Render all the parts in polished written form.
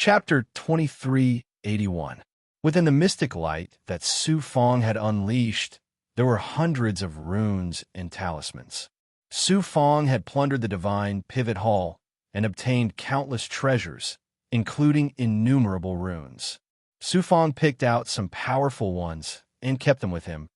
Chapter 2381. Within the mystic light that Su Fong had unleashed, there were hundreds of runes and talismans. Su Fong had plundered the divine pivot hall and obtained countless treasures, including innumerable runes. Su Fong picked out some powerful ones and kept them with him,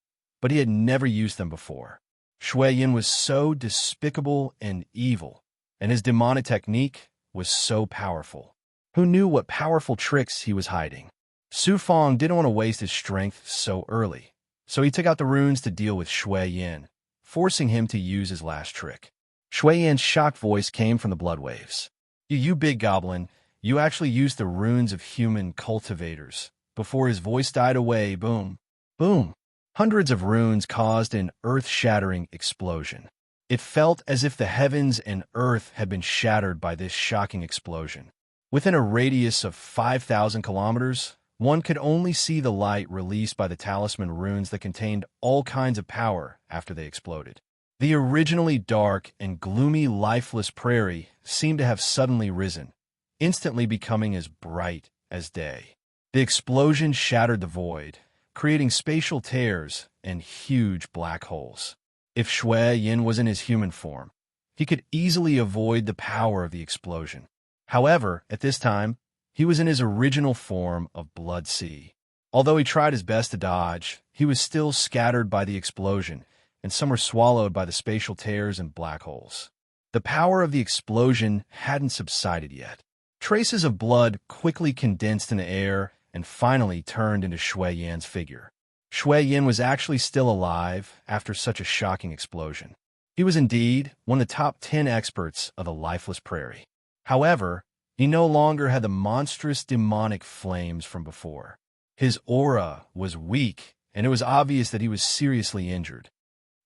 but he had never used them before. Shui Yin was so despicable and evil, and his demonic technique was so powerful. Who knew what powerful tricks he was hiding? Su Fong didn't want to waste his strength so early, so he took out the runes to deal with Shui Yin, forcing him to use his last trick. Shui Yin's shocked voice came from the blood waves. You big goblin, you actually used the runes of human cultivators. Before his voice died away, boom, boom. Hundreds of runes caused an earth-shattering explosion. It felt as if the heavens and earth had been shattered by this shocking explosion. Within a radius of 5,000 kilometers, one could only see the light released by the talisman runes that contained all kinds of power after they exploded. The originally dark and gloomy lifeless prairie seemed to have suddenly risen, instantly becoming as bright as day. The explosion shattered the void, creating spatial tears and huge black holes. If Shui Yin was in his human form, he could easily avoid the power of the explosion. However, at this time, he was in his original form of Blood Sea. Although he tried his best to dodge, he was still scattered by the explosion, and some were swallowed by the spatial tears and black holes. The power of the explosion hadn't subsided yet. Traces of blood quickly condensed in the air and finally turned into Shui Yan's figure. Shui Yin was actually still alive after such a shocking explosion. He was indeed one of the top 10 experts of the lifeless prairie. However, he no longer had the monstrous demonic flames from before. His aura was weak, and it was obvious that he was seriously injured.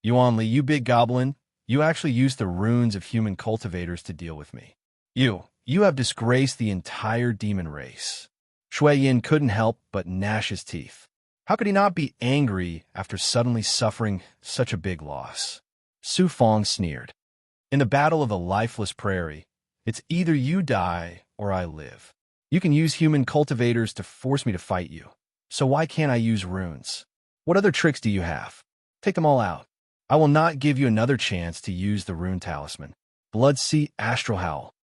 Yuan Li, you big goblin, you actually used the runes of human cultivators to deal with me. You have disgraced the entire demon race. Shui Yin couldn't help but gnash his teeth. How could he not be angry after suddenly suffering such a big loss? Su Fong sneered. In the battle of the lifeless prairie, it's either you die or I live. You can use human cultivators to force me to fight you. So why can't I use runes? What other tricks do you have? Take them all out. I will not give you another chance to use the rune talisman. Blood Sea Astral Howl.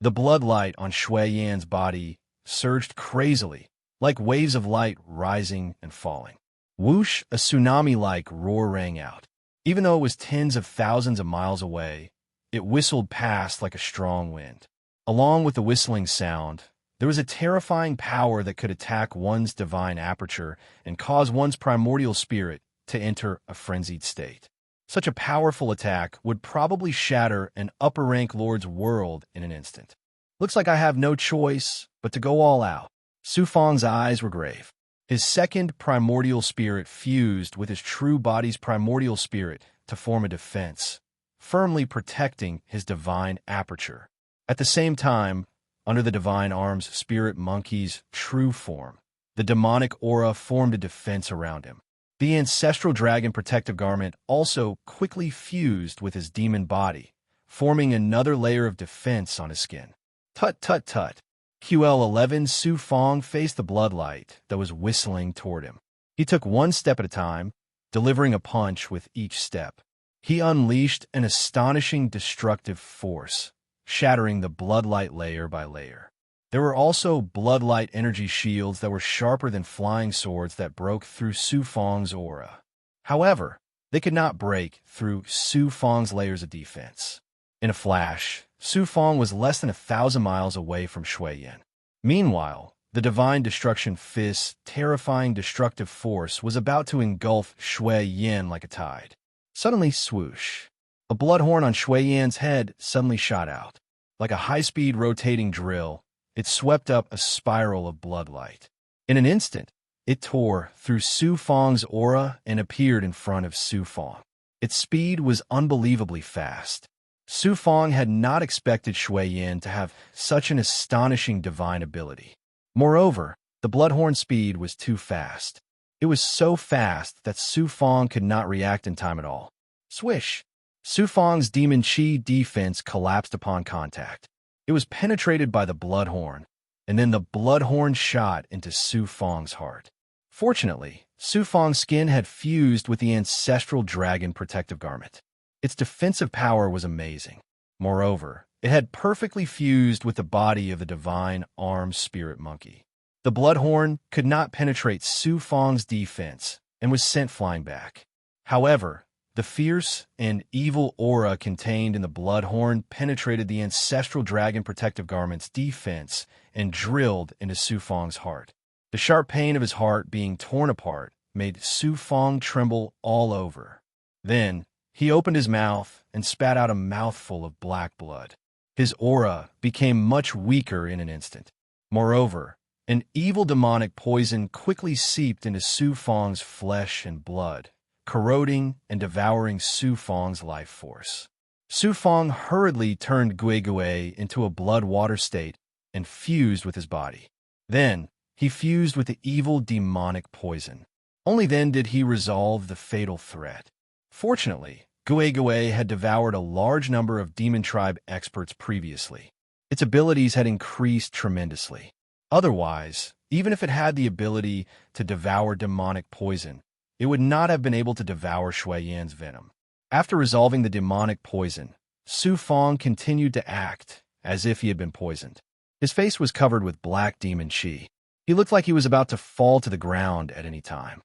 The blood light on Shui Yan's body surged crazily, like waves of light rising and falling. Whoosh, a tsunami-like roar rang out. Even though it was tens of thousands of miles away, it whistled past like a strong wind. Along with the whistling sound, there was a terrifying power that could attack one's divine aperture and cause one's primordial spirit to enter a frenzied state. Such a powerful attack would probably shatter an upper-rank lord's world in an instant. Looks like I have no choice but to go all out. Su Fong's eyes were grave. His second primordial spirit fused with his true body's primordial spirit to form a defense, firmly protecting his divine aperture. At the same time, under the divine arm's spirit monkey's true form, the demonic aura formed a defense around him. The ancestral dragon protective garment also quickly fused with his demon body, forming another layer of defense on his skin. Tut tut tut. QL11 Su Fong faced the bloodlight that was whistling toward him. He took one step at a time, delivering a punch with each step. He unleashed an astonishing destructive force, shattering the bloodlight layer by layer. There were also bloodlight energy shields that were sharper than flying swords that broke through Su Fong's aura. However, they could not break through Su Fong's layers of defense. In a flash, Su Fong was less than 1,000 miles away from Shui Yin. Meanwhile, the divine destruction fist's terrifying destructive force was about to engulf Shui Yin like a tide. Suddenly, swoosh. A bloodhorn on Shui Yan's head suddenly shot out. Like a high-speed rotating drill, it swept up a spiral of bloodlight. In an instant, it tore through Su Fong's aura and appeared in front of Su Fong. Its speed was unbelievably fast. Su Fong had not expected Shui Yin to have such an astonishing divine ability. Moreover, the bloodhorn's speed was too fast. It was so fast that Su Fong could not react in time at all. Swish! Su Fong's demon chi defense collapsed upon contact. It was penetrated by the bloodhorn, and then the blood horn shot into Su Fong's heart. Fortunately, Su Fong's skin had fused with the ancestral dragon protective garment. Its defensive power was amazing. Moreover, it had perfectly fused with the body of the divine armed spirit monkey. The bloodhorn could not penetrate Su Fong's defense and was sent flying back. However, the fierce and evil aura contained in the bloodhorn penetrated the ancestral dragon protective garment's defense and drilled into Su Fong's heart. The sharp pain of his heart being torn apart made Su Fong tremble all over. Then, he opened his mouth and spat out a mouthful of black blood. His aura became much weaker in an instant. Moreover, an evil demonic poison quickly seeped into Su Fong's flesh and blood, corroding and devouring Su Fong's life force. Su Fong hurriedly turned Gui Gui into a blood-water state and fused with his body. Then, he fused with the evil demonic poison. Only then did he resolve the fatal threat. Fortunately, Gui Gui had devoured a large number of Demon Tribe experts previously. Its abilities had increased tremendously. Otherwise, even if it had the ability to devour demonic poison, it would not have been able to devour Shui Yan's venom. After resolving the demonic poison, Su Fong continued to act as if he had been poisoned. His face was covered with black demon chi. He looked like he was about to fall to the ground at any time.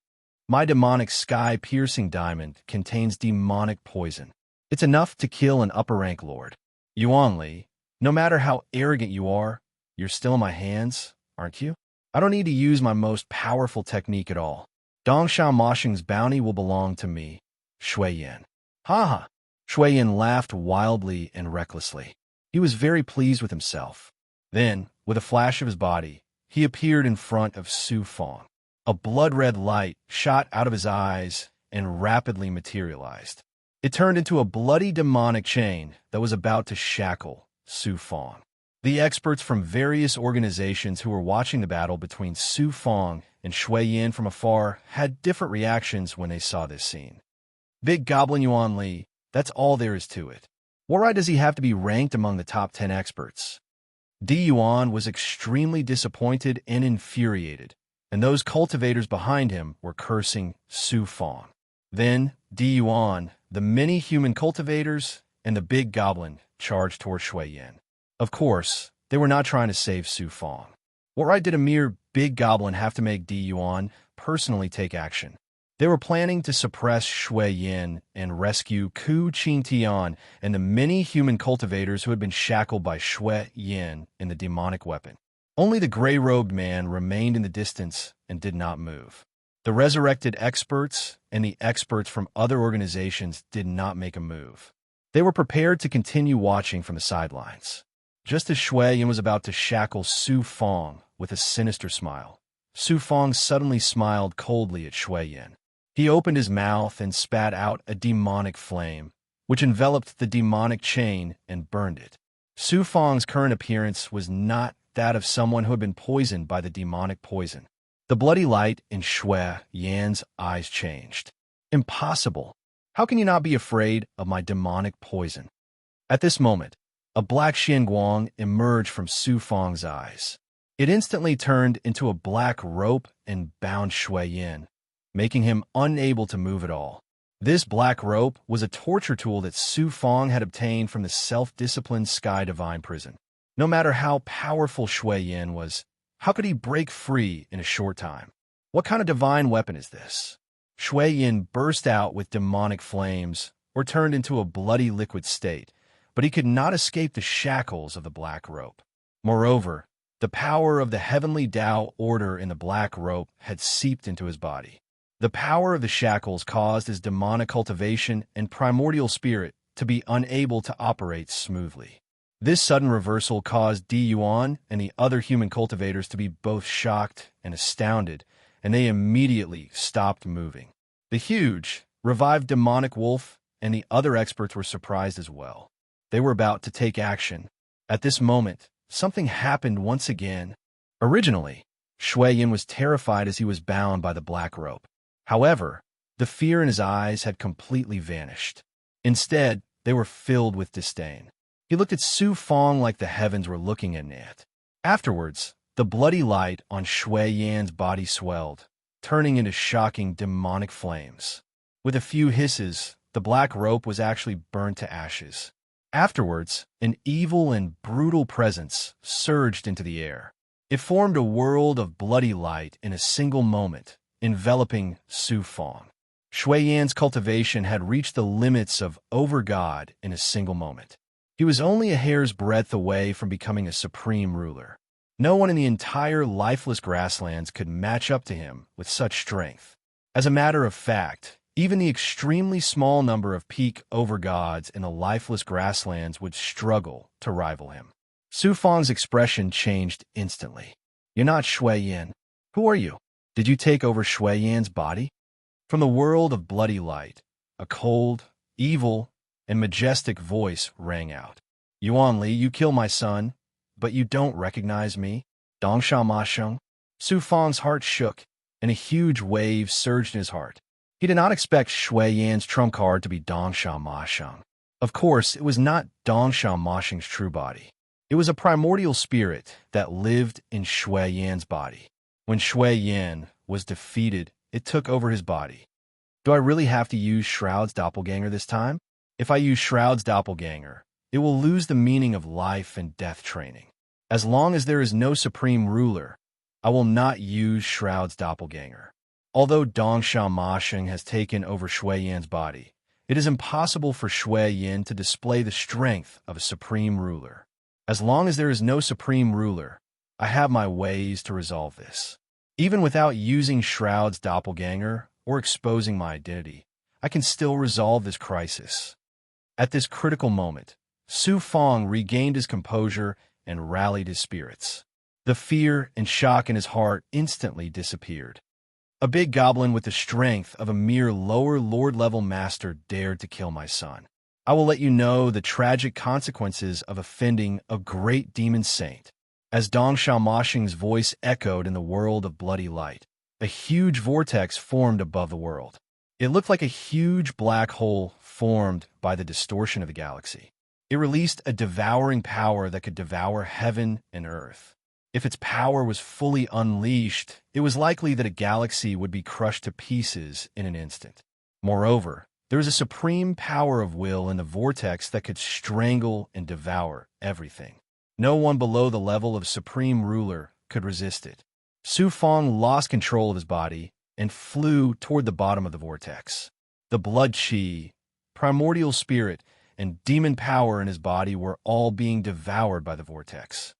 My demonic sky-piercing diamond contains demonic poison. It's enough to kill an upper-rank lord. Yuan Li, no matter how arrogant you are, you're still in my hands, aren't you? I don't need to use my most powerful technique at all. Dongshan Moshing's bounty will belong to me, Shui Yan. Ha ha! Shui Yan laughed wildly and recklessly. He was very pleased with himself. Then, with a flash of his body, he appeared in front of Su Fong. A blood-red light shot out of his eyes and rapidly materialized. It turned into a bloody demonic chain that was about to shackle Su Fong. The experts from various organizations who were watching the battle between Su Fong and Shui Yan from afar had different reactions when they saw this scene. Big Goblin Yuan Li, that's all there is to it. What right does he have to be ranked among the top 10 experts? Di Yuan was extremely disappointed and infuriated, and those cultivators behind him were cursing Su Fong. Then, Di Yuan, the many human cultivators, and the big goblin charged toward Shui Yan. Of course, they were not trying to save Su Fong. What right did a mere big goblin have to make Di Yuan personally take action? They were planning to suppress Shui Yan and rescue Ku Qingtian and the many human cultivators who had been shackled by Shui Yan in the demonic weapon. Only the gray-robed man remained in the distance and did not move. The resurrected experts and the experts from other organizations did not make a move. They were prepared to continue watching from the sidelines. Just as Shui Yan was about to shackle Su Fong with a sinister smile, Su Fong suddenly smiled coldly at Shui Yan. He opened his mouth and spat out a demonic flame, which enveloped the demonic chain and burned it. Su Fong's current appearance was not that of someone who had been poisoned by the demonic poison. The bloody light in Shui Yan's eyes changed. Impossible! How can you not be afraid of my demonic poison? At this moment, a black Xianguang emerged from Su Fong's eyes. It instantly turned into a black rope and bound Shui Yan, making him unable to move at all. This black rope was a torture tool that Su Fong had obtained from the self-disciplined Sky Divine Prison. No matter how powerful Shui Yan was, how could he break free in a short time? What kind of divine weapon is this? Shui Yan burst out with demonic flames or turned into a bloody liquid state, but he could not escape the shackles of the black rope. Moreover, the power of the heavenly Tao order in the black rope had seeped into his body. The power of the shackles caused his demonic cultivation and primordial spirit to be unable to operate smoothly. This sudden reversal caused Di Yuan and the other human cultivators to be both shocked and astounded, and they immediately stopped moving. The huge, revived demonic wolf and the other experts were surprised as well. They were about to take action. At this moment, something happened once again. Originally, Shui Yan was terrified as he was bound by the black rope. However, the fear in his eyes had completely vanished. Instead, they were filled with disdain. He looked at Su Fong like the heavens were looking at it. Afterwards, The bloody light on Shui Yan's body swelled, turning into shocking demonic flames. With a few hisses, the black rope was actually burned to ashes. Afterwards, an evil and brutal presence surged into the air. It formed a world of bloody light in a single moment, enveloping Su Fong. Shui Yan's cultivation had reached the limits of over-God in a single moment. He was only a hair's breadth away from becoming a supreme ruler. No one in the entire lifeless grasslands could match up to him with such strength. As a matter of fact, even the extremely small number of peak over-gods in the lifeless grasslands would struggle to rival him. Su Fong's expression changed instantly. "You're not Shui Yan. Who are you? Did you take over Shui Yan's body?" From the world of bloody light, a cold, evil, and majestic voice rang out. "Yuan Li, you kill my son, but you don't recognize me? Dongsha Ma Sheng?" Su Fong's heart shook, and a huge wave surged in his heart. He did not expect Shui Yan's trump card to be Dongsha Ma Sheng. Of course, it was not Dongsha Ma Sheng's true body. It was a primordial spirit that lived in Shui Yan's body. When Shui Yan was defeated, it took over his body. Do I really have to use Shroud's doppelganger this time? If I use Shroud's doppelganger, it will lose the meaning of life and death training. As long as there is no supreme ruler, I will not use Shroud's doppelganger. Although Dongsha Ma Sheng has taken over Shui Yan's body, it is impossible for Shui Yan to display the strength of a supreme ruler. As long as there is no supreme ruler, I have my ways to resolve this. Even without using Shroud's doppelganger or exposing my identity, I can still resolve this crisis. At this critical moment, Su Fong regained his composure and rallied his spirits. The fear and shock in his heart instantly disappeared. A big goblin with the strength of a mere lower lord-level master dared to kill my son. I will let you know the tragic consequences of offending a great demon saint. As Dongsha Ma Sheng's voice echoed in the world of bloody light, a huge vortex formed above the world. It looked like a huge black hole formed by the distortion of the galaxy. It released a devouring power that could devour heaven and earth. If its power was fully unleashed, it was likely that a galaxy would be crushed to pieces in an instant. Moreover, there was a supreme power of will in the vortex that could strangle and devour everything. No one below the level of supreme ruler could resist it. Su Fong lost control of his body and flew toward the bottom of the vortex. The blood chi, primordial spirit, and demon power in his body were all being devoured by the vortex.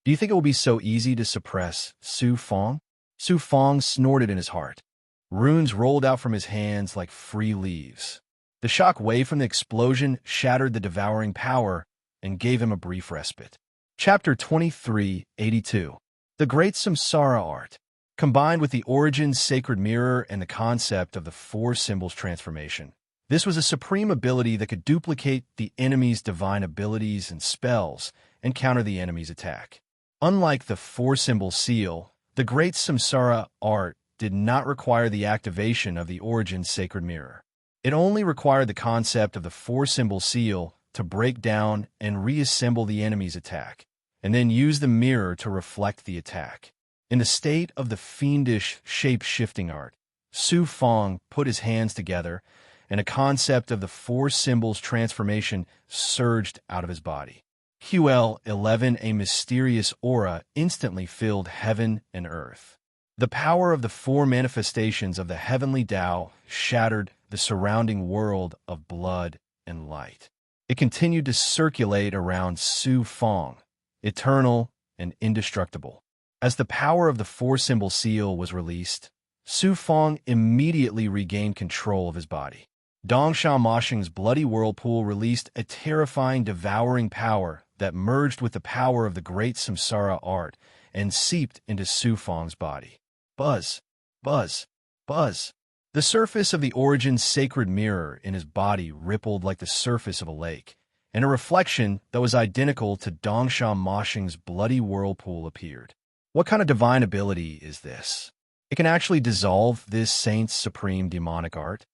Do you think it will be so easy to suppress Su Fong? Su Fong snorted in his heart. Runes rolled out from his hands like free leaves. The shock wave from the explosion shattered the devouring power and gave him a brief respite. Chapter 2382. The Great Samsara Art. Combined with the Origin's Sacred Mirror and the concept of the Four Symbols Transformation, this was a supreme ability that could duplicate the enemy's divine abilities and spells and counter the enemy's attack. Unlike the Four Symbol Seal, the Great Samsara Art did not require the activation of the Origin's Sacred Mirror. It only required the concept of the Four Symbol Seal to break down and reassemble the enemy's attack, and then use the mirror to reflect the attack. In the state of the fiendish shape-shifting art, Su Fong put his hands together, and a concept of the Four Symbols Transformation surged out of his body. QL11, a mysterious aura instantly filled heaven and earth. The power of the four manifestations of the heavenly Tao shattered the surrounding world of blood and light. It continued to circulate around Su Fong, eternal and indestructible. As the power of the Four Symbol Seal was released, Su Fong immediately regained control of his body. Dongsha Ma Sheng's bloody whirlpool released a terrifying, devouring power that merged with the power of the Great Samsara Art and seeped into Su Fong's body. Buzz, buzz, buzz. The surface of the Origin's Sacred Mirror in his body rippled like the surface of a lake, and a reflection that was identical to Dongsha Ma Sheng's bloody whirlpool appeared. What kind of divine ability is this? It can actually dissolve this saint's supreme demonic art?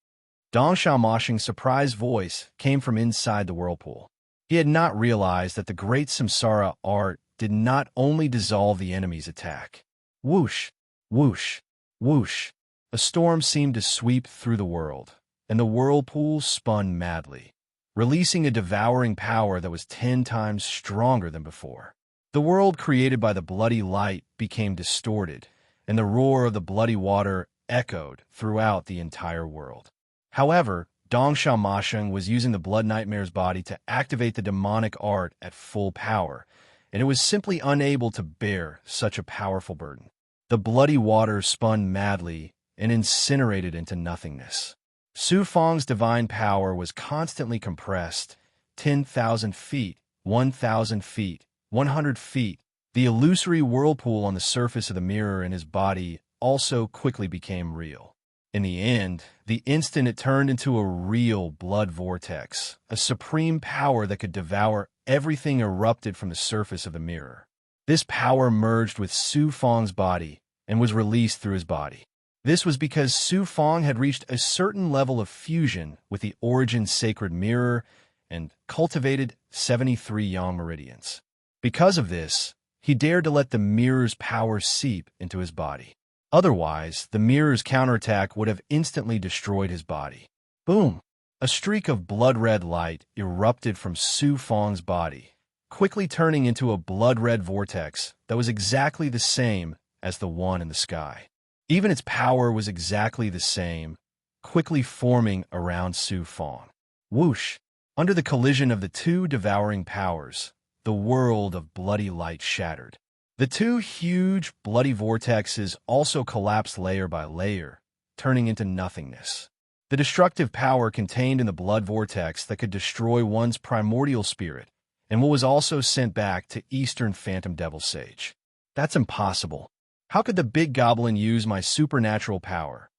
Dongsha Ma Sheng's surprised voice came from inside the whirlpool. He had not realized that the Great Samsara Art did not only dissolve the enemy's attack. Whoosh, whoosh, whoosh. A storm seemed to sweep through the world, and the whirlpool spun madly, releasing a devouring power that was 10 times stronger than before. The world created by the bloody light became distorted, and the roar of the bloody water echoed throughout the entire world. However, Dong Xiaomasheng was using the Blood Nightmare's body to activate the demonic art at full power, and it was simply unable to bear such a powerful burden. The bloody water spun madly and incinerated into nothingness. Su Fang's divine power was constantly compressed, 10,000 feet, 1,000 feet, 100 feet. The illusory whirlpool on the surface of the mirror in his body also quickly became real. In the end, the instant it turned into a real blood vortex, a supreme power that could devour everything erupted from the surface of the mirror. This power merged with Su Fang's body and was released through his body. This was because Su Fang had reached a certain level of fusion with the origin sacred mirror and cultivated 73 yang meridians. Because of this, he dared to let the mirror's power seep into his body. Otherwise, the mirror's counterattack would have instantly destroyed his body. Boom! A streak of blood-red light erupted from Su Fang's body, quickly turning into a blood-red vortex that was exactly the same as the one in the sky. Even its power was exactly the same, quickly forming around Su Fang. Whoosh! Under the collision of the two devouring powers, the world of bloody light shattered. The two huge, bloody vortexes also collapsed layer by layer, turning into nothingness. The destructive power contained in the blood vortex that could destroy one's primordial spirit, and what was also sent back to Eastern Phantom Devil Sage. That's impossible. How could the big goblin use my supernatural power?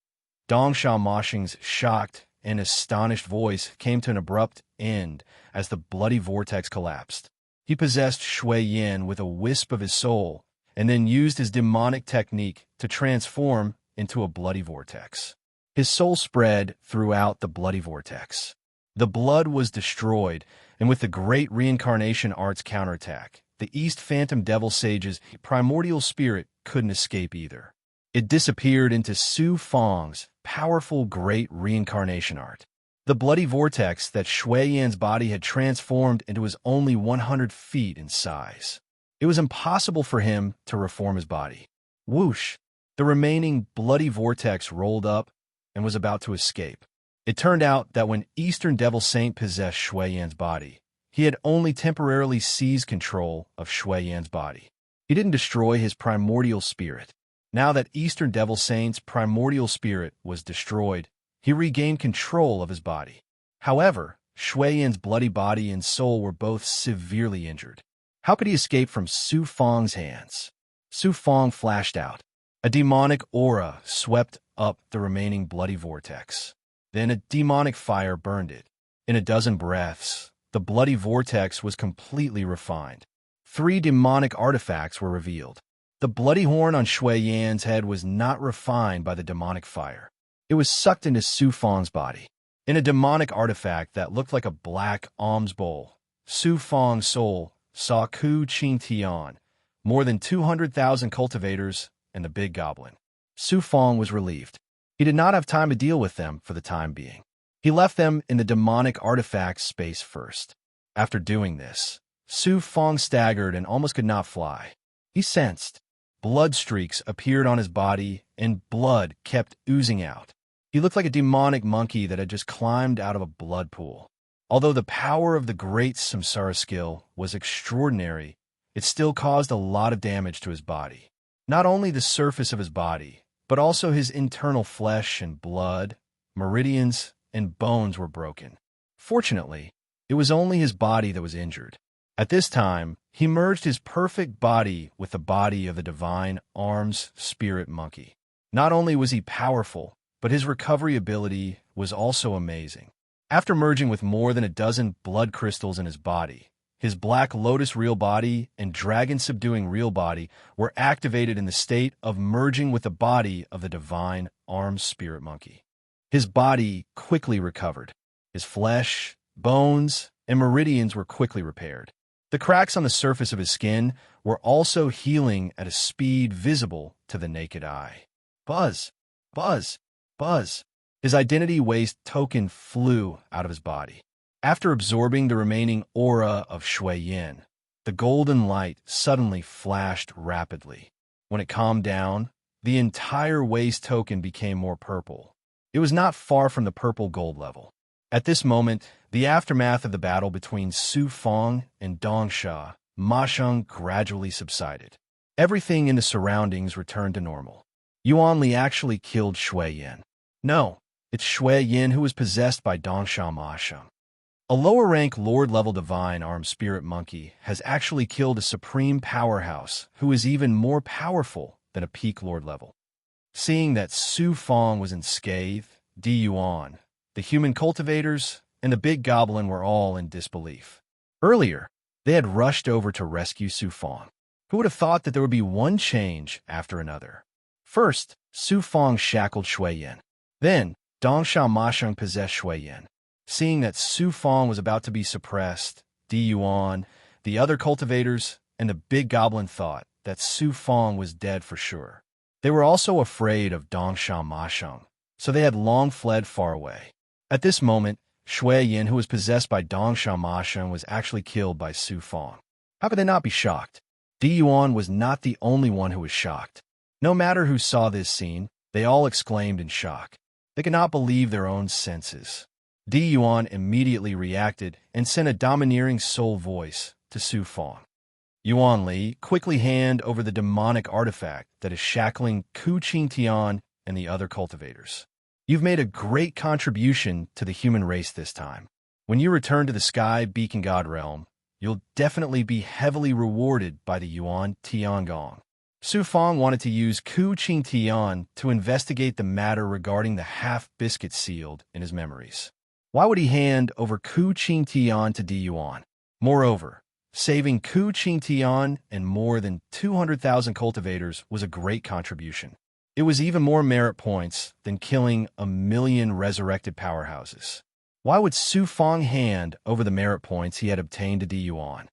Dong Xiaomasheng's shocked and astonished voice came to an abrupt end as the bloody vortex collapsed. He possessed Shui Yin with a wisp of his soul, and then used his demonic technique to transform into a bloody vortex. His soul spread throughout the bloody vortex. The blood was destroyed, and with the great reincarnation art's counterattack, the East Phantom Devil Sage's primordial spirit couldn't escape either. It disappeared into Su Fang's powerful great reincarnation art. The bloody vortex that Shui Yan's body had transformed into was only 100 feet in size. It was impossible for him to reform his body. Whoosh! The remaining bloody vortex rolled up and was about to escape. It turned out that when Eastern Devil Saint possessed Shui Yan's body, he had only temporarily seized control of Shui Yan's body. He didn't destroy his primordial spirit. Now that Eastern Devil Saint's primordial spirit was destroyed, he regained control of his body. However, Shui Yan's bloody body and soul were both severely injured. How could he escape from Su Fang's hands? Su Fang flashed out. A demonic aura swept up the remaining bloody vortex. Then a demonic fire burned it. In a dozen breaths, the bloody vortex was completely refined. 3 demonic artifacts were revealed. The bloody horn on Shui Yan's head was not refined by the demonic fire. It was sucked into Su Fang's body. In a demonic artifact that looked like a black alms bowl, Su Fang's soul saw Ku Qing Tian, more than 200,000 cultivators, and the big goblin. Su Fang was relieved. He did not have time to deal with them for the time being. He left them in the demonic artifact space first. After doing this, Su Fang staggered and almost could not fly. He sensed. Blood streaks appeared on his body, and blood kept oozing out. He looked like a demonic monkey that had just climbed out of a blood pool. Although the power of the great samsara skill was extraordinary, it still caused a lot of damage to his body. Not only the surface of his body, but also his internal flesh and blood, meridians, and bones were broken. Fortunately, it was only his body that was injured. At this time, he merged his perfect body with the body of the divine arms spirit monkey. Not only was he powerful, but his recovery ability was also amazing. After merging with more than a dozen blood crystals in his body, his Black Lotus real body and Dragon Subduing real body were activated in the state of merging with the body of the divine arms spirit monkey. His body quickly recovered. His flesh, bones, and meridians were quickly repaired. The cracks on the surface of his skin were also healing at a speed visible to the naked eye. Buzz, buzz, buzz. His identity waste token flew out of his body. After absorbing the remaining aura of Shui Yin, the golden light suddenly flashed rapidly. When it calmed down, the entire waste token became more purple. It was not far from the purple gold level. At this moment, the aftermath of the battle between Su Fong and Dongsha Masheng gradually subsided. Everything in the surroundings returned to normal. Yuan Li actually killed Shui Yin. No, it's Shui Yin who was possessed by Dongsha Masheng. A lower-rank Lord-level divine armed spirit monkey has actually killed a supreme powerhouse who is even more powerful than a peak Lord level. Seeing that Su Fong was unscathed, Di Yuan, the human cultivators, and the big goblin were all in disbelief. Earlier, they had rushed over to rescue Su Fong. Who would have thought that there would be one change after another? First, Su Fong shackled Shui Yin. Then, Dongsha Masheng possessed Shui Yin. Seeing that Su Fong was about to be suppressed, Di Yuan, the other cultivators, and the big goblin thought that Su Fong was dead for sure. They were also afraid of Dongsha Masheng, so they had long fled far away. At this moment, Shui Yin, who was possessed by Dongsha Masheng, was actually killed by Su Fong. How could they not be shocked? Di Yuan was not the only one who was shocked. No matter who saw this scene, they all exclaimed in shock. They could not believe their own senses. Di Yuan immediately reacted and sent a domineering soul voice to Su Fong. Yuan Li, quickly hand over the demonic artifact that is shackling Ku Qingtian and the other cultivators. You've made a great contribution to the human race this time. When you return to the Sky Beacon God realm, you'll definitely be heavily rewarded by the Yuan Tiangong. Su Fong wanted to use Ku Qingtian to investigate the matter regarding the half-biscuit sealed in his memories. Why would he hand over Ku Qingtian to Di Yuan? Moreover, saving Ku Qingtian and more than 200,000 cultivators was a great contribution. It was even more merit points than killing 1,000,000 resurrected powerhouses. Why would Su Fong hand over the merit points he had obtained to Di Yuan?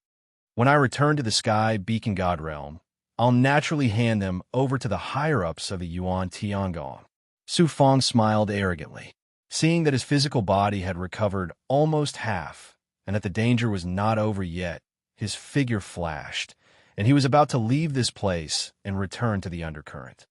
When I return to the Sky Beacon God realm, I'll naturally hand them over to the higher-ups of the Yuan Tiangong. Su Fong smiled arrogantly. Seeing that his physical body had recovered almost half, and that the danger was not over yet, his figure flashed, and he was about to leave this place and return to the undercurrent.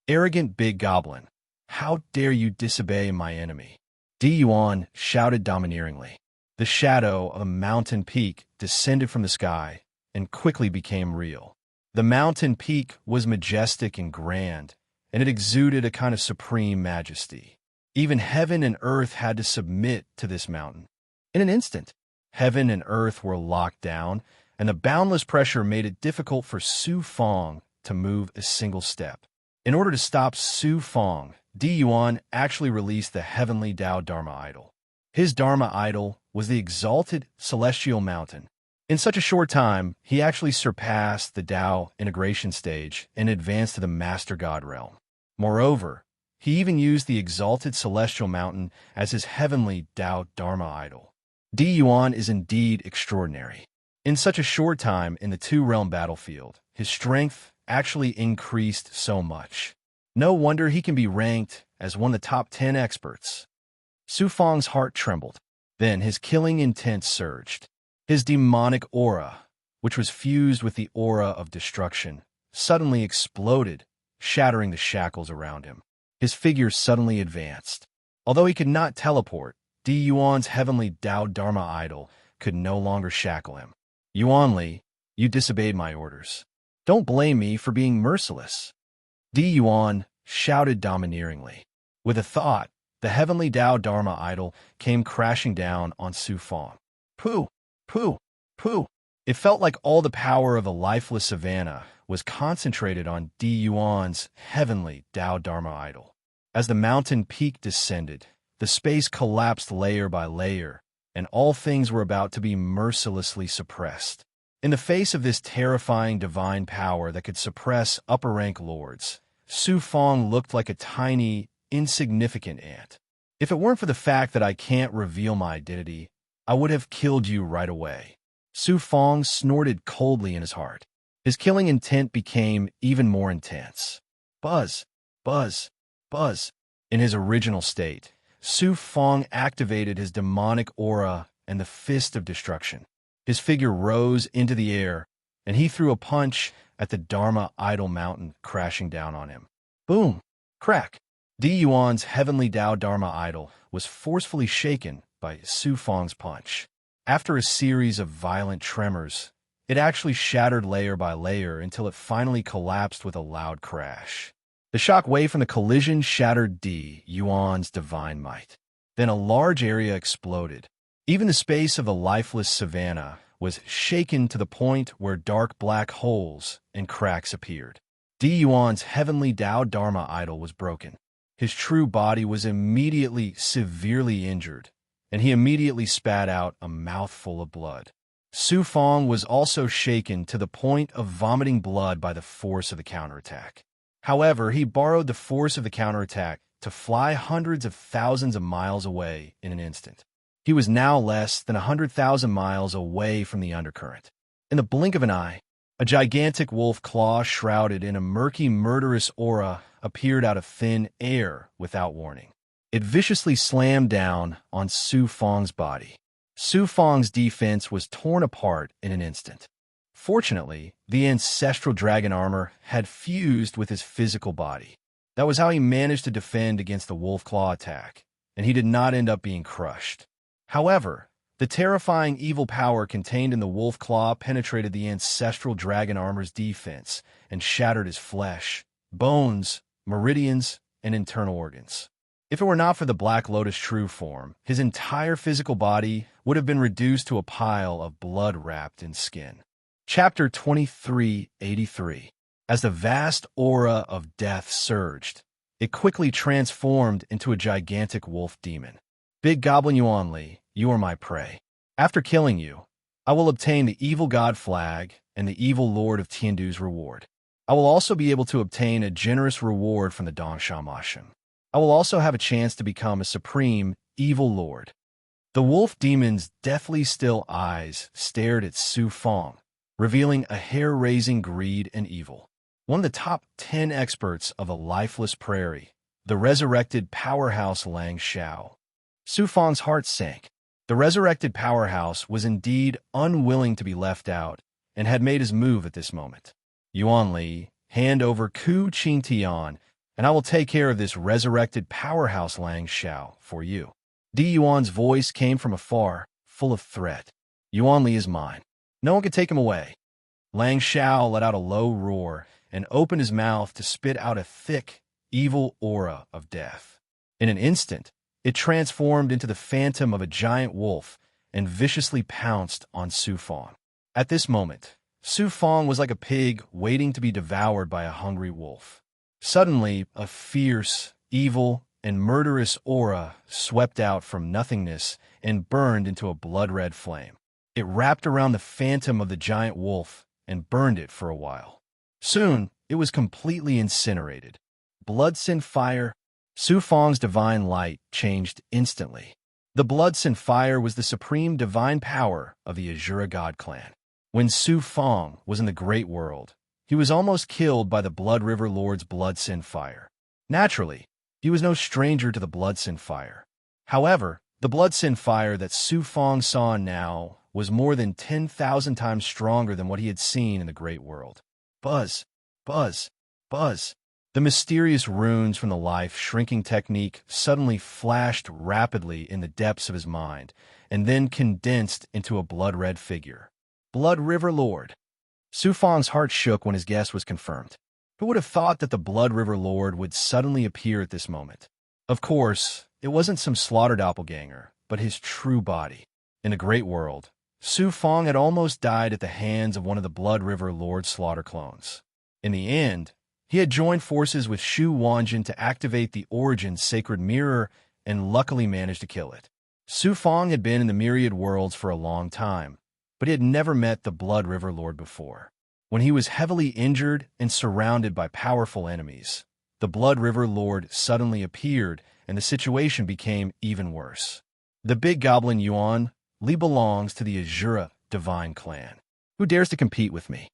Arrogant big goblin, how dare you disobey my enemy? Di Yuan shouted domineeringly. The shadow of a mountain peak descended from the sky and quickly became real. The mountain peak was majestic and grand, and it exuded a kind of supreme majesty. Even heaven and earth had to submit to this mountain. In an instant, heaven and earth were locked down, and the boundless pressure made it difficult for Su Fong to move a single step. In order to stop Su Fong, Di Yuan actually released the heavenly Tao Dharma idol. His Dharma idol was the exalted celestial mountain. In such a short time, he actually surpassed the Tao integration stage and advanced to the Master God realm. Moreover, he even used the exalted celestial mountain as his heavenly Tao Dharma idol. Di Yuan is indeed extraordinary. In such a short time in the two-realm battlefield, his strength actually increased so much. No wonder he can be ranked as one of the top 10 experts. Su Fong's heart trembled. Then his killing intent surged. His demonic aura, which was fused with the aura of destruction, suddenly exploded, shattering the shackles around him. His figure suddenly advanced. Although he could not teleport, Di Yuan's heavenly Tao Dharma idol could no longer shackle him. Yuan Li, you disobeyed my orders. Don't blame me for being merciless. Di Yuan shouted domineeringly. With a thought, the heavenly Tao Dharma idol came crashing down on Su Fong. Pooh, pooh, pooh. It felt like all the power of the lifeless savannah was concentrated on Di Yuan's heavenly Tao Dharma idol. As the mountain peak descended, the space collapsed layer by layer, and all things were about to be mercilessly suppressed. In the face of this terrifying divine power that could suppress upper-rank lords, Su Fong looked like a tiny, insignificant ant. If it weren't for the fact that I can't reveal my identity, I would have killed you right away. Su Fong snorted coldly in his heart. His killing intent became even more intense. Buzz, buzz, buzz. In his original state, Su Fong activated his demonic aura and the fist of destruction. His figure rose into the air, and he threw a punch at the Dharma idol mountain, crashing down on him. Boom! Crack! Di Yuan's heavenly Tao Dharma idol was forcefully shaken by Su Fong's punch. After a series of violent tremors, it actually shattered layer by layer until it finally collapsed with a loud crash. The shock wave from the collision shattered Di Yuan's divine might. Then a large area exploded. Even the space of the lifeless savannah was shaken to the point where dark black holes and cracks appeared. Di Yuan's heavenly Tao Dharma idol was broken. His true body was immediately severely injured, and he immediately spat out a mouthful of blood. Su Fong was also shaken to the point of vomiting blood by the force of the counterattack. However, he borrowed the force of the counterattack to fly hundreds of thousands of miles away in an instant. He was now less than 100,000 miles away from the undercurrent. In the blink of an eye, a gigantic wolf claw shrouded in a murky, murderous aura appeared out of thin air without warning. It viciously slammed down on Su Fong's body. Su Fong's defense was torn apart in an instant. Fortunately, the ancestral dragon armor had fused with his physical body. That was how he managed to defend against the wolf claw attack, and he did not end up being crushed. However, the terrifying evil power contained in the wolf claw penetrated the ancestral dragon armor's defense and shattered his flesh, bones, meridians, and internal organs. If it were not for the Black Lotus true form, his entire physical body would have been reduced to a pile of blood wrapped in skin. Chapter 2383. As the vast aura of death surged, it quickly transformed into a gigantic wolf demon. Big Goblin Yuan Li, you are my prey. After killing you, I will obtain the Evil God Flag and the Evil Lord of Tiandu's reward. I will also be able to obtain a generous reward from the Dongsha Masham. I will also have a chance to become a supreme Evil Lord. The wolf demon's deathly still eyes stared at Su Fong, revealing a hair-raising greed and evil. One of the top 10 experts of a lifeless prairie, the resurrected powerhouse Lang Xiao. Su Fong's heart sank. The resurrected powerhouse was indeed unwilling to be left out and had made his move at this moment. Yuan Li, hand over Ku Qing Tian, and I will take care of this resurrected powerhouse Lang Xiao for you. Di Yuan's voice came from afar, full of threat. Yuan Li is mine. No one can take him away. Lang Xiao let out a low roar and opened his mouth to spit out a thick, evil aura of death. In an instant, it transformed into the phantom of a giant wolf and viciously pounced on Su Fong. At this moment, Su Fong was like a pig waiting to be devoured by a hungry wolf. Suddenly, a fierce, evil, and murderous aura swept out from nothingness and burned into a blood-red flame. It wrapped around the phantom of the giant wolf and burned it for a while. Soon, it was completely incinerated. Blood-sin fire. Su Fong's divine light changed instantly. The blood-sin fire was the supreme divine power of the Azura God clan. When Su Fong was in the Great World, he was almost killed by the Blood River Lord's blood-sin fire. Naturally, he was no stranger to the blood-sin fire. However, the blood-sin fire that Su Fong saw now was more than 10,000 times stronger than what he had seen in the Great World. Buzz, buzz, buzz. The mysterious runes from the life-shrinking technique suddenly flashed rapidly in the depths of his mind, and then condensed into a blood-red figure. Blood River Lord. Su Fong's heart shook when his guess was confirmed. Who would have thought that the Blood River Lord would suddenly appear at this moment? Of course, it wasn't some slaughtered doppelganger, but his true body. In the Great World, Su Fong had almost died at the hands of one of the Blood River Lord's slaughter clones. In the end, he had joined forces with Shu Wanjin to activate the Origin's sacred mirror and luckily managed to kill it. Su Fong had been in the Myriad Worlds for a long time, but he had never met the Blood River Lord before. When he was heavily injured and surrounded by powerful enemies, the Blood River Lord suddenly appeared and the situation became even worse. The big goblin Yuan Li belongs to the Azura divine clan. Who dares to compete with me?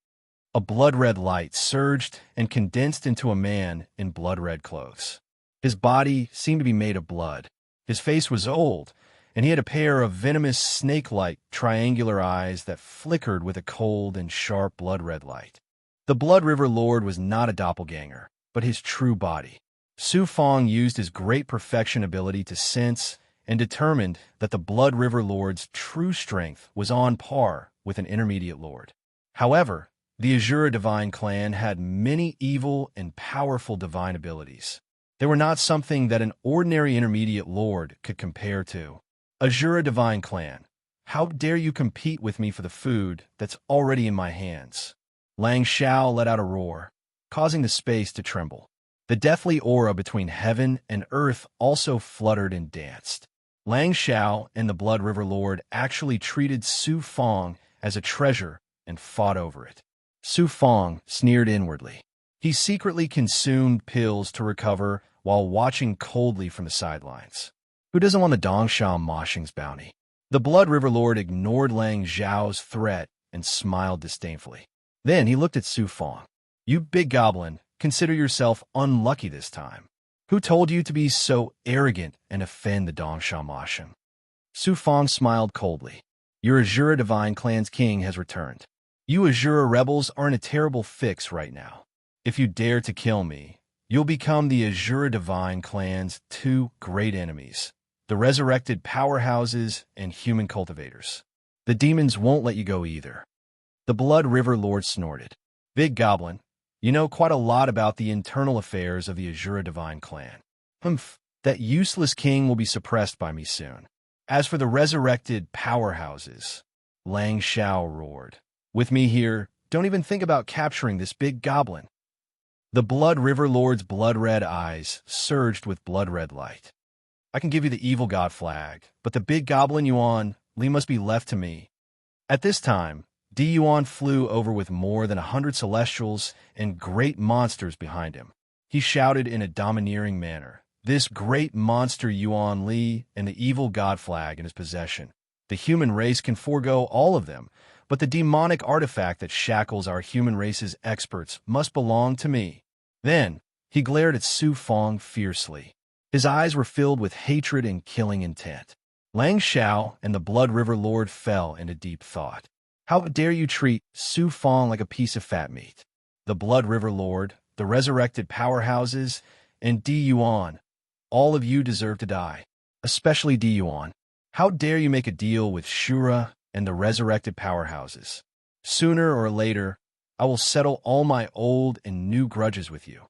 A blood-red light surged and condensed into a man in blood-red clothes. His body seemed to be made of blood. His face was old, and he had a pair of venomous snake-like triangular eyes that flickered with a cold and sharp blood-red light. The Blood River Lord was not a doppelganger, but his true body. Su Fong used his great perfection ability to sense and determined that the Blood River Lord's true strength was on par with an intermediate lord. However, the Azura Divine Clan had many evil and powerful divine abilities. They were not something that an ordinary intermediate lord could compare to. Azura Divine Clan, how dare you compete with me for the food that's already in my hands? Lang Xiao let out a roar, causing the space to tremble. The deathly aura between heaven and earth also fluttered and danced. Lang Xiao and the Blood River Lord actually treated Su Fong as a treasure and fought over it. Su Fong sneered inwardly. He secretly consumed pills to recover while watching coldly from the sidelines. Who doesn't want the Dongsha Moshing's bounty? The Blood River Lord ignored Lang Xiao's threat and smiled disdainfully. Then he looked at Su Fong. You big goblin, consider yourself unlucky this time. Who told you to be so arrogant and offend the Dongsha Moshing? Su Fong smiled coldly. Your Azura Divine Clan's king has returned. You Azura rebels are in a terrible fix right now. If you dare to kill me, you'll become the Azura Divine Clan's two great enemies, the resurrected powerhouses and human cultivators. The demons won't let you go either. The Blood River Lord snorted. Big goblin, you know quite a lot about the internal affairs of the Azura Divine Clan. Humph, that useless king will be suppressed by me soon. As for the resurrected powerhouses, Lang Xiao roared. With me here, don't even think about capturing this big goblin. The Blood River Lord's blood-red eyes surged with blood-red light. I can give you the evil god flag, but the big goblin Yuan, Li must be left to me. At this time, Di Yuan flew over with more than 100 celestials and great monsters behind him. He shouted in a domineering manner, this great monster Yuan Li and the evil god flag in his possession. The human race can forego all of them, but the demonic artifact that shackles our human race's experts must belong to me. Then, he glared at Su Fong fiercely. His eyes were filled with hatred and killing intent. Lang Xiao and the Blood River Lord fell into deep thought. How dare you treat Su Fong like a piece of fat meat? The Blood River Lord, the resurrected powerhouses, and Di Yuan, all of you deserve to die. Especially Di Yuan. How dare you make a deal with Shura and the resurrected powerhouses? Sooner or later, I will settle all my old and new grudges with you.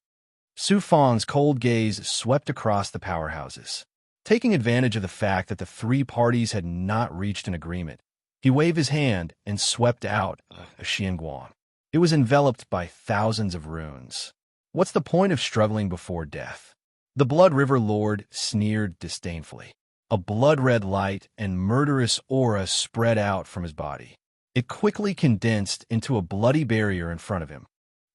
Su Fong's cold gaze swept across the powerhouses. Taking advantage of the fact that the three parties had not reached an agreement, he waved his hand and swept out a Xianguang. It was enveloped by thousands of runes. What's the point of struggling before death? The Blood River Lord sneered disdainfully. A blood-red light and murderous aura spread out from his body. It quickly condensed into a bloody barrier in front of him.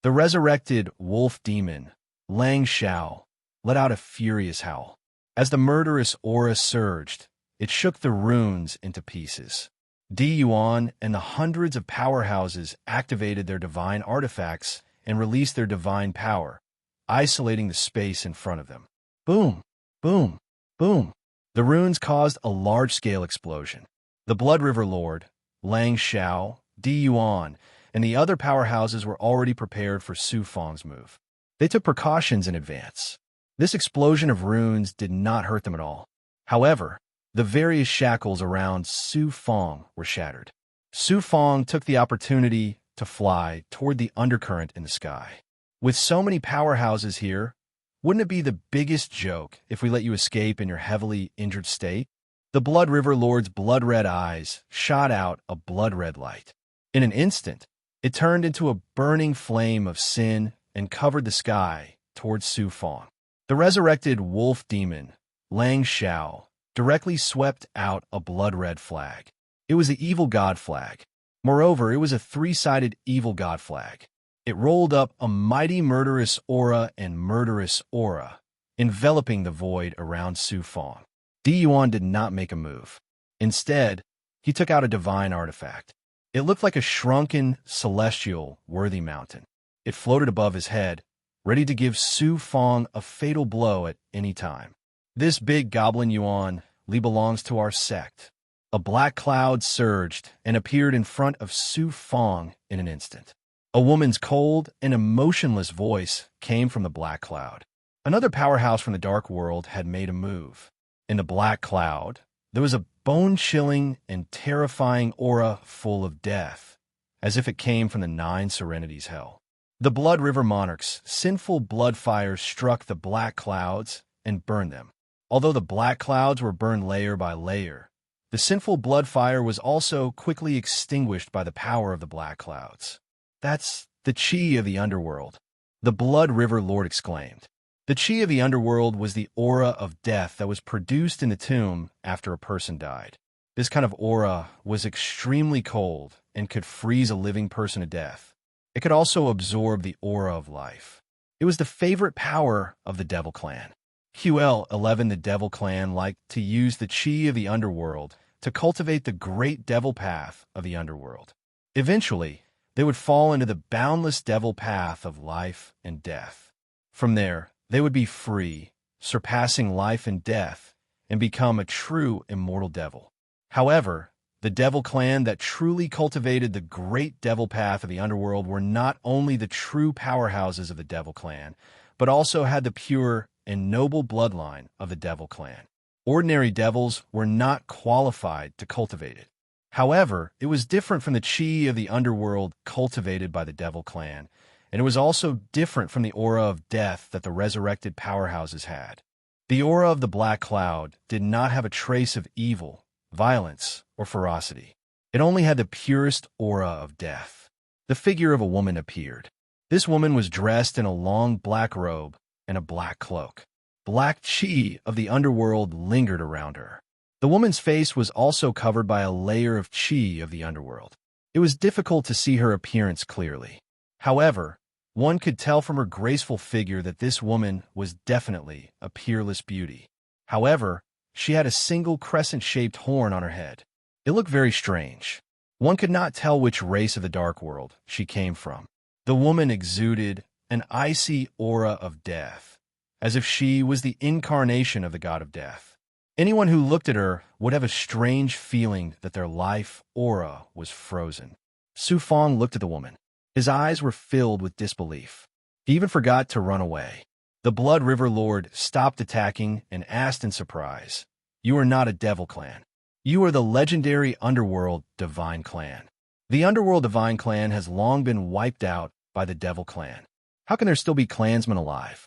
The resurrected wolf demon, Lang Xiao, let out a furious howl. As the murderous aura surged, it shook the runes into pieces. Di Yuan and the hundreds of powerhouses activated their divine artifacts and released their divine power, isolating the space in front of them. Boom, boom, boom. The runes caused a large-scale explosion. The Blood River Lord, Lang Xiao, Di Yuan, and the other powerhouses were already prepared for Su Fong's move. They took precautions in advance. This explosion of runes did not hurt them at all. However, the various shackles around Su Fong were shattered. Su Fong took the opportunity to fly toward the undercurrent in the sky. With so many powerhouses here, wouldn't it be the biggest joke if we let you escape in your heavily injured state? The Blood River Lord's blood-red eyes shot out a blood-red light. In an instant, it turned into a burning flame of sin and covered the sky towards Su Fong. The resurrected wolf demon, Lang Xiao, directly swept out a blood-red flag. It was the evil god flag. Moreover, it was a three-sided evil god flag. It rolled up a mighty murderous aura and murderous aura, enveloping the void around Su Fong. Di Yuan did not make a move. Instead, he took out a divine artifact. It looked like a shrunken, celestial, worthy mountain. It floated above his head, ready to give Su Fong a fatal blow at any time. This big goblin Yuan Li belongs to our sect. A black cloud surged and appeared in front of Su Fong in an instant. A woman's cold and emotionless voice came from the black cloud. Another powerhouse from the dark world had made a move. In the black cloud, there was a bone-chilling and terrifying aura full of death, as if it came from the 9 Serenities hell. The Blood River monarch's sinful blood fire struck the black clouds and burned them. Although the black clouds were burned layer by layer, the sinful blood fire was also quickly extinguished by the power of the black clouds. That's the chi of the underworld, the Blood River Lord exclaimed. The chi of the underworld was the aura of death that was produced in the tomb after a person died. This kind of aura was extremely cold and could freeze a living person to death. It could also absorb the aura of life. It was the favorite power of the Devil Clan. QL11, the Devil Clan, liked to use the chi of the underworld to cultivate the great devil path of the underworld. Eventually, they would fall into the boundless devil path of life and death. From there, they would be free, surpassing life and death, and become a true immortal devil. However, the Devil Clan that truly cultivated the great devil path of the underworld were not only the true powerhouses of the Devil Clan, but also had the pure and noble bloodline of the Devil Clan. Ordinary devils were not qualified to cultivate it. However, it was different from the chi of the underworld cultivated by the Devil Clan, and it was also different from the aura of death that the resurrected powerhouses had. The aura of the black cloud did not have a trace of evil, violence, or ferocity. It only had the purest aura of death. The figure of a woman appeared. This woman was dressed in a long black robe and a black cloak. Black chi of the underworld lingered around her. The woman's face was also covered by a layer of chi of the underworld. It was difficult to see her appearance clearly. However, one could tell from her graceful figure that this woman was definitely a peerless beauty. However, she had a single crescent-shaped horn on her head. It looked very strange. One could not tell which race of the dark world she came from. The woman exuded an icy aura of death, as if she was the incarnation of the god of death. Anyone who looked at her would have a strange feeling that their life aura was frozen. Su Fong looked at the woman. His eyes were filled with disbelief. He even forgot to run away. The Blood River Lord stopped attacking and asked in surprise, "You are not a Devil Clan. You are the legendary Underworld Divine Clan. The Underworld Divine Clan has long been wiped out by the Devil Clan. How can there still be clansmen alive?"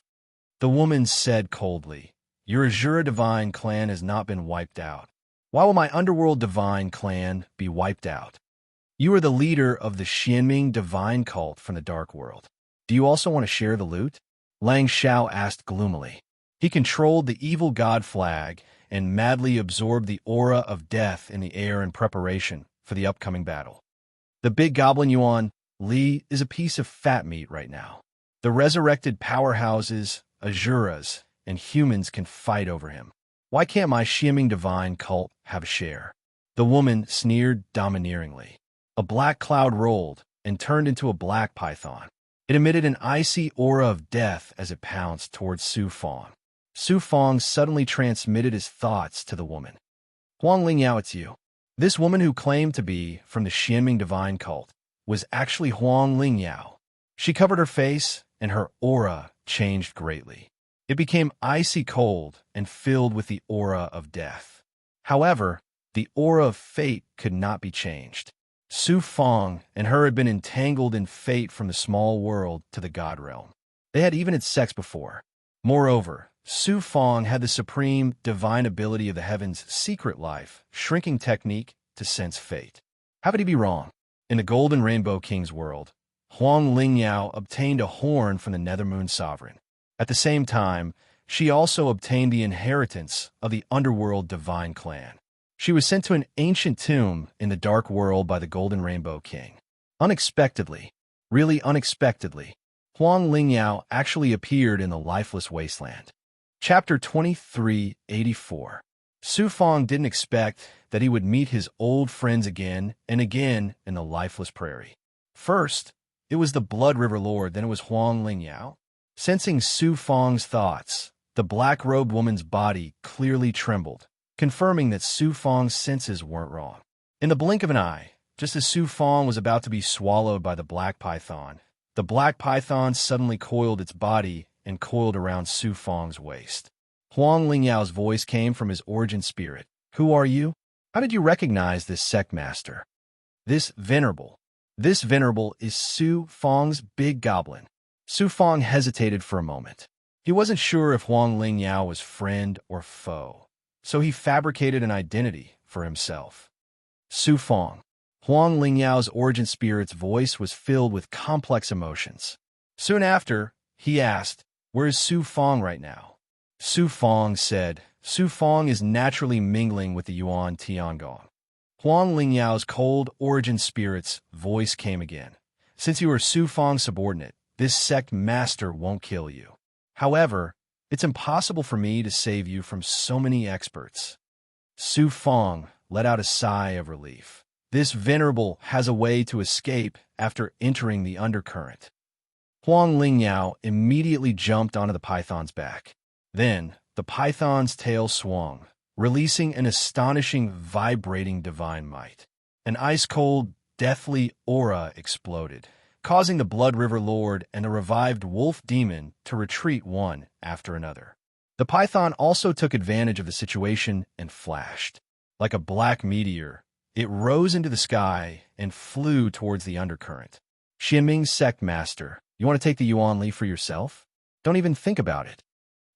The woman said coldly, "Your Azura Divine Clan has not been wiped out. Why will my Underworld Divine Clan be wiped out? You are the leader of the Xianming Divine Cult from the Dark World. Do you also want to share the loot?" Lang Xiao asked gloomily. He controlled the evil god flag and madly absorbed the aura of death in the air in preparation for the upcoming battle. The big goblin Yuan Li is a piece of fat meat right now. The resurrected powerhouses, Azuras, and humans can fight over him. Why can't my Xianming Divine Cult have a share? The woman sneered domineeringly. A black cloud rolled and turned into a black python. It emitted an icy aura of death as it pounced towards Su Fong. Su Fong suddenly transmitted his thoughts to the woman. "Huang Lingyao, it's you." This woman who claimed to be from the Xianming Divine Cult was actually Huang Lingyao. She covered her face, and her aura changed greatly. It became icy cold and filled with the aura of death. However, the aura of fate could not be changed. Su Fong and her had been entangled in fate from the small world to the god realm. They had even had sex before. Moreover, Su Fong had the supreme divine ability of the heavens' secret life, shrinking technique to sense fate. How could he be wrong? In the Golden Rainbow King's world, Huang Lingyao obtained a horn from the Nethermoon Sovereign. At the same time, she also obtained the inheritance of the Underworld Divine Clan. She was sent to an ancient tomb in the Dark World by the Golden Rainbow King. Unexpectedly, really unexpectedly, Huang Lingyao actually appeared in the lifeless wasteland. Chapter 2384. Su Fong didn't expect that he would meet his old friends again and again in the lifeless prairie. First, it was the Blood River Lord, then it was Huang Lingyao. Sensing Su Fong's thoughts, the black-robed woman's body clearly trembled, confirming that Su Fong's senses weren't wrong. In the blink of an eye, just as Su Fong was about to be swallowed by the black python, the black python suddenly coiled its body and coiled around Su Fong's waist. Huang Lingyao's voice came from his origin spirit. "Who are you? How did you recognize this sect master?" This venerable is Su Fong's big goblin." Su Fong hesitated for a moment. He wasn't sure if Huang Lingyao was friend or foe, so he fabricated an identity for himself. Su Fong. Huang Lingyao's origin spirit's voice was filled with complex emotions. Soon after, he asked, "Where is Su Fong right now?" Su Fong said, "Su Fong is naturally mingling with the Yuan Tiangong." Huang Lingyao's cold origin spirit's voice came again. "Since you are Su Fong's subordinate, this sect master won't kill you. However, it's impossible for me to save you from so many experts." Su Fong let out a sigh of relief. This venerable has a way to escape after entering the undercurrent. Huang Lingyao immediately jumped onto the python's back. Then, the python's tail swung, releasing an astonishing, vibrating divine might. An ice-cold, deathly aura exploded, causing the Blood River Lord and the revived wolf demon to retreat one after another. The python also took advantage of the situation and flashed. Like a black meteor, it rose into the sky and flew towards the undercurrent. "Xianming's sect master, you want to take the Yuan Li for yourself? Don't even think about it."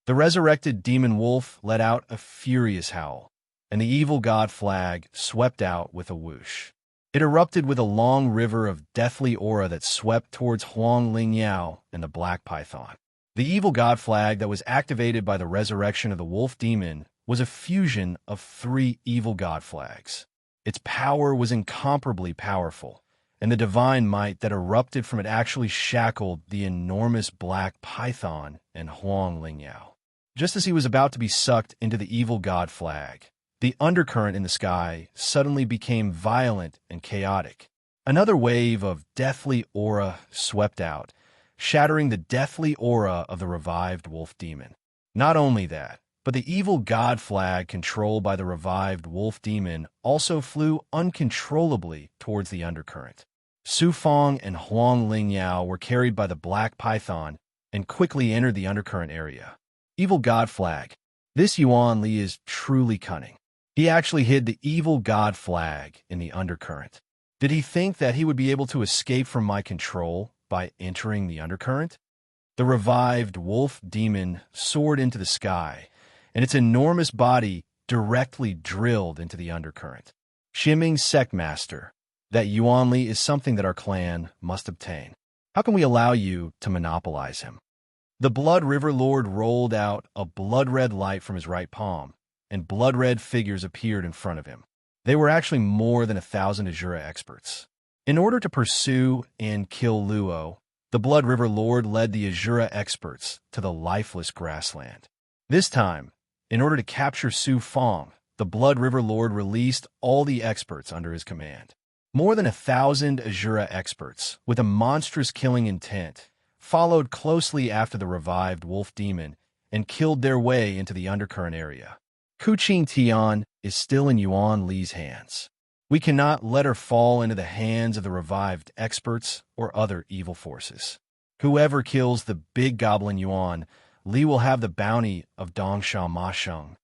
The resurrected demon wolf let out a furious howl, and the evil god flag swept out with a whoosh. It erupted with a long river of deathly aura that swept towards Huang Lingyao and the black python. The evil god flag that was activated by the resurrection of the wolf demon was a fusion of 3 evil god flags. Its power was incomparably powerful, and the divine might that erupted from it actually shackled the enormous black python and Huang Lingyao. Just as he was about to be sucked into the evil god flag, the undercurrent in the sky suddenly became violent and chaotic. Another wave of deathly aura swept out, shattering the deathly aura of the revived wolf demon. Not only that, but the evil god flag controlled by the revived wolf demon also flew uncontrollably towards the undercurrent. Su Fong and Huang Lingyao were carried by the black python and quickly entered the undercurrent area. Evil god flag. This Yuan Li is truly cunning. He actually hid the evil god flag in the undercurrent. Did he think that he would be able to escape from my control by entering the undercurrent? The revived wolf demon soared into the sky, and its enormous body directly drilled into the undercurrent. Xianming's sect master, that Yuan Li is something that our clan must obtain. How can we allow you to monopolize him? The Blood River Lord rolled out a blood-red light from his right palm, and blood-red figures appeared in front of him. They were actually more than 1,000 Azura experts. In order to pursue and kill Luo, the Blood River Lord led the Azura experts to the lifeless grassland. This time, in order to capture Su Fong, the Blood River Lord released all the experts under his command. More than 1,000 Azura experts, with a monstrous killing intent, followed closely after the revived wolf demon and killed their way into the undercurrent area. Kuqing Tian is still in Yuan Li's hands. We cannot let her fall into the hands of the revived experts or other evil forces. Whoever kills the big goblin Yuan, Li will have the bounty of Dongsha Ma Sheng.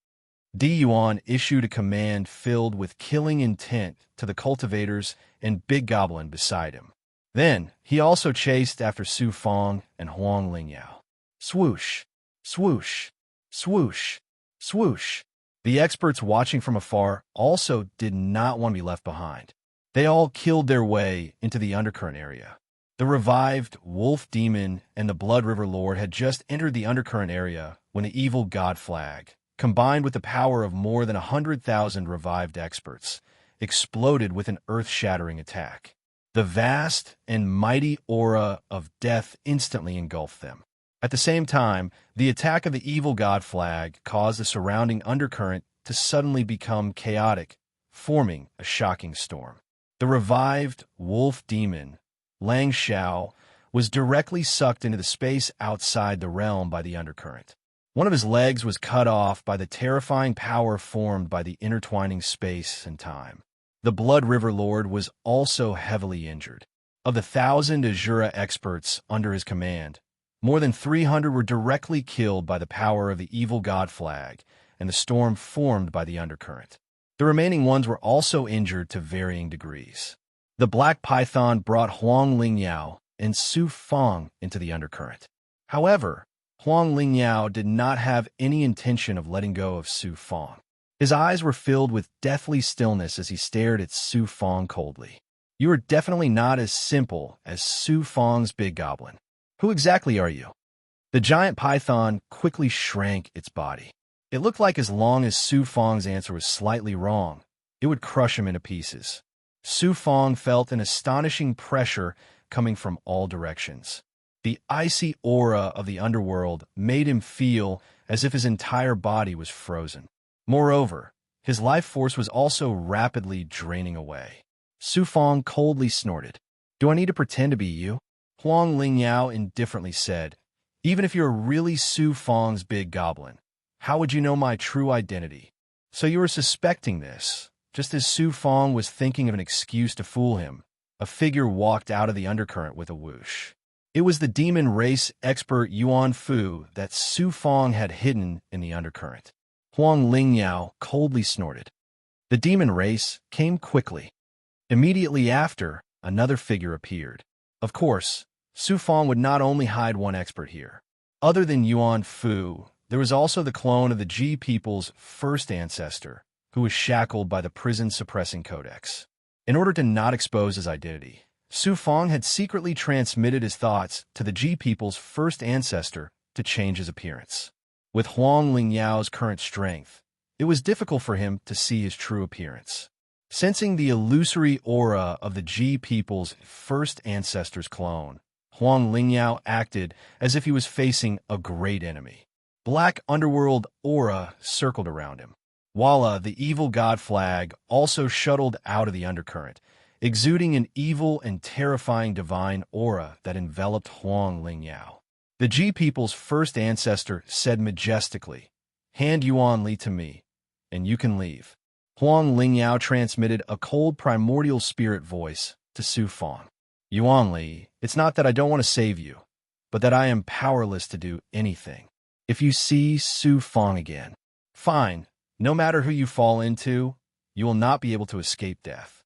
Di Yuan issued a command filled with killing intent to the cultivators and big goblin beside him. Then, he also chased after Su Fong and Huang Lingyao. Swoosh, swoosh, swoosh, swoosh. The experts watching from afar also did not want to be left behind. They all killed their way into the undercurrent area. The revived wolf demon and the Blood River Lord had just entered the undercurrent area when the evil god flag, combined with the power of more than 100,000 revived experts, exploded with an earth-shattering attack. The vast and mighty aura of death instantly engulfed them. At the same time, the attack of the evil god flag caused the surrounding undercurrent to suddenly become chaotic, forming a shocking storm. The revived wolf demon, Lang Xiao, was directly sucked into the space outside the realm by the undercurrent. One of his legs was cut off by the terrifying power formed by the intertwining space and time. The Blood River Lord was also heavily injured. Of the 1,000 Azura experts under his command, more than 300 were directly killed by the power of the evil god flag and the storm formed by the undercurrent. The remaining ones were also injured to varying degrees. The Black Python brought Huang Lingyao and Su Feng into the undercurrent. However, Huang Lingyao did not have any intention of letting go of Su Feng. His eyes were filled with deathly stillness as he stared at Su Feng coldly. "You are definitely not as simple as Su Feng's big goblin. Who exactly are you?" The giant python quickly shrank its body. It looked like as long as Su Feng's answer was slightly wrong, it would crush him into pieces. Su Feng felt an astonishing pressure coming from all directions. The icy aura of the underworld made him feel as if his entire body was frozen. Moreover, his life force was also rapidly draining away. Su Feng coldly snorted. "Do I need to pretend to be you?" Huang Lingyao indifferently said, "Even if you're really Su Feng's big goblin, how would you know my true identity?" "So you were suspecting this." Just as Su Feng was thinking of an excuse to fool him, a figure walked out of the undercurrent with a whoosh. It was the demon race expert Yuan Fu that Su Feng had hidden in the undercurrent. Huang Lingyao coldly snorted. The demon race came quickly. Immediately after, another figure appeared. Of course, Su Feng would not only hide one expert here. Other than Yuan Fu, there was also the clone of the Ji people's first ancestor, who was shackled by the prison-suppressing codex. In order to not expose his identity, Su Feng had secretly transmitted his thoughts to the Ji people's first ancestor to change his appearance. With Huang Lingyao's current strength, it was difficult for him to see his true appearance. Sensing the illusory aura of the Ji people's first ancestor's clone, Huang Lingyao acted as if he was facing a great enemy. Black underworld aura circled around him. Walla, the evil god flag, also shuttled out of the undercurrent, exuding an evil and terrifying divine aura that enveloped Huang Lingyao. The Ji people's first ancestor said majestically, "Hand Yuan Li to me, and you can leave." Huang Lingyao transmitted a cold primordial spirit voice to Su Feng. "Yuan Li, it's not that I don't want to save you, but that I am powerless to do anything. If you see Su Feng again, fine. No matter who you fall into, you will not be able to escape death."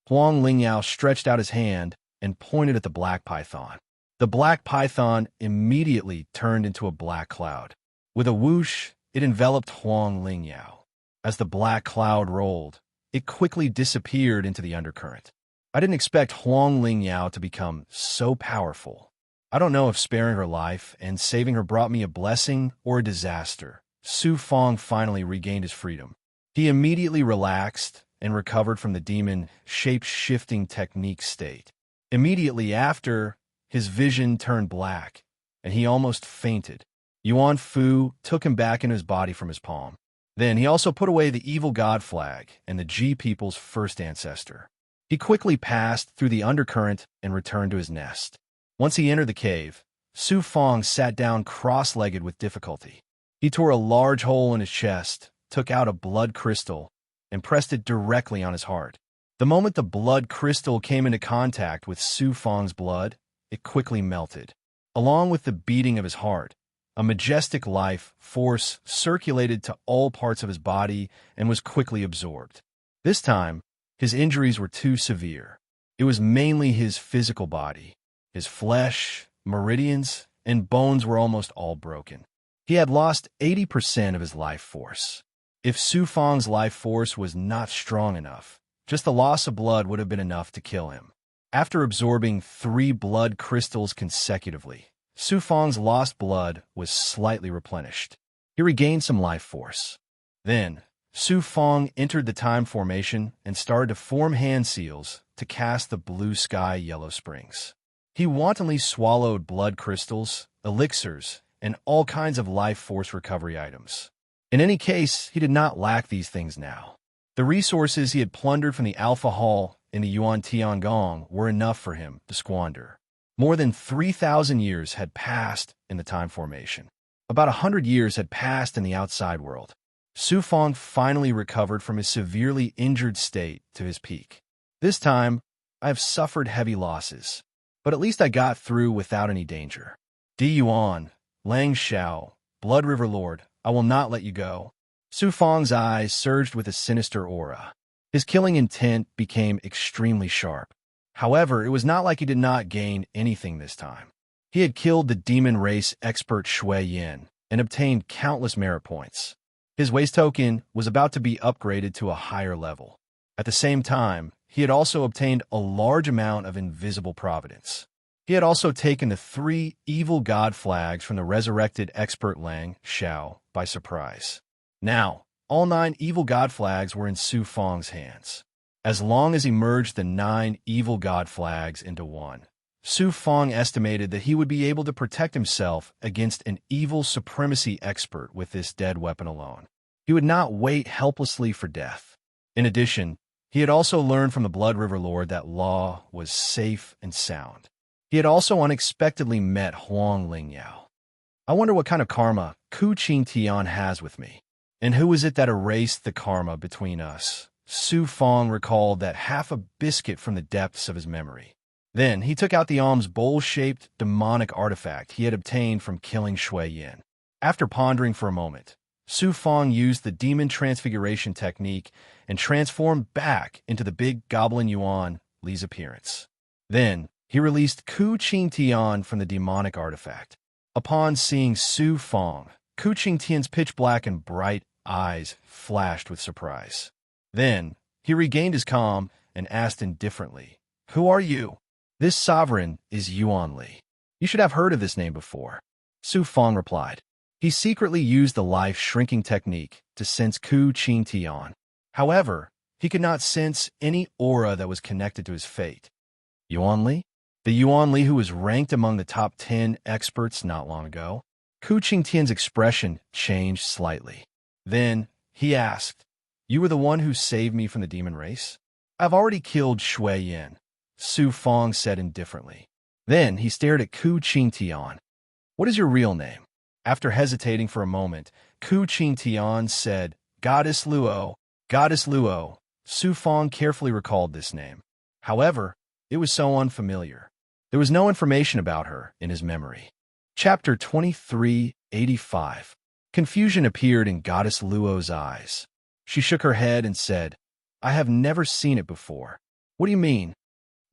Huang Lingyao stretched out his hand and pointed at the black python. The black python immediately turned into a black cloud. With a whoosh, it enveloped Huang Lingyao. As the black cloud rolled, it quickly disappeared into the undercurrent. "I didn't expect Huang Lingyao to become so powerful. I don't know if sparing her life and saving her brought me a blessing or a disaster." Su Feng finally regained his freedom. He immediately relaxed and recovered from the demon shape-shifting technique state. Immediately after, his vision turned black, and he almost fainted. Yuan Fu took him back into his body from his palm. Then he also put away the evil god flag and the Ji people's first ancestor. He quickly passed through the undercurrent and returned to his nest. Once he entered the cave, Su Feng sat down cross-legged with difficulty. He tore a large hole in his chest, took out a blood crystal, and pressed it directly on his heart. The moment the blood crystal came into contact with Su Feng's blood, it quickly melted. Along with the beating of his heart, a majestic life force circulated to all parts of his body and was quickly absorbed. This time, his injuries were too severe. It was mainly his physical body. His flesh, meridians, and bones were almost all broken. He had lost 80% of his life force. If Su Feng's life force was not strong enough, just the loss of blood would have been enough to kill him. After absorbing 3 blood crystals consecutively, Su Feng's lost blood was slightly replenished. He regained some life force. Then, Su Feng entered the time formation and started to form hand seals to cast the blue sky yellow springs. He wantonly swallowed blood crystals, elixirs, and all kinds of life force recovery items. In any case, he did not lack these things now. The resources he had plundered from the Alpha Hall in the Yuan Tiangong were enough for him to squander. More than 3,000 years had passed in the time formation. About 100 years had passed in the outside world. Su Fong finally recovered from his severely injured state to his peak. This time, I have suffered heavy losses, but at least I got through without any danger. Di Yuan, Lang Xiao, Blood River Lord, I will not let you go. Su Fong's eyes surged with a sinister aura. His killing intent became extremely sharp. However, it was not like he did not gain anything this time. He had killed the demon race expert Shui Yin and obtained countless merit points. His waste token was about to be upgraded to a higher level. At the same time, he had also obtained a large amount of invisible providence. He had also taken the 3 evil god flags from the resurrected expert Lang Xiao by surprise. Now, all 9 evil god flags were in Su Fong's hands. As long as he merged the 9 evil god flags into one, Su Fong estimated that he would be able to protect himself against an evil supremacy expert with this dead weapon alone. He would not wait helplessly for death. In addition, he had also learned from the Blood River Lord that law was safe and sound. He had also unexpectedly met Huang Lingyao. I wonder what kind of karma Ku Qing Tian has with me. And who is it that erased the karma between us? Su Fong recalled that half a biscuit from the depths of his memory. Then he took out the alms bowl-shaped demonic artifact he had obtained from killing Shui Yin. After pondering for a moment, Su Fong used the demon transfiguration technique and transformed back into the big goblin Yuan Li's appearance. Then he released Ku Qing Tian from the demonic artifact. Upon seeing Su Fong, Ku Qing Tian's pitch-black and bright eyes flashed with surprise. Then he regained his calm and asked indifferently, "Who are you?" "This sovereign is Yuan Li. You should have heard of this name before," Su Fong replied. He secretly used the life-shrinking technique to sense Ku Qing Tian. However, he could not sense any aura that was connected to his fate. Yuan Li? The Yuan Li who was ranked among the top 10 experts not long ago? Ku Qing Tian's expression changed slightly. Then he asked, "You were the one who saved me from the demon race?" "I've already killed Shui Yin," Su Fong said indifferently. Then he stared at Ku Qing Tian. "What is your real name?" After hesitating for a moment, Ku Qing Tian said, "Goddess Luo." Goddess Luo. Su Fong carefully recalled this name. However, it was so unfamiliar. There was no information about her in his memory. Chapter 2385. Confusion appeared in Goddess Luo's eyes. She shook her head and said, "I have never seen it before." "What do you mean?"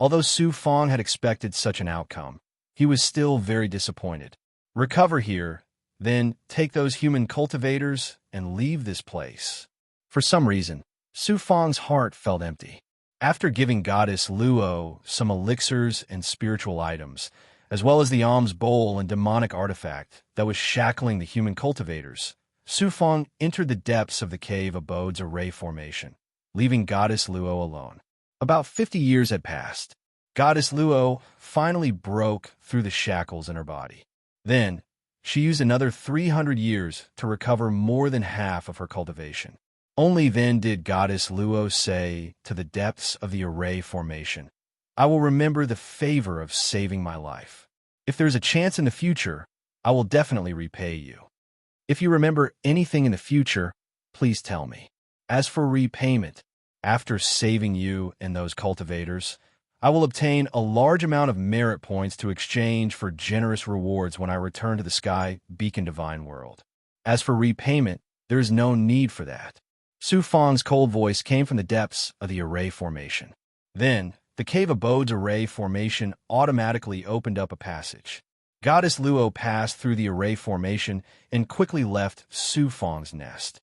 Although Su Fong had expected such an outcome, he was still very disappointed. "Recover here, then take those human cultivators and leave this place." For some reason, Su Fong's heart felt empty. After giving Goddess Luo some elixirs and spiritual items, as well as the alms bowl and demonic artifact that was shackling the human cultivators, Su Fong entered the depths of the cave abode's array formation, leaving Goddess Luo alone. About 50 years had passed. Goddess Luo finally broke through the shackles in her body. Then, she used another 300 years to recover more than half of her cultivation. Only then did Goddess Luo say to the depths of the array formation, "I will remember the favor of saving my life. If there's a chance in the future, I will definitely repay you. If you remember anything in the future, please tell me. As for repayment, after saving you and those cultivators, I will obtain a large amount of merit points to exchange for generous rewards when I return to the Sky Beacon Divine World. As for repayment, there is no need for that." Su Fong's cold voice came from the depths of the array formation. Then, the cave abode's array formation automatically opened up a passage. Goddess Luo passed through the array formation and quickly left Su Fong's nest.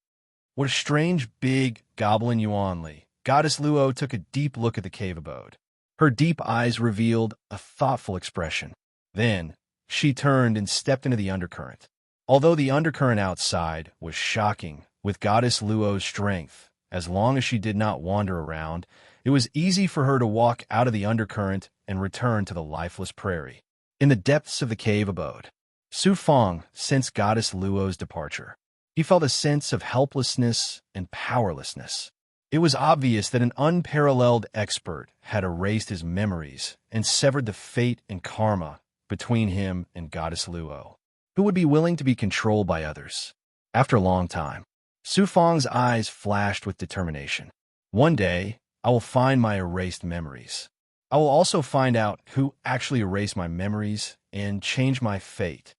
What a strange, big goblin Yuan Li. Goddess Luo took a deep look at the cave abode. Her deep eyes revealed a thoughtful expression. Then, she turned and stepped into the undercurrent. Although the undercurrent outside was shocking, with Goddess Luo's strength, as long as she did not wander around, it was easy for her to walk out of the undercurrent and return to the lifeless prairie. In the depths of the cave abode, Su Fong sensed Goddess Luo's departure. He felt a sense of helplessness and powerlessness. It was obvious that an unparalleled expert had erased his memories and severed the fate and karma between him and Goddess Luo, who would be willing to be controlled by others. After a long time, Su Fang's eyes flashed with determination. One day, I will find my erased memories. I will also find out who actually erased my memories and change my fate.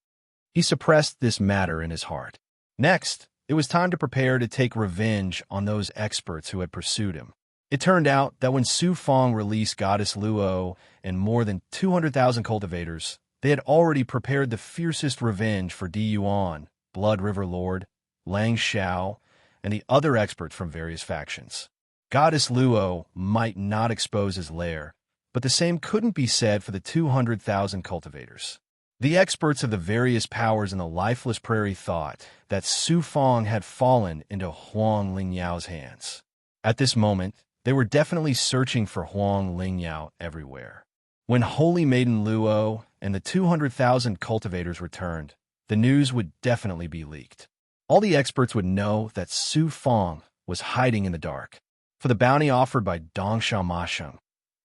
He suppressed this matter in his heart. Next, it was time to prepare to take revenge on those experts who had pursued him. It turned out that when Su Fang released Goddess Luo and more than 200,000 cultivators, they had already prepared the fiercest revenge for Di Yuan, Blood River Lord, Lang Xiao, and the other experts from various factions. Goddess Luo might not expose his lair, but the same couldn't be said for the 200,000 cultivators. The experts of the various powers in the lifeless prairie thought that Su Fang had fallen into Huang Lingyao's hands. At this moment, they were definitely searching for Huang Lingyao everywhere. When Holy Maiden Luo and the 200,000 cultivators returned, the news would definitely be leaked. All the experts would know that Su Fang was hiding in the dark. For the bounty offered by Dongsha Masheng,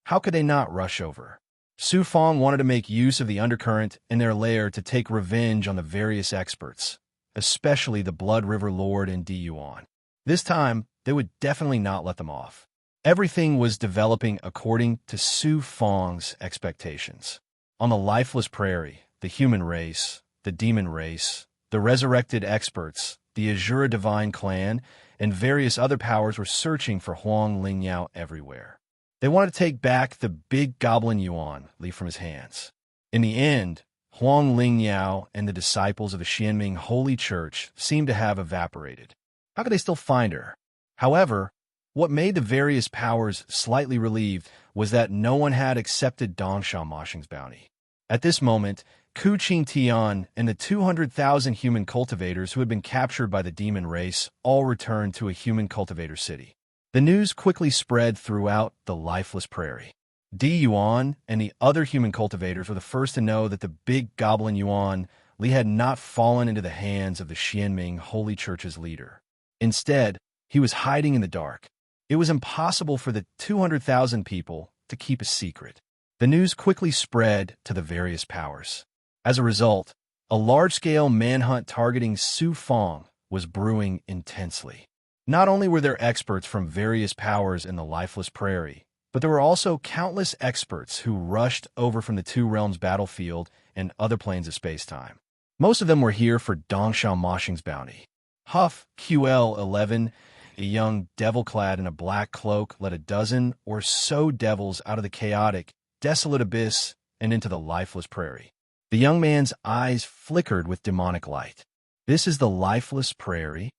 how could they not rush over? Su Fang wanted to make use of the undercurrent in their lair to take revenge on the various experts, especially the Blood River Lord and Di Yuan. This time, they would definitely not let them off. Everything was developing according to Su Fang's expectations. On the lifeless prairie, the human race, the demon race, the resurrected experts, the Azura Divine Clan, and various other powers were searching for Huang Lingyao everywhere. They wanted to take back the big goblin Yuan Li from his hands. In the end, Huang Lingyao and the disciples of the Xianming Holy Church seemed to have evaporated. How could they still find her? However, what made the various powers slightly relieved was that no one had accepted Dongsha Masheng's bounty. At this moment, Ku Qing Tian and the 200,000 human cultivators who had been captured by the demon race all returned to a human cultivator city. The news quickly spread throughout the lifeless prairie. Di Yuan and the other human cultivators were the first to know that the big goblin Yuan Li had not fallen into the hands of the Xianming Holy Church's leader. Instead, he was hiding in the dark. It was impossible for the 200,000 people to keep a secret. The news quickly spread to the various powers. As a result, a large-scale manhunt targeting Su Fang was brewing intensely. Not only were there experts from various powers in the lifeless prairie, but there were also countless experts who rushed over from the Two Realms battlefield and other planes of space-time. Most of them were here for Dongsha Masheng's bounty. Huff QL-11, a young devil clad in a black cloak, led a dozen or so devils out of the chaotic, desolate abyss and into the lifeless prairie. The young man's eyes flickered with demonic light. This is the lifeless prairie?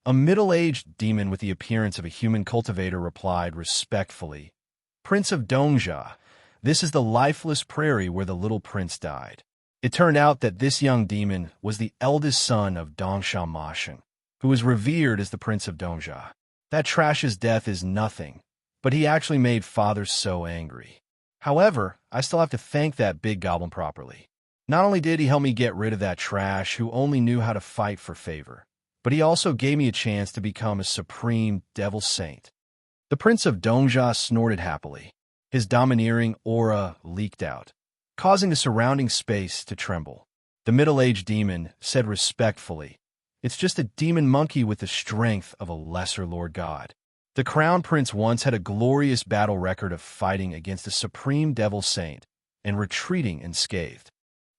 A middle-aged demon with the appearance of a human cultivator replied respectfully, Prince of Dongja, this is the lifeless prairie where the little prince died. It turned out that this young demon was the eldest son of Dongsha Masheng, who was revered as the Prince of Dongja. That trash's death is nothing, but he actually made father so angry. However, I still have to thank that big goblin properly. Not only did he help me get rid of that trash who only knew how to fight for favor, but he also gave me a chance to become a supreme devil saint. The Prince of Dongja snorted happily. His domineering aura leaked out, causing the surrounding space to tremble. The middle-aged demon said respectfully, It's just a demon monkey with the strength of a lesser Lord God. The Crown Prince once had a glorious battle record of fighting against a supreme devil saint and retreating unscathed.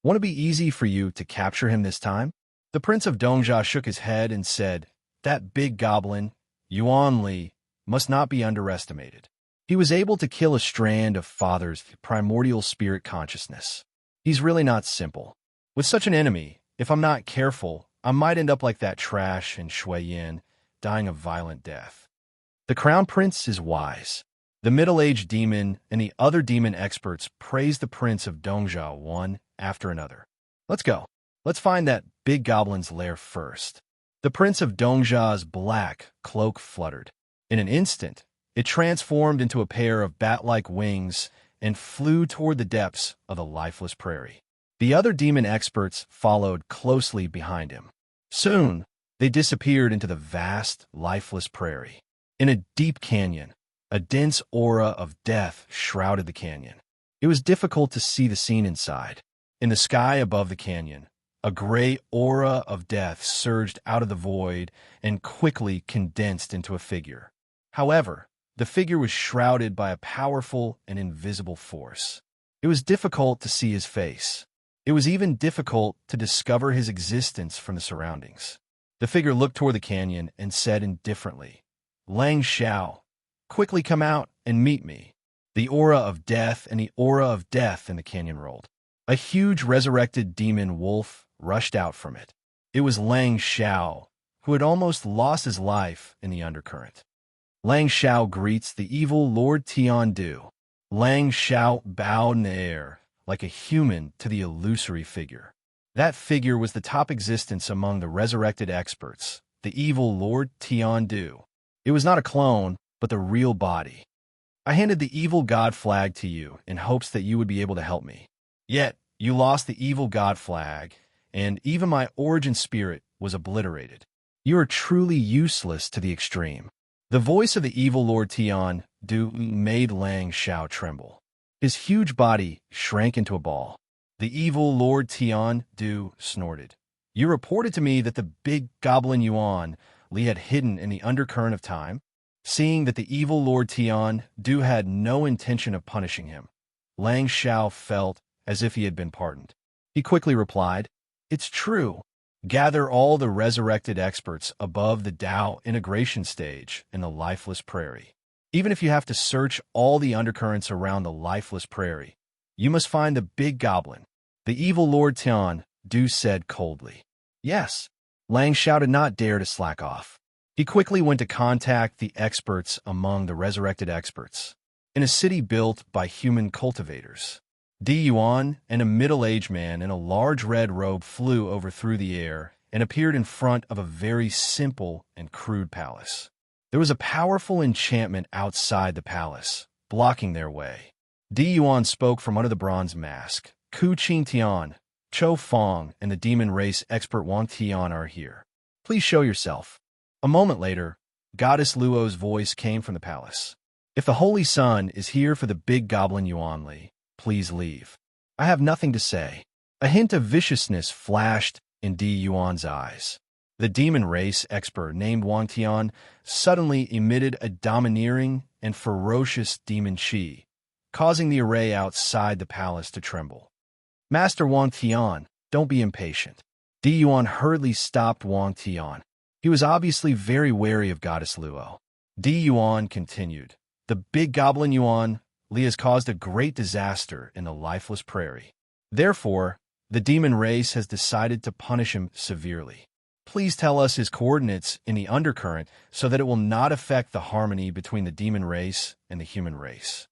Won't it be easy for you to capture him this time? The Prince of Dongja shook his head and said, That big goblin, Yuan Li, must not be underestimated. He was able to kill a strand of Father's primordial spirit consciousness. He's really not simple. With such an enemy, if I'm not careful, I might end up like that trash in Shui Yin, dying a violent death. The Crown Prince is wise. The middle-aged demon and the other demon experts praised the Prince of Dongja one after another. Let's go. Let's find that big goblin's lair first. The Prince of Dongja's black cloak fluttered. In an instant, it transformed into a pair of bat-like wings and flew toward the depths of the lifeless prairie. The other demon experts followed closely behind him. Soon, They disappeared into the vast, lifeless prairie. In a deep canyon, a dense aura of death shrouded the canyon. It was difficult to see the scene inside. In the sky above the canyon, a gray aura of death surged out of the void and quickly condensed into a figure. However, the figure was shrouded by a powerful and invisible force. It was difficult to see his face. It was even difficult to discover his existence from the surroundings. The figure looked toward the canyon and said indifferently, "Lang Xiao, quickly come out and meet me." The aura of death and the aura of death in the canyon rolled. A huge resurrected demon wolf rushed out from it. It was Lang Xiao, who had almost lost his life in the undercurrent. Lang Xiao greets the evil Lord Tian-Du. Lang Xiao bowed in the air, like a human to the illusory figure. That figure was the top existence among the resurrected experts, the evil Lord Tian-Du. It was not a clone, but the real body. I handed the evil god flag to you in hopes that you would be able to help me. Yet, you lost the evil god flag, and even my origin spirit was obliterated. You are truly useless to the extreme. The voice of the evil Lord Tian-Du made Lang Xiao tremble. His huge body shrank into a ball. The evil Lord Tian-Du snorted. You reported to me that the big goblin Yuan Li had hidden in the undercurrent of time. Seeing that the evil Lord Tian-Du had no intention of punishing him, Lang Xiao felt as if he had been pardoned. He quickly replied, "It's true. Gather all the resurrected experts above the Tao integration stage in the lifeless prairie. Even if you have to search all the undercurrents around the lifeless prairie, you must find the big goblin." The evil Lord Tian-Du said coldly. Yes. Lang Xiao did not dare to slack off. He quickly went to contact the experts among the resurrected experts. In a city built by human cultivators, Di Yuan and a middle-aged man in a large red robe flew over through the air and appeared in front of a very simple and crude palace. There was a powerful enchantment outside the palace, blocking their way. Di Yuan spoke from under the bronze mask. Ku Qing Tian, Chou Fong, and the demon race expert Wang Tian are here. Please show yourself. A moment later, Goddess Luo's voice came from the palace. If the Holy Sun is here for the big goblin Yuan Li, please leave. I have nothing to say. A hint of viciousness flashed in Di Yuan's eyes. The demon race expert named Wang Tian suddenly emitted a domineering and ferocious demon chi, causing the array outside the palace to tremble. Master Wang Tian, don't be impatient. Di Yuan hurriedly stopped Wang Tian. He was obviously very wary of Goddess Luo. Di Yuan continued. The big goblin Yuan Li has caused a great disaster in the lifeless prairie. Therefore, the demon race has decided to punish him severely. Please tell us his coordinates in the undercurrent so that it will not affect the harmony between the demon race and the human race.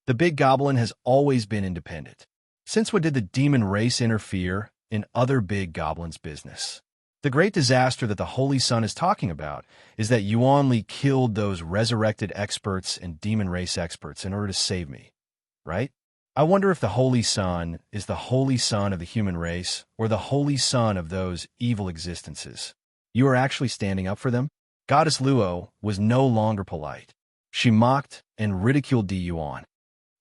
The big goblin has always been independent. Since when did the demon race interfere in other big goblins' business? The great disaster that the Holy Sun is talking about is that Yuan Li killed those resurrected experts and demon race experts in order to save me, right? I wonder if the Holy Sun is the Holy Sun of the human race or the Holy Sun of those evil existences. You are actually standing up for them? Goddess Luo was no longer polite. She mocked and ridiculed Di Yuan.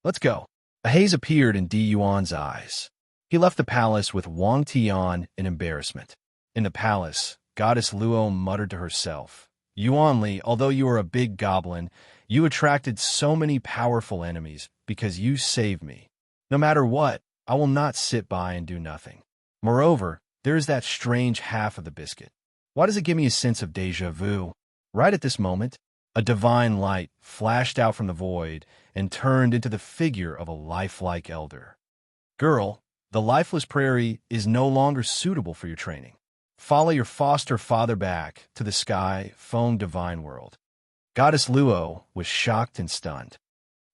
Let's go. A haze appeared in Di Yuan's eyes. He left the palace with Wang Tian in embarrassment. In the palace, Goddess Luo muttered to herself, Yuan Li, although you are a big goblin, you attracted so many powerful enemies because you saved me. No matter what, I will not sit by and do nothing. Moreover, there is that strange half of the biscuit. Why does it give me a sense of déjà vu? Right at this moment, a divine light flashed out from the void and turned into the figure of a lifelike elder. Girl, the lifeless prairie is no longer suitable for your training. Follow your foster father back to the sky, foam divine world. Goddess Luo was shocked and stunned.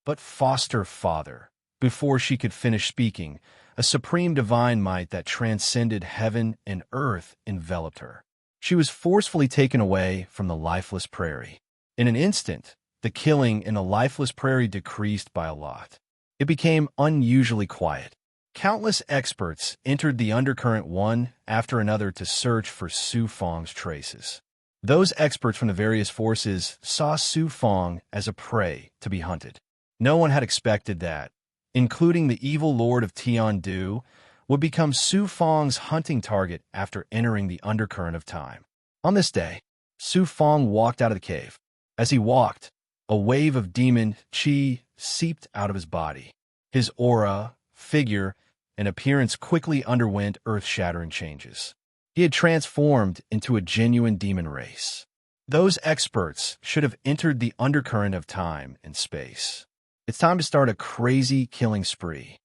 But foster father, before she could finish speaking, a supreme divine might that transcended heaven and earth enveloped her. She was forcefully taken away from the lifeless prairie. In an instant, the killing in the lifeless prairie decreased by a lot. It became unusually quiet. Countless experts entered the undercurrent one after another to search for Su Fong's traces. Those experts from the various forces saw Su Fong as a prey to be hunted. No one had expected that, including the evil lord of Tiandu, would become Su Fong's hunting target after entering the undercurrent of time. On this day, Su Fong walked out of the cave. As he walked, a wave of demon qi seeped out of his body. His aura, figure, and appearance quickly underwent earth-shattering changes. He had transformed into a genuine demon race. Those experts should have entered the undercurrent of time and space. It's time to start a crazy killing spree.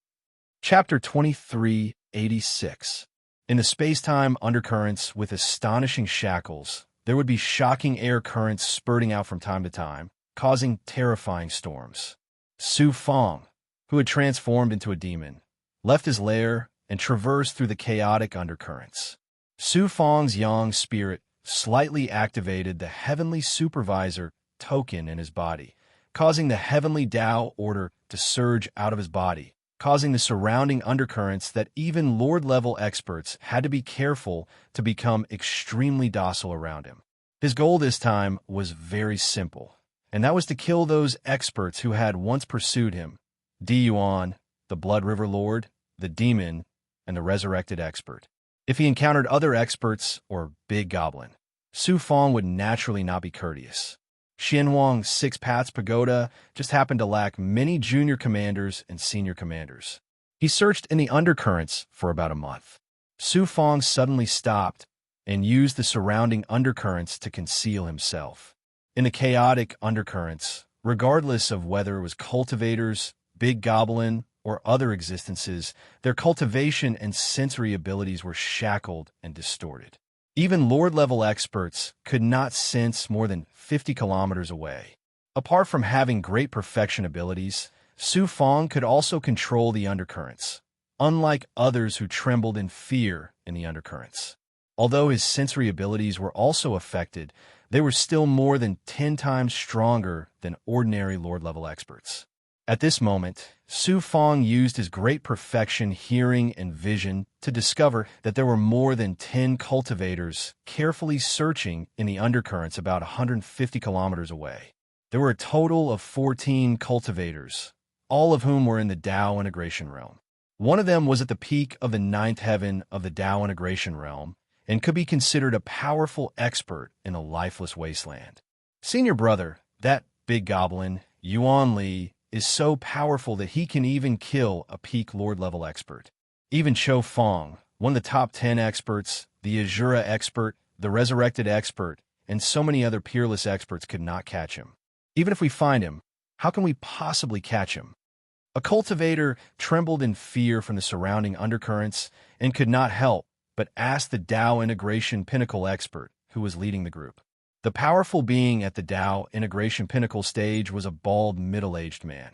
Chapter 2386. In the space-time undercurrents with astonishing shackles, there would be shocking air currents spurting out from time to time, causing terrifying storms. Su Fong, who had transformed into a demon, left his lair and traversed through the chaotic undercurrents. Su Fong's yang spirit slightly activated the heavenly supervisor token in his body, causing the heavenly Tao order to surge out of his body, causing the surrounding undercurrents that even Lord-level experts had to be careful to become extremely docile around him. His goal this time was very simple, and that was to kill those experts who had once pursued him: Di Yuan, the Blood River Lord, the Demon, and the Resurrected Expert. If he encountered other experts or Big Goblin, Su Fong would naturally not be courteous. Xianwang's Six Paths Pagoda just happened to lack many junior commanders and senior commanders. He searched in the undercurrents for about a month. Su Fong suddenly stopped and used the surrounding undercurrents to conceal himself. In the chaotic undercurrents, regardless of whether it was cultivators, Big Goblin, or other existences, their cultivation and sensory abilities were shackled and distorted. Even Lord-level experts could not sense more than 50 kilometers away. Apart from having great perfection abilities, Su Fong could also control the undercurrents, unlike others who trembled in fear in the undercurrents. Although his sensory abilities were also affected, they were still more than 10 times stronger than ordinary Lord-level experts. At this moment, Su Fong used his great perfection hearing and vision to discover that there were more than 10 cultivators carefully searching in the undercurrents about 150 kilometers away. There were a total of 14 cultivators, all of whom were in the Tao integration realm. One of them was at the peak of the 9th heaven of the Tao integration realm and could be considered a powerful expert in the lifeless wasteland. Senior brother, that Big Goblin, Yuan Li, is so powerful that he can even kill a peak Lord-level expert. Even Cho Fong, one of the top 10 experts, the Azura expert, the Resurrected Expert, and so many other peerless experts could not catch him. Even if we find him, how can we possibly catch him? A cultivator trembled in fear from the surrounding undercurrents and could not help but ask the Tao Integration Pinnacle expert who was leading the group. The powerful being at the Tao Integration Pinnacle stage was a bald, middle-aged man,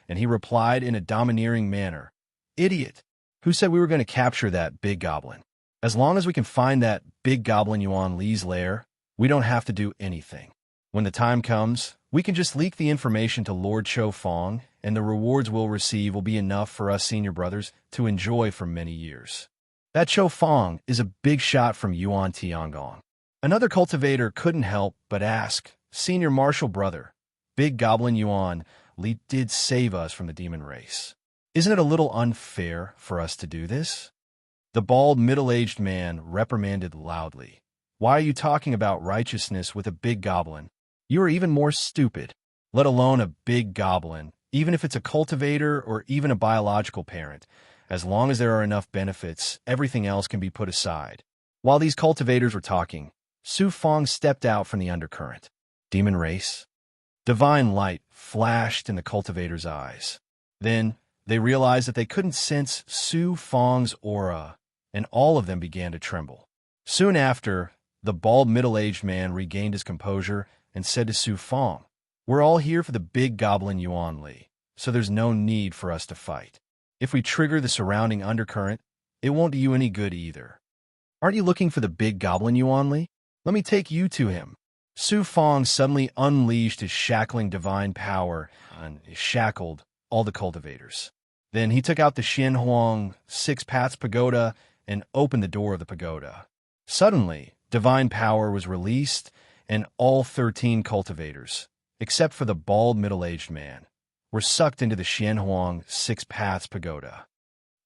and he replied in a domineering manner, "Idiot! Who said we were going to capture that Big Goblin? As long as we can find that Big Goblin Yuan Li's lair, we don't have to do anything. When the time comes, we can just leak the information to Lord Cho Fong, and the rewards we'll receive will be enough for us senior brothers to enjoy for many years. That Cho Fong is a big shot from Yuan Tiangong." Another cultivator couldn't help but ask, "Senior martial brother, Big Goblin Yuan Li did save us from the demon race. Isn't it a little unfair for us to do this?" The bald, middle-aged man reprimanded loudly. "Why are you talking about righteousness with a big goblin? You are even more stupid, let alone a big goblin, even if it's a cultivator or even a biological parent. As long as there are enough benefits, everything else can be put aside." While these cultivators were talking, Su Fong stepped out from the undercurrent. Demon race? Divine light flashed in the cultivators' eyes. Then they realized that they couldn't sense Su Fong's aura, and all of them began to tremble. Soon after, the bald middle-aged man regained his composure and said to Su Fong, "We're all here for the Big Goblin Yuan Li, so there's no need for us to fight. If we trigger the surrounding undercurrent, it won't do you any good either. Aren't you looking for the Big Goblin Yuan Li? Let me take you to him." Su Fong suddenly unleashed his shackling divine power and shackled all the cultivators. Then he took out the Xianhuang Six Paths Pagoda and opened the door of the pagoda. Suddenly, divine power was released, and all 13 cultivators, except for the bald middle-aged man, were sucked into the Xianhuang Six Paths Pagoda.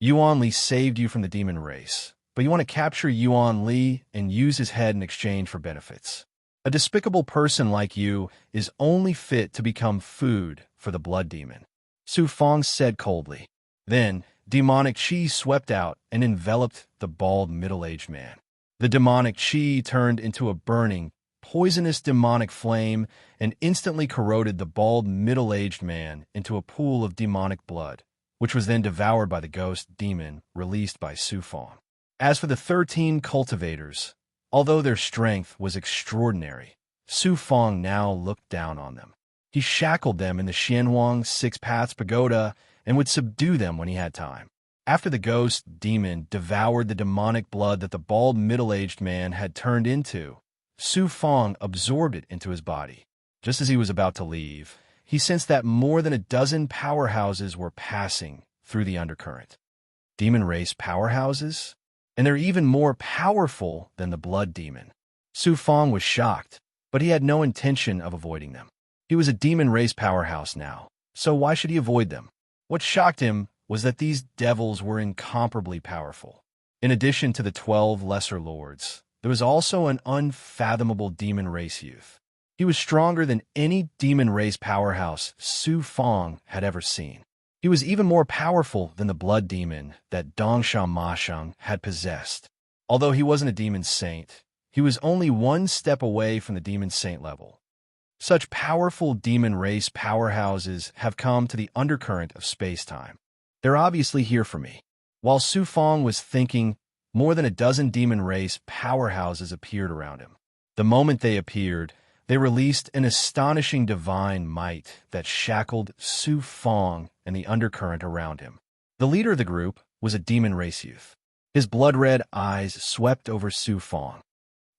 Yuan Li saved you from the demon race, but you want to capture Yuan Li and use his head in exchange for benefits. A despicable person like you is only fit to become food for the blood demon, Su Fong said coldly. Then, demonic qi swept out and enveloped the bald middle-aged man. The demonic qi turned into a burning, poisonous demonic flame and instantly corroded the bald middle-aged man into a pool of demonic blood, which was then devoured by the ghost demon released by Su Fong. As for the 13 cultivators, although their strength was extraordinary, Su Fong now looked down on them. He shackled them in the Xianhuang Six Paths Pagoda and would subdue them when he had time. After the ghost demon devoured the demonic blood that the bald middle-aged man had turned into, Su Fong absorbed it into his body. Just as he was about to leave, he sensed that more than a dozen powerhouses were passing through the undercurrent. Demon race powerhouses? And they're even more powerful than the blood demon. Su Fong was shocked, but he had no intention of avoiding them. He was a demon race powerhouse now, so why should he avoid them? What shocked him was that these devils were incomparably powerful. In addition to the 12 lesser lords, there was also an unfathomable demon race youth. He was stronger than any demon race powerhouse Su Fong had ever seen. He was even more powerful than the blood demon that Dongsha Mashang had possessed. Although he wasn't a demon saint, he was only one step away from the demon saint level. Such powerful demon race powerhouses have come to the undercurrent of space-time. They're obviously here for me. While Su Fong was thinking, more than a dozen demon race powerhouses appeared around him. The moment they appeared, they released an astonishing divine might that shackled Su Fong and the undercurrent around him. The leader of the group was a demon race youth. His blood-red eyes swept over Su Fong.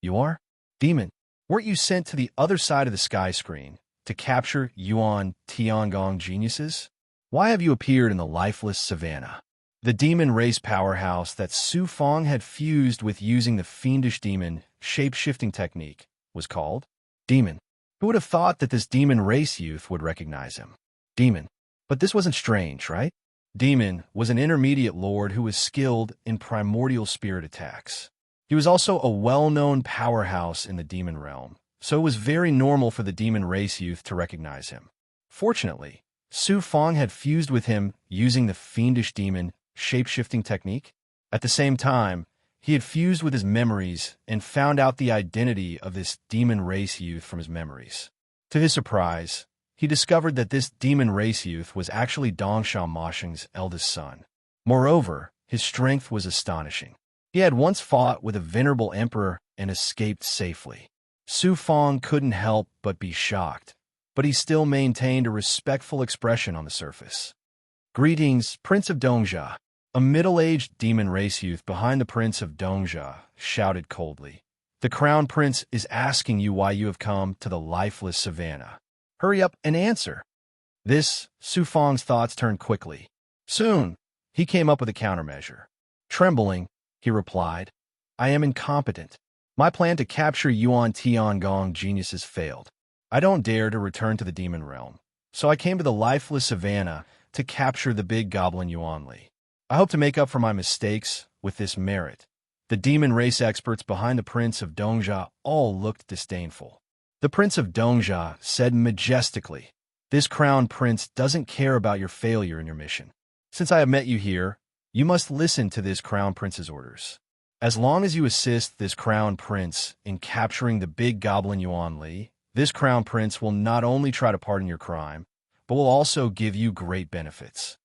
You are? Demon, weren't you sent to the other side of the sky screen to capture Yuan Tiangong geniuses? Why have you appeared in the lifeless savannah? The demon race powerhouse that Su Fong had fused with using the fiendish demon shape-shifting technique was called Demon. Who would have thought that this demon race youth would recognize him? Demon. But this wasn't strange, right? Demon was an intermediate lord who was skilled in primordial spirit attacks. He was also a well-known powerhouse in the demon realm, so it was very normal for the demon race youth to recognize him. Fortunately, Su Fong had fused with him using the fiendish demon shape-shifting technique. At the same time, he had fused with his memories and found out the identity of this demon race youth from his memories. To his surprise, he discovered that this demon race youth was actually Dongsha Mashing's eldest son. Moreover, his strength was astonishing. He had once fought with a venerable emperor and escaped safely. Su Fong couldn't help but be shocked, but he still maintained a respectful expression on the surface. Greetings, Prince of Dongxia. A middle-aged demon race youth behind the Prince of Dongxia shouted coldly. The Crown Prince is asking you why you have come to the lifeless savannah. Hurry up and answer. This, Su Fong's thoughts turned quickly. Soon, he came up with a countermeasure. Trembling, he replied, I am incompetent. My plan to capture Yuan Tiangong geniuses failed. I don't dare to return to the demon realm, so I came to the lifeless savannah to capture the big goblin Yuan Li. I hope to make up for my mistakes with this merit. The demon race experts behind the Prince of Dongxia all looked disdainful. The Prince of Dongxia said majestically, This Crown Prince doesn't care about your failure in your mission. Since I have met you here, you must listen to this Crown Prince's orders. As long as you assist this Crown Prince in capturing the big goblin Yuan Li, this Crown Prince will not only try to pardon your crime, but will also give you great benefits.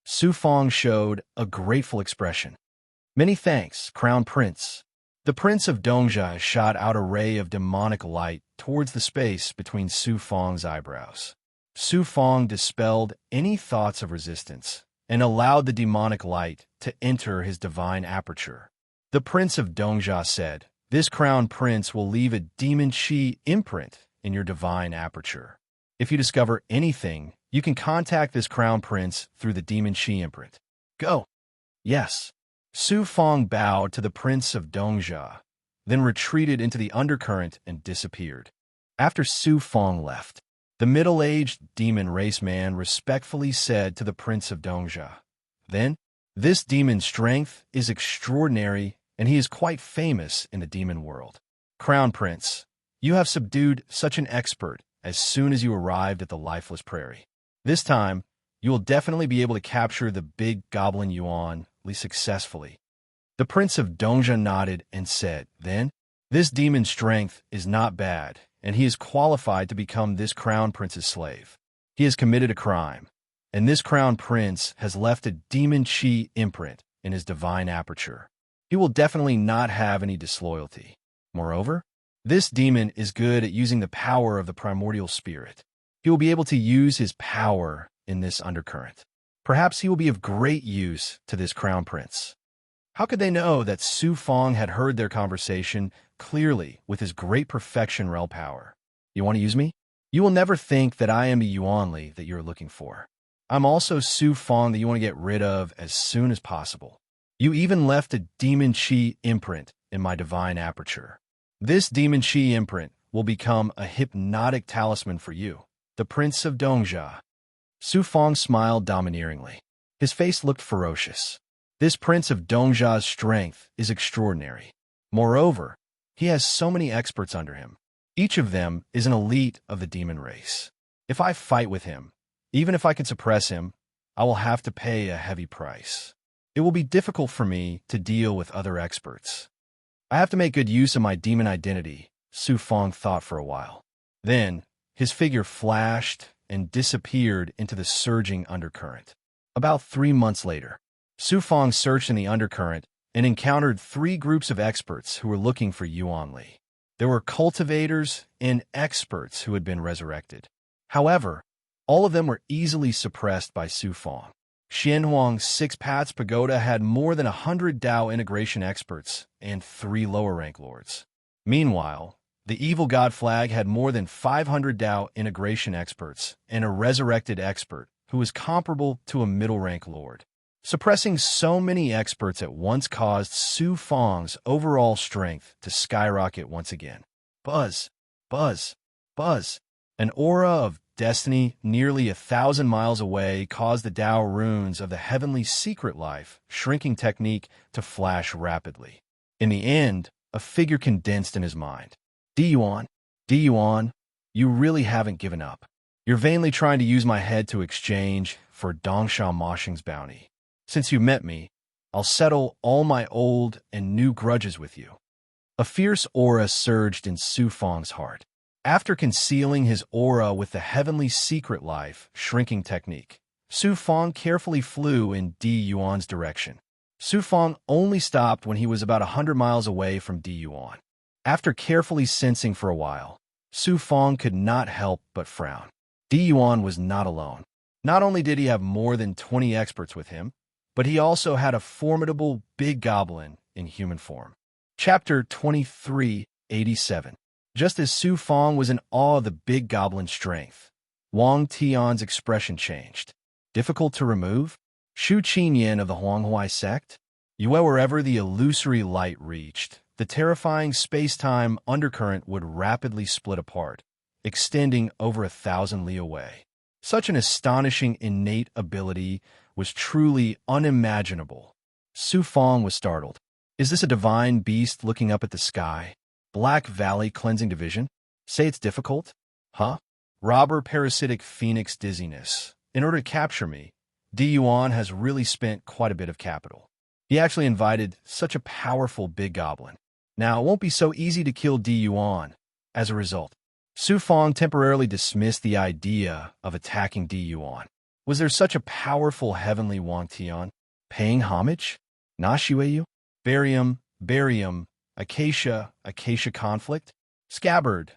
Su Fong showed a grateful expression. Many thanks, Crown Prince. The Prince of Dongxia shot out a ray of demonic light towards the space between Su Fong's eyebrows. Su Fong dispelled any thoughts of resistance and allowed the demonic light to enter his divine aperture. The Prince of Dongxia said, This Crown Prince will leave a demon qi imprint in your divine aperture. If you discover anything You can contact this crown prince through the demon Shi imprint. Go. Yes. Su Fong bowed to the prince of Dongjia, then retreated into the undercurrent and disappeared. After Su Fong left, the middle-aged demon race man respectfully said to the prince of Dongjia, "Then, this demon's strength is extraordinary, and he is quite famous in the demon world. Crown Prince, you have subdued such an expert as soon as you arrived at the lifeless prairie. This time, you will definitely be able to capture the big goblin Yuan, at least successfully." The prince of Dongjia nodded and said, "Then, this demon's strength is not bad, and he is qualified to become this crown prince's slave. He has committed a crime, and this crown prince has left a demon Chi imprint in his divine aperture. He will definitely not have any disloyalty. Moreover, this demon is good at using the power of the primordial spirit. He will be able to use his power in this undercurrent. Perhaps he will be of great use to this crown prince." How could they know that Su Fong had heard their conversation clearly with his great perfection rel power? "You want to use me? You will never think that I am the Yuanli that you are looking for. I'm also Su Fong that you want to get rid of as soon as possible. You even left a demon Chi imprint in my divine aperture. This demon Chi imprint will become a hypnotic talisman for you, the Prince of Dongjia." Su Fong smiled domineeringly. His face looked ferocious. This Prince of Dongjia's strength is extraordinary. Moreover, he has so many experts under him. Each of them is an elite of the demon race. If I fight with him, even if I can suppress him, I will have to pay a heavy price. It will be difficult for me to deal with other experts. I have to make good use of my demon identity, Su Fong thought for a while. Then, his figure flashed and disappeared into the surging undercurrent. About 3 months later, Su Fong searched in the undercurrent and encountered 3 groups of experts who were looking for Yuan Li. There were cultivators and experts who had been resurrected. However, all of them were easily suppressed by Su Fong. Xianhuang's 6 Paths Pagoda had more than 100 Dao integration experts and 3 lower-rank lords. Meanwhile, the Evil God Flag had more than 500 Dao integration experts and a resurrected expert who was comparable to a middle-rank lord. Suppressing so many experts at once caused Su Fong's overall strength to skyrocket once again. Buzz, buzz, buzz. An aura of destiny nearly 1,000 miles away caused the Dao runes of the heavenly secret life shrinking technique to flash rapidly. In the end, a figure condensed in his mind. Diyuan, you really haven't given up. You're vainly trying to use my head to exchange for Dongsha Moshing's bounty. Since you met me, I'll settle all my old and new grudges with you. A fierce aura surged in Su Fong's heart. After concealing his aura with the heavenly secret life shrinking technique, Su Fong carefully flew in Di Yuan's direction. Su Fong only stopped when he was about 100 miles away from Di Yuan. After carefully sensing for a while, Su Fong could not help but frown. Di Yuan was not alone. Not only did he have more than 20 experts with him, but he also had a formidable big goblin in human form. Chapter 2387. Just as Su Fong was in awe of the big goblin's strength, Wang Tian's expression changed. Difficult to remove? Shu Qinyan of the Huanghuai sect? Wherever the illusory light reached, the terrifying space-time undercurrent would rapidly split apart, extending over 1,000 li away. Such an astonishing innate ability was truly unimaginable. Su Fong was startled. Is this a divine beast looking up at the sky? Black Valley Cleansing Division? Say it's difficult? Huh? Robber Parasitic Phoenix Dizziness. In order to capture me, Di Yuan has really spent quite a bit of capital. He actually invited such a powerful big goblin. Now, it won't be so easy to kill Di Yuan. As a result, Su Fong temporarily dismissed the idea of attacking Di Yuan. Was there such a powerful heavenly Wang Tian? Paying homage? Nashueyu? Barium, Acacia conflict? Scabbard,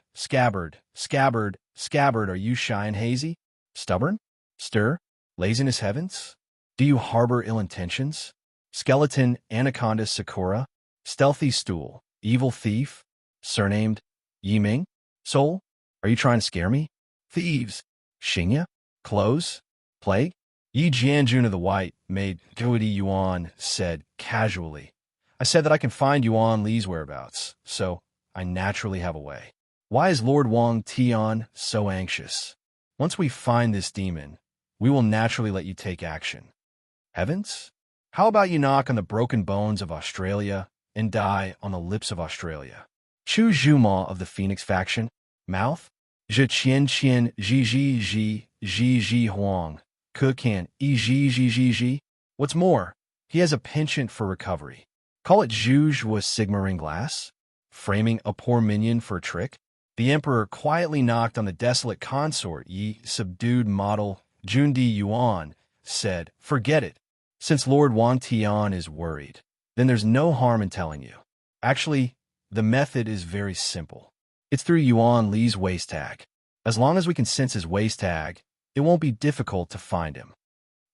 are you shy and hazy? Stubborn? Stir? Laziness heavens? Do you harbor ill intentions? Skeleton Anaconda Sakura? Stealthy stool, evil thief? Surnamed Yiming? Soul? Are you trying to scare me? Thieves? Xingya? Clothes? Plague? Yi Jianjun of the White, made Goody Yuan, said casually. I said that I can find Yuan Li's whereabouts, so I naturally have a way. Why is Lord Wang Tian so anxious? Once we find this demon, we will naturally let you take action. Heavens? How about you knock on the broken bones of Australia and die on the lips of Australia? Chu Zhuma of the Phoenix faction, mouth? Zhe Qian Qian Zhi Zhi Zhi Zhi Zhi Huang, Ke Kan Yi Zhi Zhi Zhi Zhi. What's more, he has a penchant for recovery. Call it Zhuge was Sigmaring glass? Framing a poor minion for a trick? The emperor quietly knocked on the desolate consort. Yi, subdued model Jundi Yuan, said, forget it. Since Lord Wang Tian is worried, then there's no harm in telling you. Actually, the method is very simple. It's through Yuan Li's waist tag. As long as we can sense his waist tag, it won't be difficult to find him.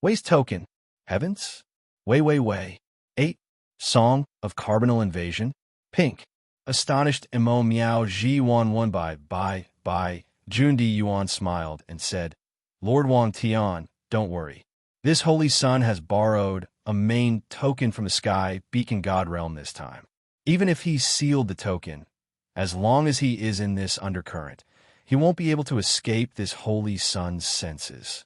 Waist token. Heavens? Wei. 8. Song of Carbonal Invasion. Pink. Astonished Emo Miao Ji Wan by Jundi Yuan smiled and said, Lord Wang Tian, don't worry. This holy sun has borrowed a main token from the sky beacon god realm this time. Even if he sealed the token, as long as he is in this undercurrent, he won't be able to escape this holy sun's senses.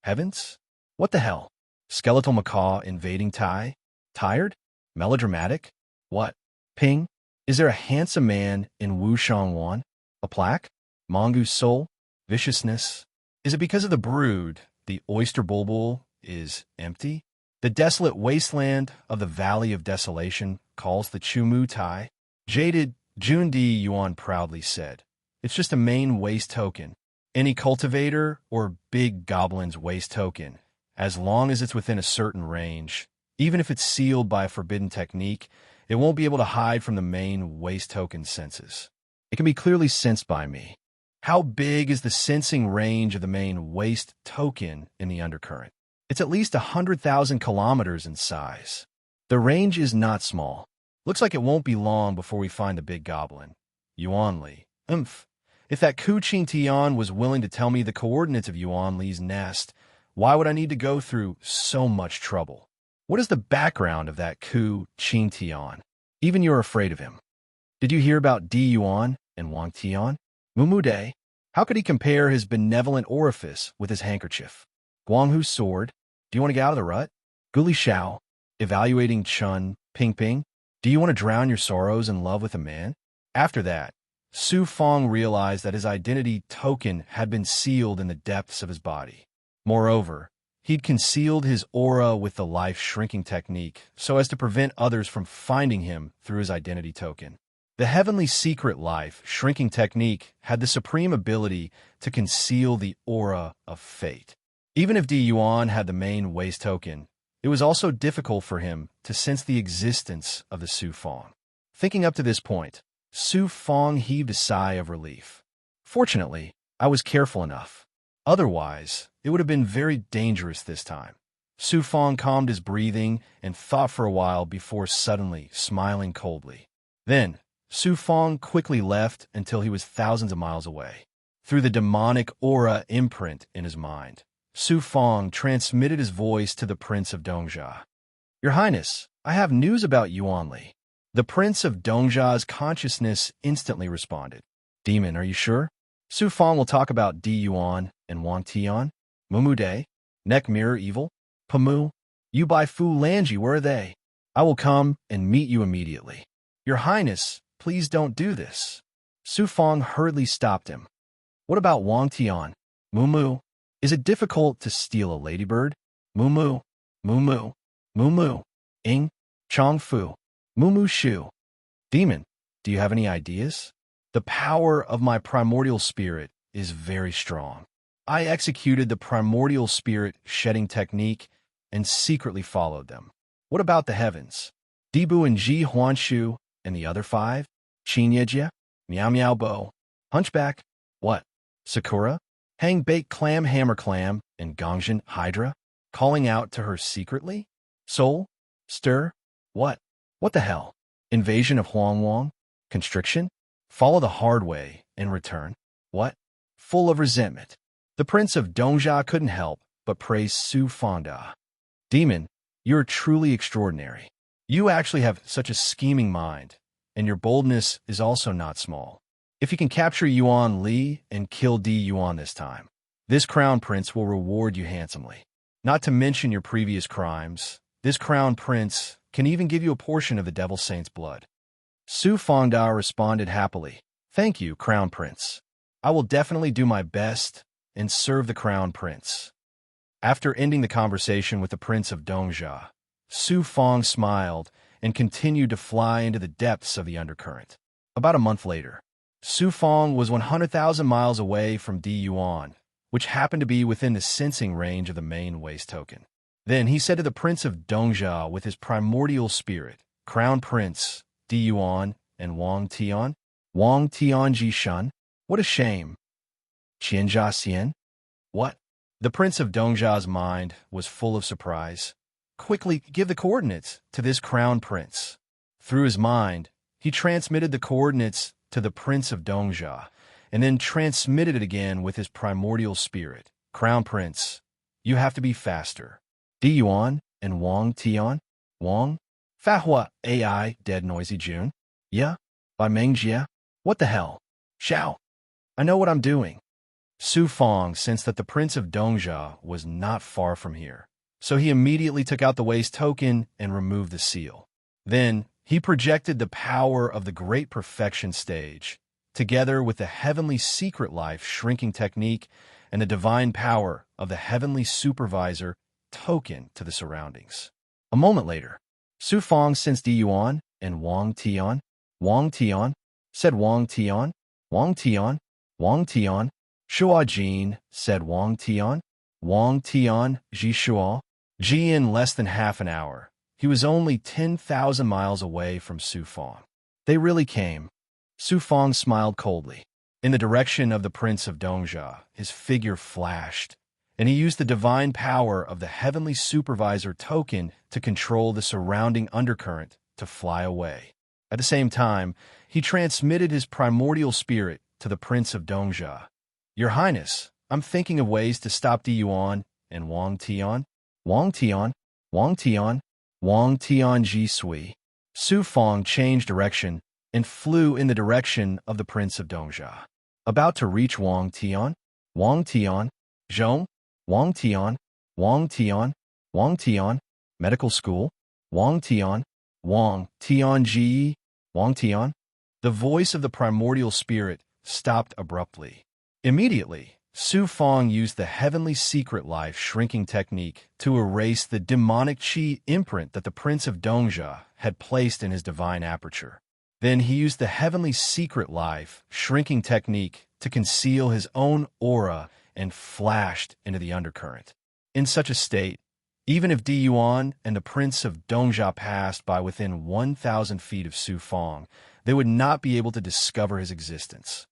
Heavens? What the hell? Skeletal macaw invading Tai? Tired? Melodramatic? What? Ping? Is there a handsome man in Wu Shangwan? A plaque? Mongoose soul? Viciousness? Is it because of the brood, the oyster bulbul is empty? The desolate wasteland of the Valley of Desolation calls the Chumu Tai? Jaded Jundi Yuan proudly said, it's just a main waste token. Any cultivator or big goblin's waste token, as long as it's within a certain range, even if it's sealed by a forbidden technique, it won't be able to hide from the main waste token senses. It can be clearly sensed by me. How big is the sensing range of the main waste token in the undercurrent? It's at least 100,000 kilometers in size. The range is not small. Looks like it won't be long before we find the big goblin. Yuan Li. If that Ku Qing Tian was willing to tell me the coordinates of Yuan Li's nest, why would I need to go through so much trouble? What is the background of that Ku Qing Tian? Even you're afraid of him. Did you hear about Di Yuan and Wang Tian? Mumude? How could he compare his benevolent orifice with his handkerchief? Guanghu's sword? Do you want to get out of the rut? Guli Shao? Evaluating Chun Ping? Do you want to drown your sorrows in love with a man? After that, Su Fong realized that his identity token had been sealed in the depths of his body. Moreover, he'd concealed his aura with the life-shrinking technique so as to prevent others from finding him through his identity token. The heavenly secret life-shrinking technique had the supreme ability to conceal the aura of fate. Even if Di Yuan had the main waste token, it was also difficult for him to sense the existence of the Su Fong. Thinking up to this point, Su Fong heaved a sigh of relief. Fortunately, I was careful enough. Otherwise, it would have been very dangerous this time. Su Fong calmed his breathing and thought for a while before suddenly smiling coldly. Then, Su Fong quickly left until he was thousands of miles away. Through the demonic aura imprint in his mind, Su Fong transmitted his voice to the Prince of Dongjia. Your Highness, I have news about Yuan Li. The Prince of Dongjia's consciousness instantly responded. Demon, are you sure? Su Fong will talk about Di Yuan and Wang Tian. Mumude? Neck Mirror Evil? Pamu? You by Fu Lanji, where are they? I will come and meet you immediately. Your Highness, please don't do this. Su Fong hurriedly stopped him. What about Wang Tian? Mumu? Is it difficult to steal a ladybird? Mumu? Ing? Chong Fu? Mumu Shu. Demon, do you have any ideas? The power of my primordial spirit is very strong. I executed the primordial spirit shedding technique and secretly followed them. What about the heavens? Dibu and Ji Huanshu and the other 5? Qinyejia? Miao Miao Bo? Hunchback? What? Sakura? Hang Baked Clam Hammer Clam and Gongjin Hydra? Calling out to her secretly? Soul? Stir? What? What the hell? Invasion of Huangwang? Constriction? Follow the hard way and return? What? Full of resentment. The prince of Dongjia couldn't help but praise Su Fangda. Demon, you're truly extraordinary. You actually have such a scheming mind, and your boldness is also not small. If you can capture Yuan Li and kill Di Yuan this time, this crown prince will reward you handsomely. Not to mention your previous crimes, this crown prince can even give you a portion of the Devil Saint's blood. Su Fangda responded happily. Thank you, crown prince. I will definitely do my best and serve the crown prince. After ending the conversation with the prince of Dongjia, Su Fang smiled and continued to fly into the depths of the undercurrent. About a month later, Su Fang was 100,000 miles away from Di Yuan, which happened to be within the sensing range of the main waste token. Then he said to the prince of Dongjia with his primordial spirit, Crown Prince, Di Yuan, and Wang Tian Ji Shun, what a shame. Qianjia Xian? What? The prince of Dongjia's mind was full of surprise. Quickly give the coordinates to this crown prince. Through his mind, he transmitted the coordinates to the prince of Dongjia, and then transmitted it again with his primordial spirit. Crown prince, you have to be faster. Di Yuan and Wang Tian? Wang? Fahua AI dead noisy June? Yeah? By Mengjia? What the hell? Xiao. I know what I'm doing. Su Fang sensed that the prince of Dongjia was not far from here, so he immediately took out the waste token and removed the seal. Then, he projected the power of the Great Perfection stage, together with the Heavenly Secret Life shrinking technique and the divine power of the Heavenly Supervisor token to the surroundings. A moment later, Su Fang sensed Di Yuan and Wang Tian. Wang Tian, said Wang Tian. Wang Tian, Wang Tian. Shua Jin, said Wang Tian. Wang Tian, Ji Shua. Ji in less than half an hour. He was only 10,000 miles away from Su Fang. They really came. Su Fang smiled coldly. In the direction of the prince of Dongjia, his figure flashed, and he used the divine power of the Heavenly Supervisor token to control the surrounding undercurrent to fly away. At the same time, he transmitted his primordial spirit to the prince of Dongjia. Your Highness, I'm thinking of ways to stop Di Yuan and Wang Tian. Wang Tian, Wang Tian, Wang Tian Ji Sui. Su Fang changed direction and flew in the direction of the prince of Dongjia. About to reach Wang Tian, Zhong, Wang Tian, medical school, Wang Tian Ji, Wang Tian. The voice of the primordial spirit stopped abruptly. Immediately, Su Fang used the Heavenly Secret Life shrinking technique to erase the demonic chi imprint that the prince of Dongjia had placed in his divine aperture. Then he used the Heavenly Secret Life shrinking technique to conceal his own aura and flashed into the undercurrent. In such a state, even if Di Yuan and the prince of Dongjia passed by within 1,000 feet of Su Fang, they would not be able to discover his existence.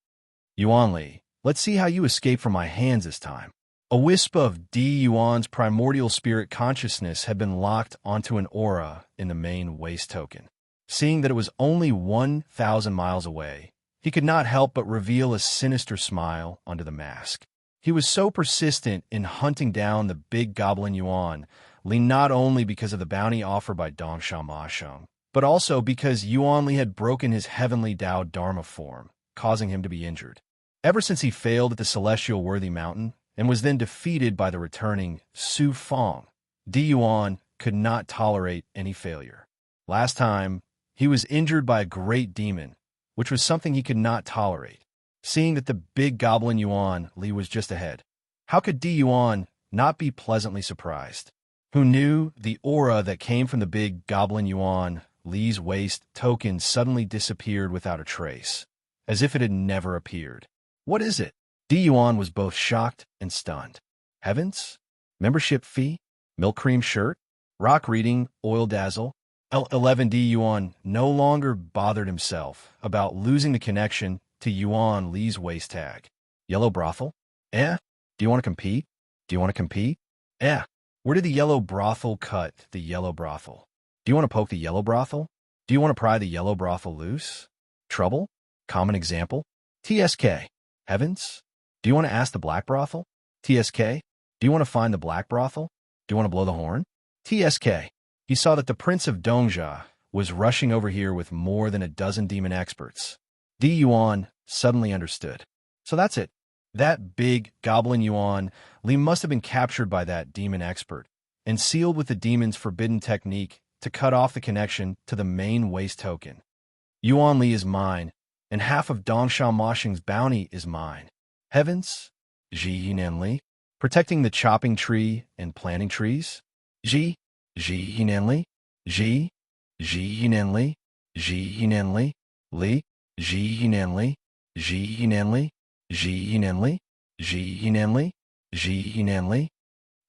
Yuan Li, let's see how you escape from my hands this time. A wisp of Di Yuan's primordial spirit consciousness had been locked onto an aura in the main waste token. Seeing that it was only 1,000 miles away, he could not help but reveal a sinister smile under the mask. He was so persistent in hunting down the big goblin Yuan Li not only because of the bounty offered by Dongsha Ma Sheng, but also because Yuan Li had broken his heavenly Dao Dharma form, causing him to be injured. Ever since he failed at the Celestial Worthy Mountain and was then defeated by the returning Su Fang, Di Yuan could not tolerate any failure. Last time, he was injured by a great demon, which was something he could not tolerate. Seeing that the big goblin Yuan Li was just ahead, how could Di Yuan not be pleasantly surprised? Who knew the aura that came from the big goblin Yuan Li's waist token suddenly disappeared without a trace, as if it had never appeared. What is it? Di Yuan was both shocked and stunned. Heavens? Membership fee? Milk cream shirt? Rock reading? Oil dazzle? L11 Di Yuan no longer bothered himself about losing the connection to Yuan Li's waist tag. Yellow brothel? Do you want to compete? Do you want to compete? Where did the yellow brothel cut the yellow brothel? Do you want to poke the yellow brothel? Do you want to pry the yellow brothel loose? Trouble? Common example? TSK. Heavens? Do you want to ask the black brothel? TSK, do you want to find the black brothel? Do you want to blow the horn? TSK. He saw that the Prince of Dongja was rushing over here with more than a dozen demon experts. Di Yuan suddenly understood. So that's it. That big goblin Yuan Li must have been captured by that demon expert and sealed with the demon's forbidden technique to cut off the connection to the main waste token. Yuan Li is mine, and half of Dongsha Moshing's bounty is mine. Heavens? Ji Yinan Li? Protecting the chopping tree and planting trees? Ji Yinan Li? Ji Yinan Li? Ji Yinan Li? Li? Ji Yinan Li? Ji Yinan Li? Ji Yinan Li? Ji Yinan Li? Ji Yinan Li?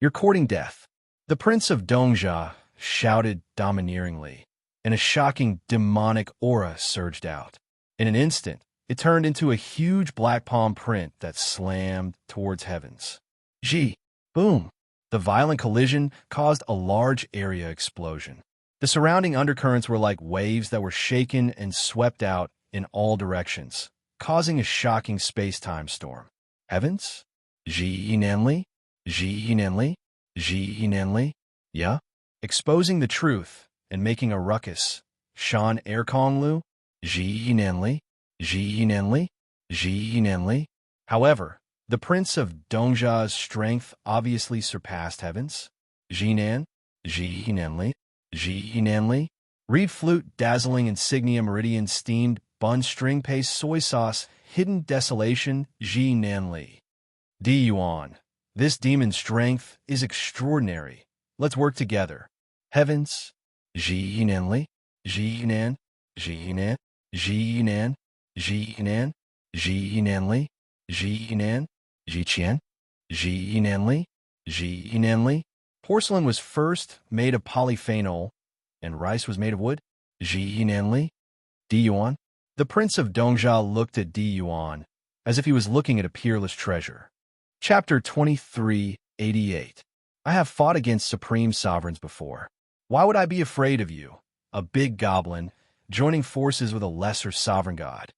You're courting death. The Prince of Dongja shouted domineeringly, and a shocking demonic aura surged out. In an instant, it turned into a huge black palm print that slammed towards heavens. Ji! Boom! The violent collision caused a large area explosion. The surrounding undercurrents were like waves that were shaken and swept out in all directions, causing a shocking space-time storm. Heavens? Ji Yinan Li? Ji Yinan Li? Ji Yinan Li? Yeah? Exposing the truth and making a ruckus. Shan Erkong Lu? Ji Yinan Li? Ji Yinan Li? Ji Yinan Li? However, the Prince of Dongja's strength obviously surpassed heavens. Jinan? Ji Yinan Li? Ji Yinan Li? Reed flute, dazzling insignia, meridian, steamed, bun, string paste, soy sauce, hidden desolation, Ji Nan Li. Di Yuan. This demon's strength is extraordinary. Let's work together. Heavens? Ji Yinan Li? Ji Yinan? Ji Yinan? Ji Yinan? Ji Yinan? Ji Yinan Li? Ji Yinan? Ji Qian? Ji Yinan Li? Ji Yinan Li? Porcelain was first made of polyphenol, and rice was made of wood. Ji Yinan Li? Di Yuan? The Prince of Dongja looked at Di Yuan as if he was looking at a peerless treasure. Chapter 2388. I have fought against supreme sovereigns before. Why would I be afraid of you, a big goblin, joining forces with a lesser sovereign god?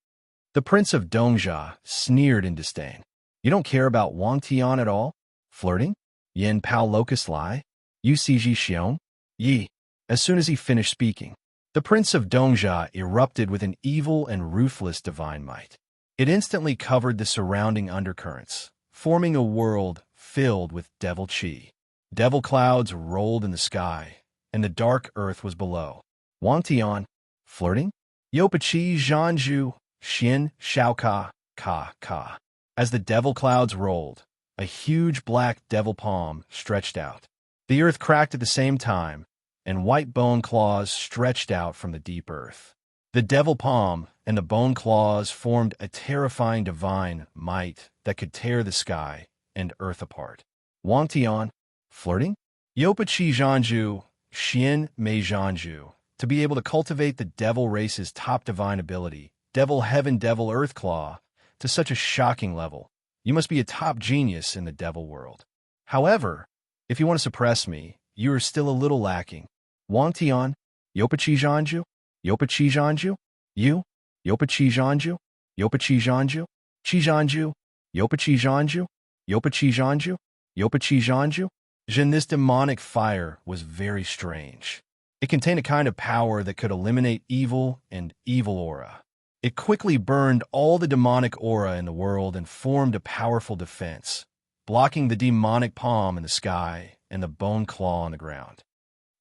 The Prince of Dongja sneered in disdain. You don't care about Wang Tian at all? Flirting? Yin Pao Locust Lai? You Ji Xiong? Yi. As soon as he finished speaking, the Prince of Dongja erupted with an evil and ruthless divine might. It instantly covered the surrounding undercurrents, forming a world filled with devil qi. Devil clouds rolled in the sky, and the dark earth was below. Wang Tian? Flirting? Yopachi Zhanju, Xian Xiaoka, Ka. As the devil clouds rolled, a huge black devil palm stretched out. The earth cracked at the same time, and white bone claws stretched out from the deep earth. The devil palm and the bone claws formed a terrifying divine might that could tear the sky and earth apart. Wang Tian? Flirting? Yopachi Zhanju, Xian Mei Zhanju. To be able to cultivate the devil race's top divine ability, devil heaven, devil earth claw, to such a shocking level, you must be a top genius in the devil world. However, if you want to suppress me, you are still a little lacking. Wang Tian? Yopachi Zhanju? Yopachi Zhanju? You? Yopachi Zhanju? Yopachi Zhanju? Chi Zhanju? Yopachi Zhanju? Yopachi Zhanju? Yopachi Zhanju? Jin, this demonic fire was very strange. It contained a kind of power that could eliminate evil and evil aura. It quickly burned all the demonic aura in the world and formed a powerful defense, blocking the demonic palm in the sky and the bone claw on the ground.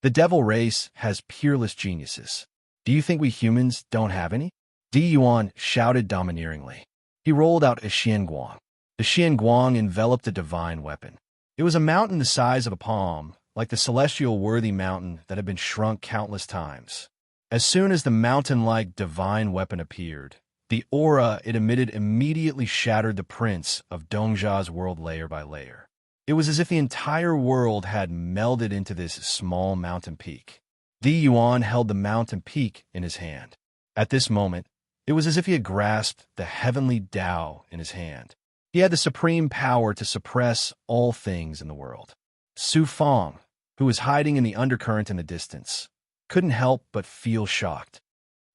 The devil race has peerless geniuses. Do you think we humans don't have any? Di Yuan shouted domineeringly. He rolled out a Xianguang. The Xianguang enveloped a divine weapon. It was a mountain the size of a palm, like the celestial worthy mountain that had been shrunk countless times. As soon as the mountain-like divine weapon appeared, the aura it emitted immediately shattered the Prince of Dongja's world layer by layer. It was as if the entire world had melded into this small mountain peak. Di Yuan held the mountain peak in his hand. At this moment, it was as if he had grasped the heavenly Tao in his hand. He had the supreme power to suppress all things in the world. Su Fong, who was hiding in the undercurrent in the distance, couldn't help but feel shocked.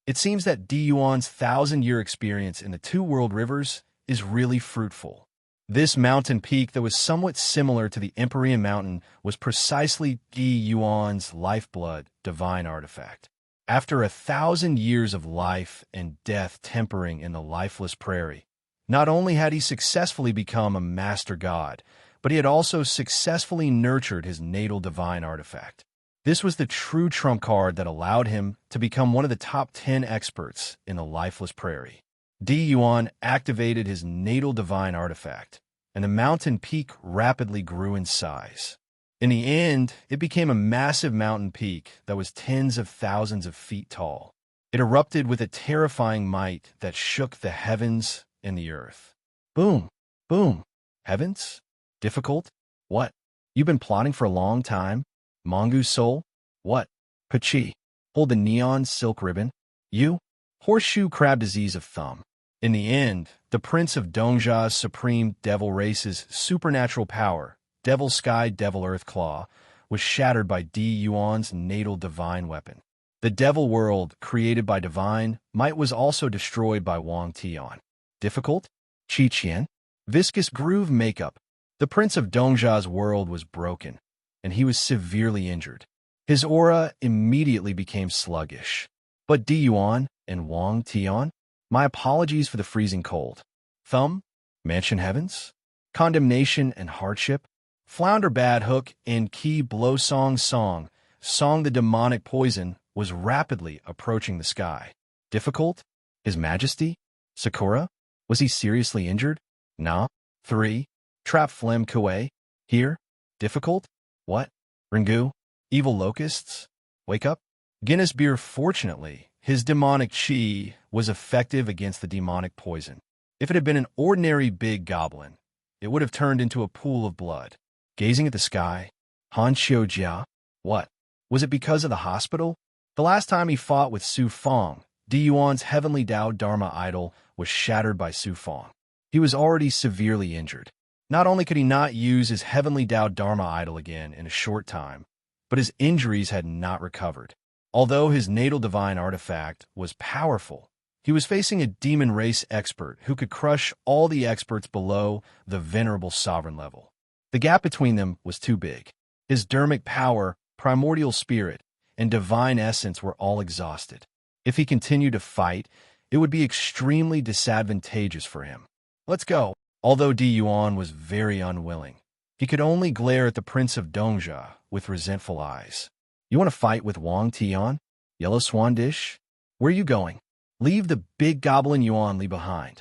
It seems that Di Yuan's 1,000-year experience in the two world rivers is really fruitful. This mountain peak that was somewhat similar to the Empyrean Mountain was precisely Di Yuan's lifeblood divine artifact. After 1,000 years of life and death tempering in the lifeless prairie, not only had he successfully become a master god, but he had also successfully nurtured his natal divine artifact. This was the true trump card that allowed him to become one of the top 10 experts in the lifeless prairie. Di Yuan activated his natal divine artifact, and the mountain peak rapidly grew in size. In the end, it became a massive mountain peak that was tens of thousands of feet tall. It erupted with a terrifying might that shook the heavens and the earth. Boom! Boom! Heavens? Difficult? What? You've been plotting for a long time? Mongoose soul? What? Pachi. Hold the neon silk ribbon? You? Horseshoe crab disease of thumb. In the end, the Prince of Dongjia's supreme devil race's supernatural power, Devil Sky Devil Earth Claw, was shattered by Di Yuan's natal divine weapon. The devil world, created by divine might, was also destroyed by Wang Tian. Difficult? Qi Qian? Viscous groove makeup. The Prince of Dongjia's world was broken, and he was severely injured. His aura immediately became sluggish. But Di Yuan and Wang Tian? My apologies for the freezing cold. Thumb? Mansion heavens? Condemnation and hardship? Flounder Bad Hook and Key Blow Song the demonic poison was rapidly approaching the sky. Difficult? His Majesty? Sakura? Was he seriously injured? Nah. 3. Trap Phlegm Kue? Here? Difficult? What? Ringu? Evil locusts? Wake up? Guinness beer. Fortunately, his demonic chi was effective against the demonic poison. If it had been an ordinary big goblin, it would have turned into a pool of blood. Gazing at the sky, Han Qiujia? What? Was it because of the hospital? The last time he fought with Su Fong, Di Yuan's heavenly Dao Dharma idol was shattered by Su Fong. He was already severely injured. Not only could he not use his heavenly Dao Dharma idol again in a short time, but his injuries had not recovered. Although his natal divine artifact was powerful, he was facing a demon race expert who could crush all the experts below the venerable sovereign level. The gap between them was too big. His dermic power, primordial spirit, and divine essence were all exhausted. If he continued to fight, it would be extremely disadvantageous for him. Let's go. Although Di Yuan was very unwilling, he could only glare at the Prince of Dongjia with resentful eyes. You want to fight with Wang Tian? Yellow Swan Dish? Where are you going? Leave the big goblin Yuan Li behind.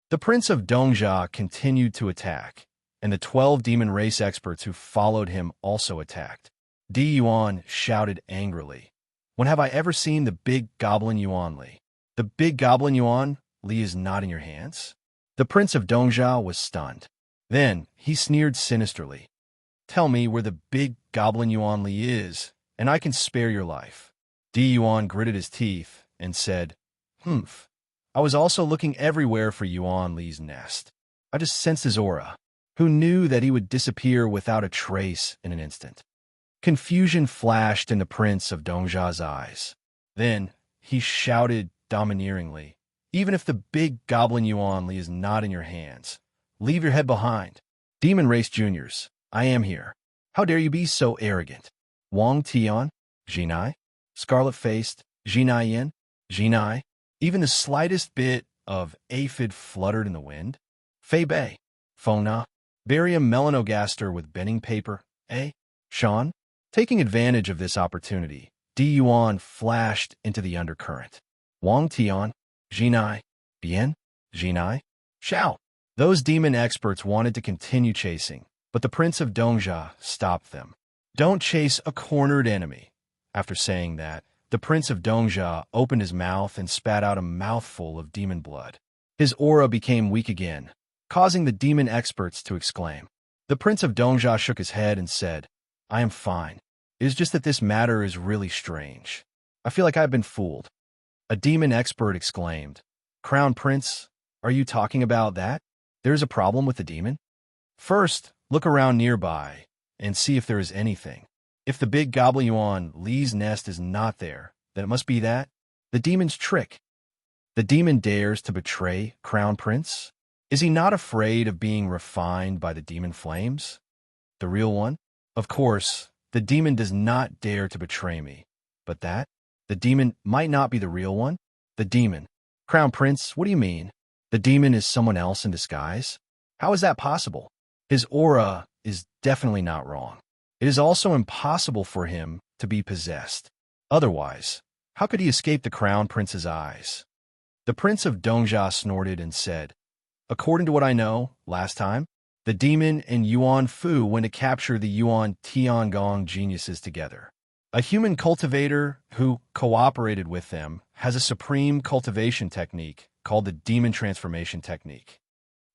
The Prince of Dongjia continued to attack, and the 12 demon race experts who followed him also attacked. Di Yuan shouted angrily, "When have I ever seen the big goblin Yuan Li? The big goblin Yuan Li is not in your hands?" The Prince of Dongjia was stunned. Then he sneered sinisterly. "Tell me where the big goblin Yuan Li is, and I can spare your life." Di Yuan gritted his teeth and said, "Humph. I was also looking everywhere for Yuan Li's nest. I just sensed his aura. Who knew that he would disappear without a trace in an instant?" Confusion flashed in the Prince of Dongjia's eyes. Then he shouted domineeringly, "Even if the big goblin Yuan Li is not in your hands, leave your head behind. Demon Race Juniors, I am here. How dare you be so arrogant? Wang Tian, Jinai, scarlet-faced, Jinai Yin, Jinai." Even the slightest bit of aphid fluttered in the wind. Fei Bei, Fona, barium melanogaster with bending paper, eh? Shan? Taking advantage of this opportunity, Di Yuan flashed into the undercurrent. Wang Tian, Jinai, Bien, Jinai, Xiao. Those demon experts wanted to continue chasing, but the Prince of Dongjia stopped them. Don't chase a cornered enemy. After saying that, the Prince of Dongjia opened his mouth and spat out a mouthful of demon blood. His aura became weak again, causing the demon experts to exclaim. The Prince of Dongjia shook his head and said, "I am fine. It is just that this matter is really strange. I feel like I've been fooled." A demon expert exclaimed, "Crown Prince, are you talking about that? There is a problem with the demon? First, look around nearby and see if there is anything. If the big goblin Yuan Li's nest is not there, then it must be that. The demon's trick. The demon dares to betray Crown Prince? Is he not afraid of being refined by the demon flames? The real one? Of course, the demon does not dare to betray me. But that? The demon might not be the real one? The demon. Crown Prince, what do you mean? The demon is someone else in disguise? How is that possible? His aura is definitely not wrong. It is also impossible for him to be possessed. Otherwise, how could he escape the Crown Prince's eyes? The Prince of Dongjia snorted and said, according to what I know, last time, the demon and Yuan Fu went to capture the Yuan Tiangong geniuses together. A human cultivator who cooperated with them has a supreme cultivation technique called the demon transformation technique.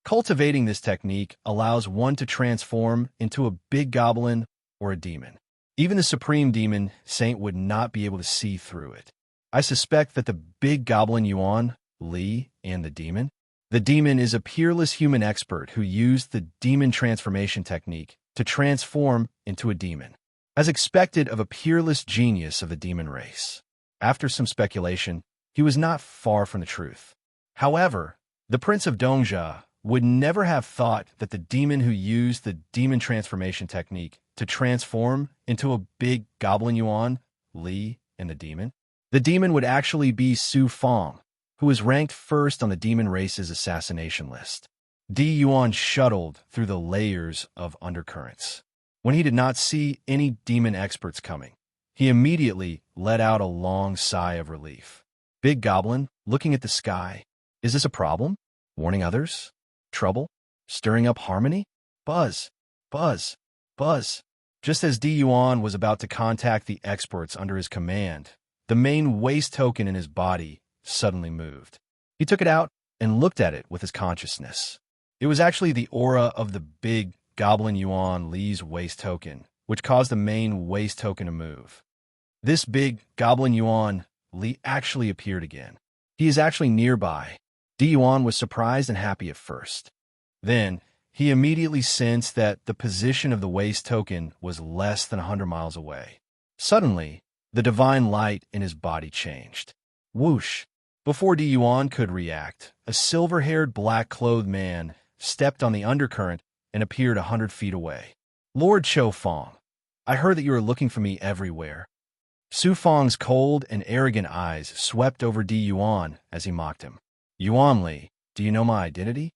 Cultivating this technique allows one to transform into a big goblin or a demon. Even the supreme demon saint would not be able to see through it. I suspect that the big goblin Yuan, Li, and the demon is a peerless human expert who used the demon transformation technique to transform into a demon, as expected of a peerless genius of the demon race. After some speculation, he was not far from the truth. However, the Prince of Dongjia would never have thought that the demon who used the demon transformation technique to transform into a big goblin Yuan, Li, and the demon would actually be Su Fong, who was ranked first on the demon race's assassination list. Di Yuan shuttled through the layers of undercurrents. When he did not see any demon experts coming, he immediately let out a long sigh of relief. Big Goblin, looking at the sky. Is this a problem? Warning others? Trouble? Stirring up harmony? Buzz, buzz, buzz. Just as Di Yuan was about to contact the experts under his command, the main waste token in his body suddenly moved. He took it out and looked at it with his consciousness. It was actually the aura of the big Goblin Yuan Li's waste token, which caused the main waste token to move. This big Goblin Yuan Li actually appeared again. He is actually nearby. Di Yuan was surprised and happy at first. Then, he immediately sensed that the position of the waste token was less than 100 miles away. Suddenly, the divine light in his body changed. Whoosh! Before Di Yuan could react, a silver-haired, black-clothed man stepped on the undercurrent and appeared 100 feet away. Lord Cho Fong, I heard that you are looking for me everywhere. Su Fong's cold and arrogant eyes swept over Di Yuan as he mocked him. Yuan Li, do you know my identity?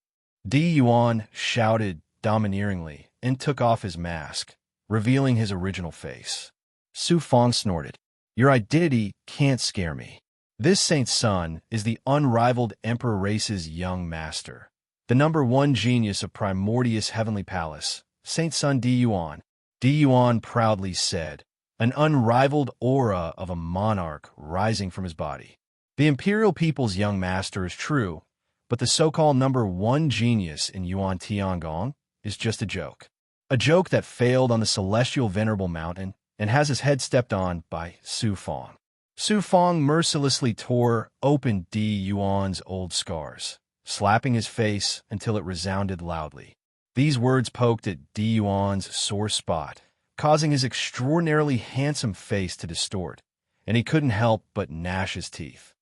Di Yuan shouted domineeringly and took off his mask, revealing his original face. Su Fong snorted. Your identity can't scare me. This saint's son is the unrivaled emperor race's young master, the #1 genius of Primordius Heavenly Palace, Saint Sun Di Yuan. Di Yuan proudly said, an unrivaled aura of a monarch rising from his body. The imperial people's young master is true, but the so-called #1 genius in Yuan Tiangong is just a joke. A joke that failed on the celestial venerable mountain and has his head stepped on by Su Fong. Su Fong mercilessly tore open Di Yuan's old scars, slapping his face until it resounded loudly. These words poked at Di Yuan's sore spot, causing his extraordinarily handsome face to distort, and he couldn't help but gnash his teeth.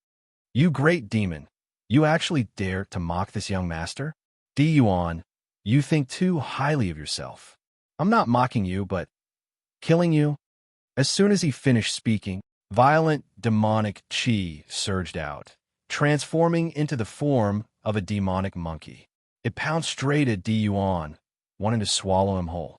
You great demon, you actually dare to mock this young master? Di Yuan, you think too highly of yourself. I'm not mocking you, but killing you? As soon as he finished speaking, violent demonic chi surged out, transforming into the form of a demonic monkey. It pounced straight at Di Yuan, wanting to swallow him whole.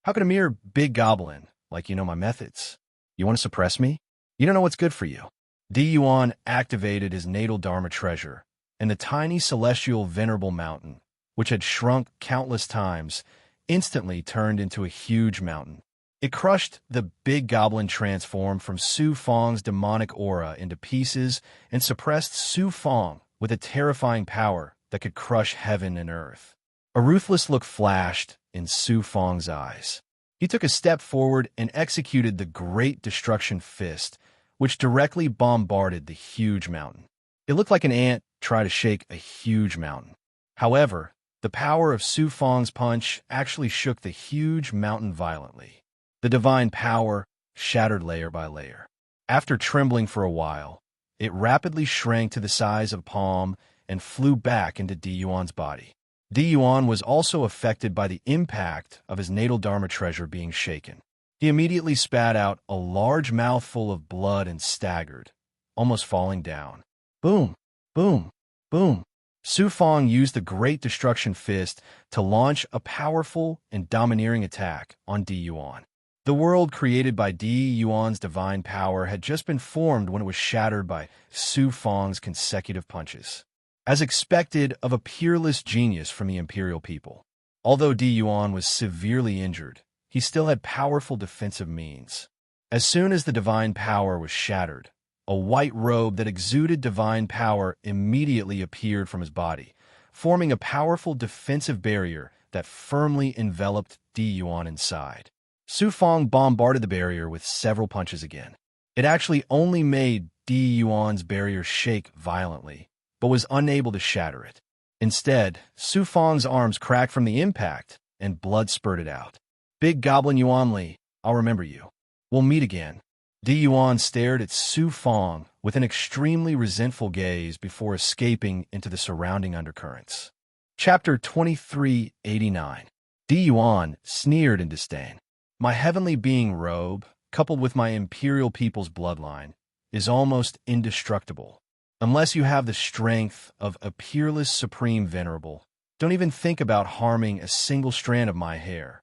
How could a mere big goblin, like you know my methods? You want to suppress me? You don't know what's good for you. Di Yuan activated his natal Dharma treasure, and the tiny celestial venerable mountain, which had shrunk countless times, instantly turned into a huge mountain. It crushed the big goblin transformed from Su Fong's demonic aura into pieces and suppressed Su Fong with a terrifying power that could crush heaven and earth. A ruthless look flashed in Su Fong's eyes. He took a step forward and executed the Great Destruction Fist, which directly bombarded the huge mountain. It looked like an ant trying to shake a huge mountain. However, the power of Su Fong's punch actually shook the huge mountain violently. The divine power shattered layer by layer. After trembling for a while, it rapidly shrank to the size of a palm and flew back into Di Yuan's body. Di Yuan was also affected by the impact of his natal Dharma treasure being shaken. He immediately spat out a large mouthful of blood and staggered, almost falling down. Boom, boom, boom. Su Fong used the Great Destruction Fist to launch a powerful and domineering attack on Di Yuan. The world created by Di Yuan's divine power had just been formed when it was shattered by Su Fong's consecutive punches. As expected of a peerless genius from the imperial people. Although Di Yuan was severely injured, he still had powerful defensive means. As soon as the divine power was shattered, a white robe that exuded divine power immediately appeared from his body, forming a powerful defensive barrier that firmly enveloped Di Yuan inside. Su Fong bombarded the barrier with several punches again. It actually only made Di Yuan's barrier shake violently, but was unable to shatter it. Instead, Su Fong's arms cracked from the impact, and blood spurted out. Big Goblin Yuan Li, I'll remember you. We'll meet again. Di Yuan stared at Su Fong with an extremely resentful gaze before escaping into the surrounding undercurrents. Chapter 2389. Di Yuan sneered in disdain. My heavenly being robe, coupled with my imperial people's bloodline, is almost indestructible. Unless you have the strength of a peerless supreme venerable, don't even think about harming a single strand of my hair.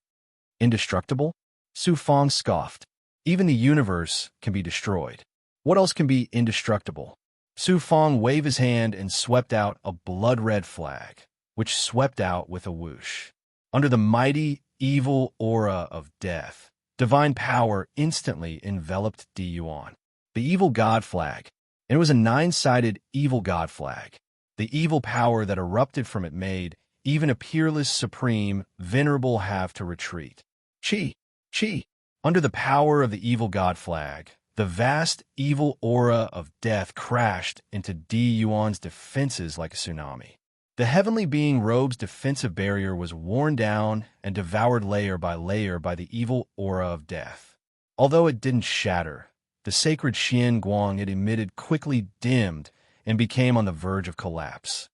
Indestructible? Su Fong scoffed. Even the universe can be destroyed. What else can be indestructible? Su Fong waved his hand and swept out a blood-red flag, which swept out with a whoosh. Under the mighty, evil aura of death, divine power instantly enveloped Di Yuan. The evil god flag. It was a 9-sided evil god flag. The evil power that erupted from it made even a peerless supreme venerable have to retreat. Chi! Chi! Under the power of the evil god flag, the vast evil aura of death crashed into Di Yuan's defenses like a tsunami. The heavenly being robe's defensive barrier was worn down and devoured layer by the evil aura of death. Although it didn't shatter, the sacred Xian Guang it emitted quickly dimmed and became on the verge of collapse.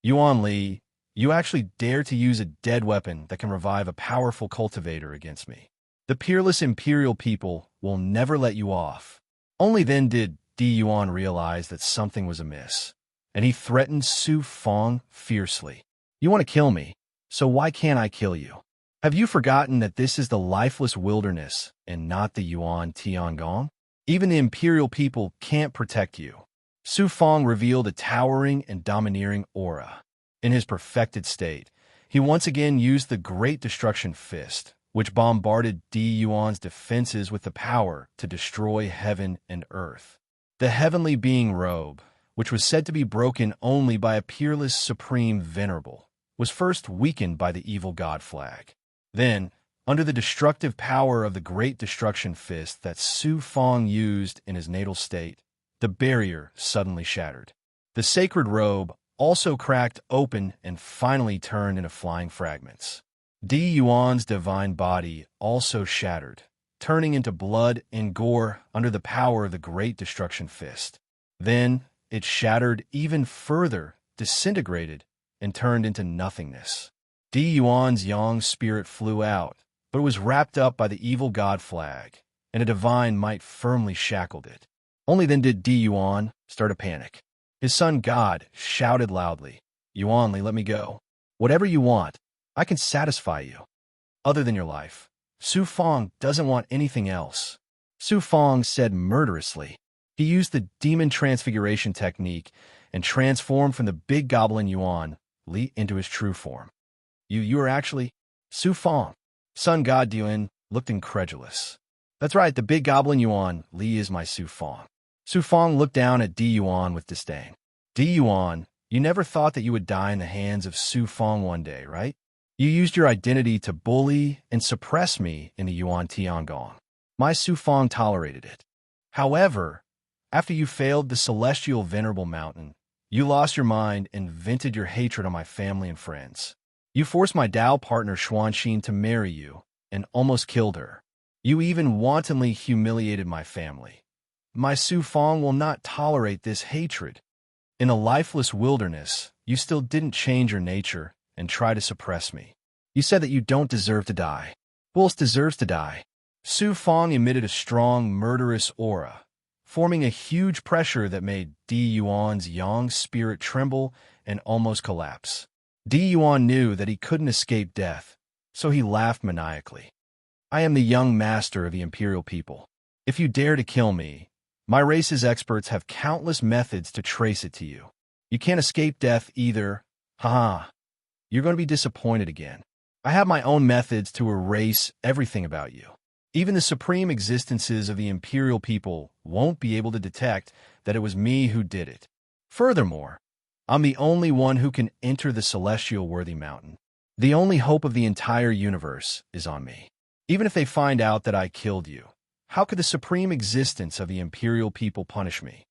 Yuan Li, you actually dare to use a dead weapon that can revive a powerful cultivator against me. The peerless imperial people will never let you off. Only then did Di Yuan realize that something was amiss, and he threatened Su Fong fiercely. You want to kill me, so why can't I kill you? Have you forgotten that this is the lifeless wilderness and not the Yuan Tiangong? Even the imperial people can't protect you. Su Fong revealed a towering and domineering aura. In his perfected state, he once again used the Great Destruction Fist, which bombarded Di Yuan's defenses with the power to destroy heaven and earth. The heavenly being robe, which was said to be broken only by a peerless supreme venerable, was first weakened by the evil god flag. Then, under the destructive power of the Great Destruction Fist that Su Fong used in his natal state, the barrier suddenly shattered. The sacred robe also cracked open and finally turned into flying fragments. Di Yuan's divine body also shattered, turning into blood and gore under the power of the Great Destruction Fist. Then, it shattered even further, disintegrated, and turned into nothingness. Di Yuan's yang spirit flew out, but it was wrapped up by the evil god flag, and a divine might firmly shackled it. Only then did Di Yuan start to panic. His son God shouted loudly, Yuan Li, let me go. Whatever you want, I can satisfy you. Other than your life, Su Fong doesn't want anything else. Su Fong said murderously. He used the demon transfiguration technique and transformed from the big goblin Yuan Li into his true form. You are actually Su Fong. Sun God Duan looked incredulous. That's right, the big goblin Yuan Li is my Su Fong. Su Fong looked down at Di Yuan with disdain. Di Yuan, you never thought that you would die in the hands of Su Fong one day, right? You used your identity to bully and suppress me in the Yuan Tiangong. My Su Fong tolerated it. However, after you failed the celestial venerable mountain, you lost your mind and vented your hatred on my family and friends. You forced my Dao partner Xuanxin to marry you and almost killed her. You even wantonly humiliated my family. My Su Fong will not tolerate this hatred. In a lifeless wilderness, you still didn't change your nature and try to suppress me. You said that you don't deserve to die. Who else deserves to die? Su Fong emitted a strong, murderous aura, forming a huge pressure that made Di Yuan's yang spirit tremble and almost collapse. Di Yuan knew that he couldn't escape death, so he laughed maniacally. I am the young master of the imperial people. If you dare to kill me, my race's experts have countless methods to trace it to you. You can't escape death either. Haha. You're going to be disappointed again. I have my own methods to erase everything about you. Even the supreme existences of the imperial people won't be able to detect that it was me who did it. Furthermore, I'm the only one who can enter the celestial worthy mountain. The only hope of the entire universe is on me. Even if they find out that I killed you, how could the supreme existence of the imperial people punish me?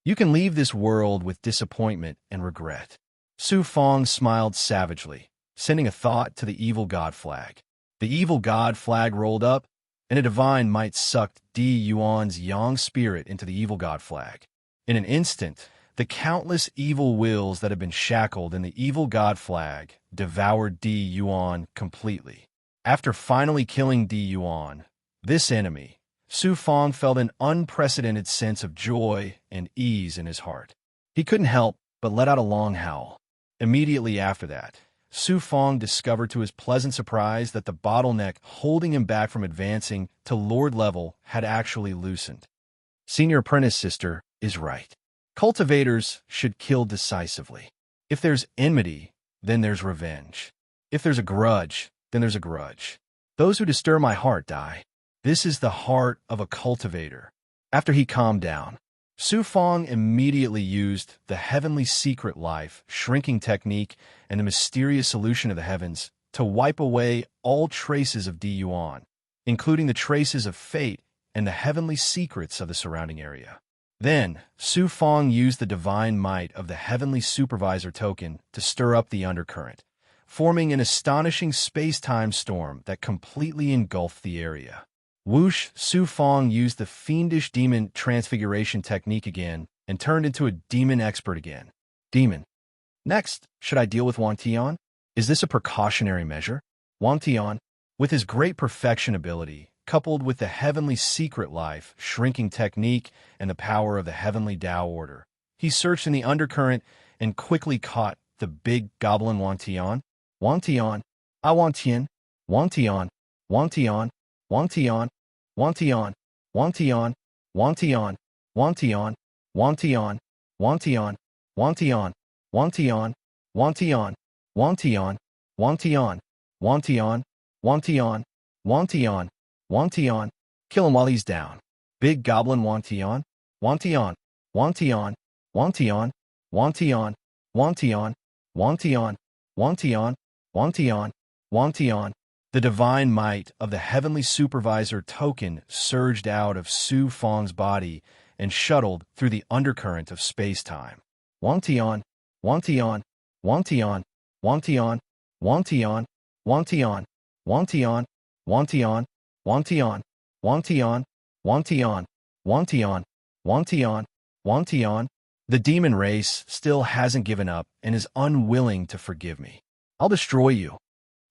You can leave this world with disappointment and regret. Su Fong smiled savagely, sending a thought to the evil god flag. The evil god flag rolled up, and a divine might sucked Di Yuan's yang spirit into the evil god flag. In an instant, the countless evil wills that had been shackled in the evil god flag devoured Di Yuan completely. After finally killing Di Yuan, this enemy, Su Fong felt an unprecedented sense of joy and ease in his heart. He couldn't help but let out a long howl. Immediately after that, Su Fong discovered to his pleasant surprise that the bottleneck holding him back from advancing to Lord level had actually loosened. Senior Apprentice Sister is right. Cultivators should kill decisively. If there's enmity, then there's revenge. If there's a grudge, then there's a grudge. Those who disturb my heart die. This is the heart of a cultivator. After he calmed down, Su Fong immediately used the heavenly secret life shrinking technique and the mysterious solution of the heavens to wipe away all traces of Di Yuan, including the traces of fate and the heavenly secrets of the surrounding area. Then, Su Fong used the divine might of the heavenly supervisor token to stir up the undercurrent, forming an astonishing space-time storm that completely engulfed the area. Whoosh, Su Fong used the fiendish demon transfiguration technique again and turned into a demon expert again. Demon. Next, should I deal with Wang Tian? Is this a precautionary measure? Wang Tian, with his great perfection ability, coupled with the heavenly secret life shrinking technique and the power of the heavenly Tao order, he searched in the undercurrent and quickly caught the big goblin Wang Tian. Wang Tian, I Wang Tian, Wang Tian, Wang Tian, Wang Tian, Wang Tian, Wang Tian, Wang Tian, Wang Tian, Wang Tian, Wang Tian, Wang Tian, Wang Tian, Wang Tian, Wang Tian, Wang Tian, Wang Tian, Wang Tian, Wang Tian, Wang Tian. Kill him while he's down. Big goblin Wang Tian, Wang Tian, Wang Tian, Wang Tian, Wang Tian, Wang Tian, Wang Tian, Wang Tian, Wang Tian, Wang Tian. The divine might of the heavenly supervisor token surged out of Su Fong's body and shuttled through the undercurrent of space-time. Wang Tian, Wang Tian, Wang Tian, Wang Tian, Wang Tian, Wang Tian, Wang Tian, Wang Tian, Wang Tian, Wang Tian, Wang Tian, Wang Tian, Wang Tian, Wang Tian. The demon race still hasn't given up and is unwilling to forgive me. I'll destroy you.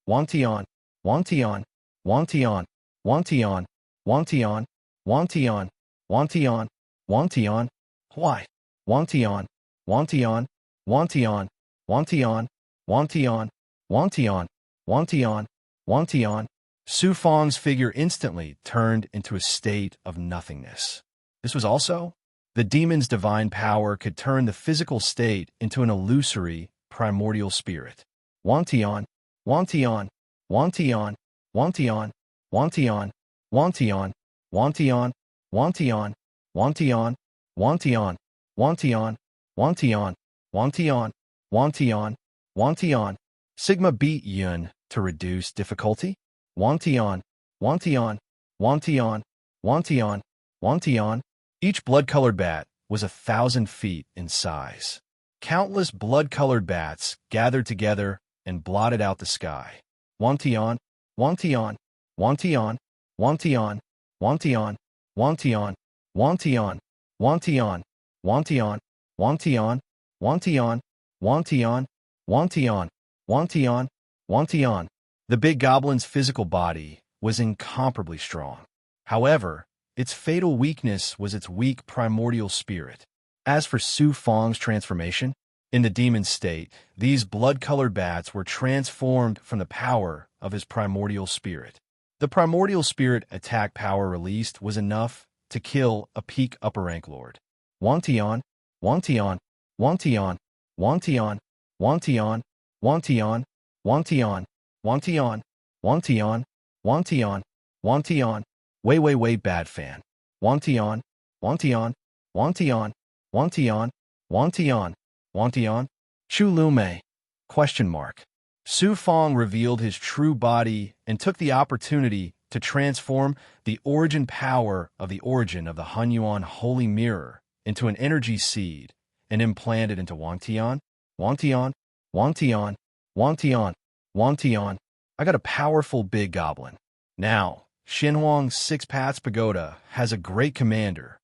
Wang Tian, Wang Tian, Wang Tian, Wang Tian, Wang Tian, Wang Tian, Wang Tian, Wang Tian. Why? Wang Tian, Wang Tian, Wang Tian, Wang Tian, Wang Tian, Wang Tian, Wang Tian, Wang Tian. Su Fong's figure instantly turned into a state of nothingness. This was also the demon's divine power could turn the physical state into an illusory, primordial spirit. Wang Tian, Wang Tian, Wang Tian, Wang Tian, Wang Tian, Wang Tian, Wang Tian, Wang Tian, Wang Tian, Wang Tian, Wang Tian, Wang Tian, Wang Tian, Wang Tian, Wang Tian. Sigma beat Yun to reduce difficulty. Wang Tian, Wang Tian, Wang Tian, Wang Tian, Wang Tian. Each blood-colored bat was 1,000 feet in size. Countless blood-colored bats gathered together and blotted out the sky. Wang Tian, Wang Tian, Wang Tian, Wang Tian, Wang Tian, Wang Tian, Wang Tian, Wang Tian, Wang Tian, Wang Tian, Wang Tian, Wang Tian, Wang Tian. Wantian, Wantian. The big goblin's physical body was incomparably strong. However, its fatal weakness was its weak primordial spirit. As for Su Fong's transformation, in the demon state, these blood-colored bats were transformed from the power of his primordial spirit. The primordial spirit attack power released was enough to kill a peak upper-rank lord. Wantian, Wantian, Wantian, Wantian, Wantian, Wantian, Wantian, Wantian, Wantian, Wantian, Wantian, way bad fan. Wantian, Wantian, Wantian, Wantian, Wantian, Wantian, Chu Lume? Question mark. Su Fong revealed his true body and took the opportunity to transform the origin power of the origin of the Hunyuan Holy Mirror into an energy seed and implant it into Wantian, Wantian, Wantian, Wantian, Wantian. I got a powerful big goblin. Now, Xinhuang's Six Paths Pagoda has a great commander.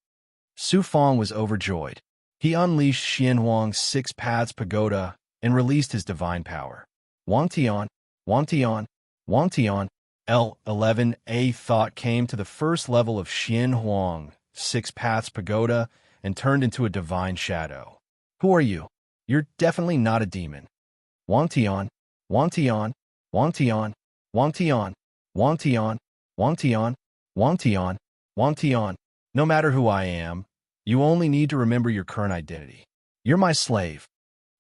Su Fong was overjoyed. He unleashed Xinhuang's Six Paths Pagoda and released his divine power. Wantian, Wantian, Wantian. L11A thought came to the first level of Xinhuang, Six Paths Pagoda, and turned into a divine shadow. Who are you? You're definitely not a demon. Wantian, Wantian, Wantian, Wantian, Wantian, Wantian, Wantian, Wantian. No matter who I am, you only need to remember your current identity. You're my slave.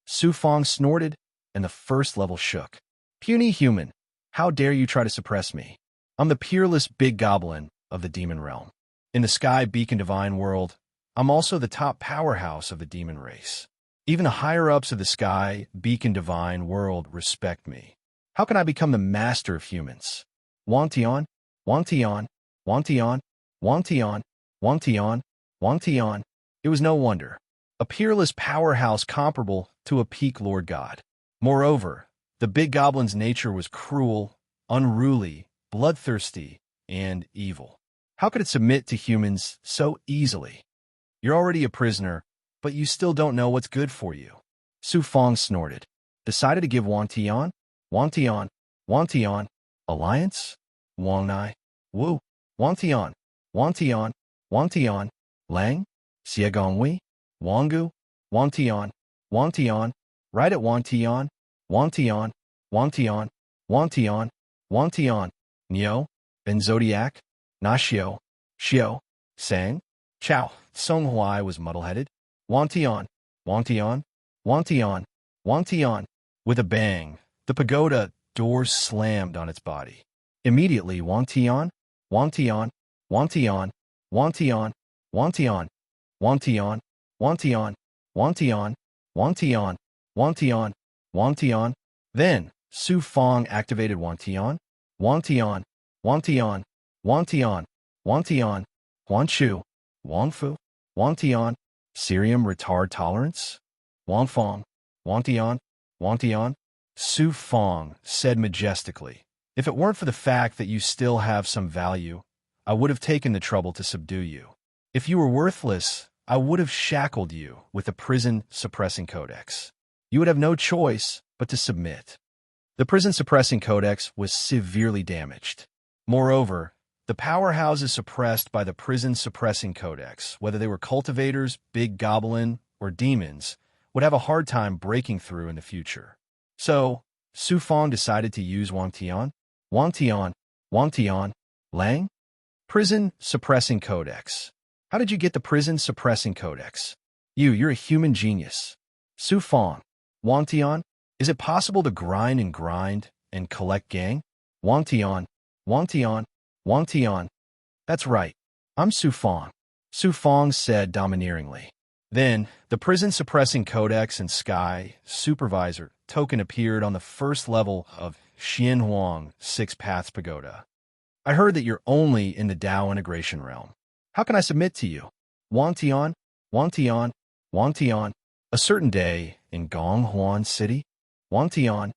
Su Fong snorted, and the first level shook. Puny human, how dare you try to suppress me? I'm the peerless big goblin of the demon realm. In the Sky Beacon Divine World, I'm also the top powerhouse of the demon race. Even the higher-ups of the Sky Beacon Divine World respect me. How can I become the master of humans? Wantian, Wantian, Wantian, Wantian, Wantian, Wantian. It was no wonder. A peerless powerhouse comparable to a peak Lord God. Moreover, the big goblin's nature was cruel, unruly, bloodthirsty, and evil. How could it submit to humans so easily? You're already a prisoner, but you still don't know what's good for you. Su Fong snorted. Decided to give Wantian, Wantian, Wantian, alliance? Wang Nai, Wu, Wantian, Wantian, Wantian, Lang, Xiegongwei, Wangu, Wantian, Wantian, right at Wantian, Wantian, Wantian, Wantian, Wantian, Nio, Ben Zodiac, Nashio, Xiao, Sang, Chao. Song Huai was muddle-headed. Wantian, Wantian, Wantian, Wantian. With a bang, the pagoda doors slammed on its body. Immediately, Wantian, Wantian, Wantian, Wantian, Wantian, Wantian, Wantian, Wantian, Wantian, Wantian, Wantian. Then, Su Fong activated Wantian, Wantian, Wantian, Wantian, Wantian, Huanchu, Wangfu, Wantian, Cerium retard tolerance, Wangfong, Wantian, Wantian. Su Fong said majestically, if it weren't for the fact that you still have some value, I would have taken the trouble to subdue you. If you were worthless, I would have shackled you with the prison suppressing codex. You would have no choice but to submit. The prison suppressing codex was severely damaged. Moreover, the powerhouses suppressed by the prison suppressing codex, whether they were cultivators, big goblin, or demons, would have a hard time breaking through in the future. So, Su Fong decided to use Wantian, Wantian, Wantian, Lang? Prison suppressing codex. How did you get the prison suppressing codex? You're a human genius. Su Fong, Wantian, is it possible to grind and collect gang? Wantian, Wantian, Wantian. That's right. I'm Su Fong. Su Fong said domineeringly. Then, the prison suppressing codex and Sky Supervisor token appeared on the first level of Xinhuang Six Paths Pagoda. I heard that you're only in the Dao integration realm. How can I submit to you? Wantian, Wantian, Wantian. A certain day in Gonghuan City? Wantian.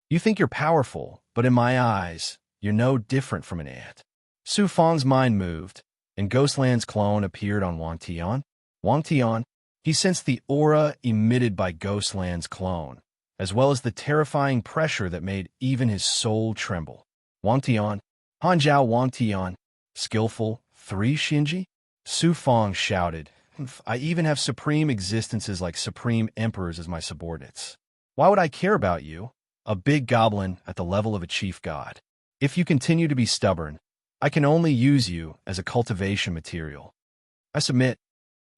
You think you're powerful, but in my eyes, you're no different from an ant. Su Fong's mind moved, and Ghostland's clone appeared on Wantian. Wantian. He sensed the aura emitted by Ghostland's clone, as well as the terrifying pressure that made even his soul tremble. Wang Tian, Hanjiao Wang Tian, skillful, 3 Shinji? Su Fong shouted. I even have supreme existences like supreme emperors as my subordinates. Why would I care about you, a big goblin at the level of a chief god? If you continue to be stubborn, I can only use you as a cultivation material. I submit.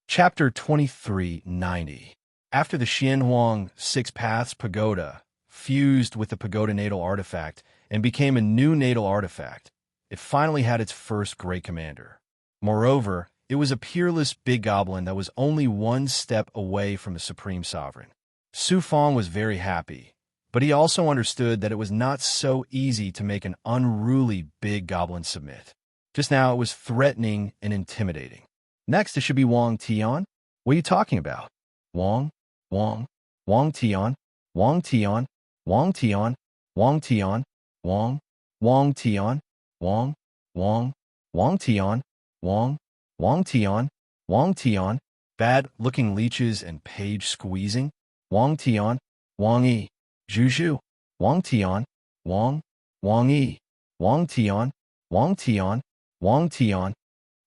Chapter 2390. After the Xianhuang 6 Paths Pagoda fused with the Pagoda Natal Artifact and became a new natal artifact, it finally had its first great commander. Moreover, it was a peerless big goblin that was only one step away from the supreme sovereign. Su Fong was very happy, but he also understood that it was not so easy to make an unruly big goblin submit. Just now it was threatening and intimidating. Next, it should be Wang Tian. What are you talking about? Wang Tian, Wang Tian, Wang Tian, Wang Tian, Wang Tian, Wang Tian, Wang Tian, bad-looking leeches and page squeezing. Wang Tian, Wang Yi, Juju, Wang Tian, Wang Yi, Wang Tian, Wang Tian, Wang Tian.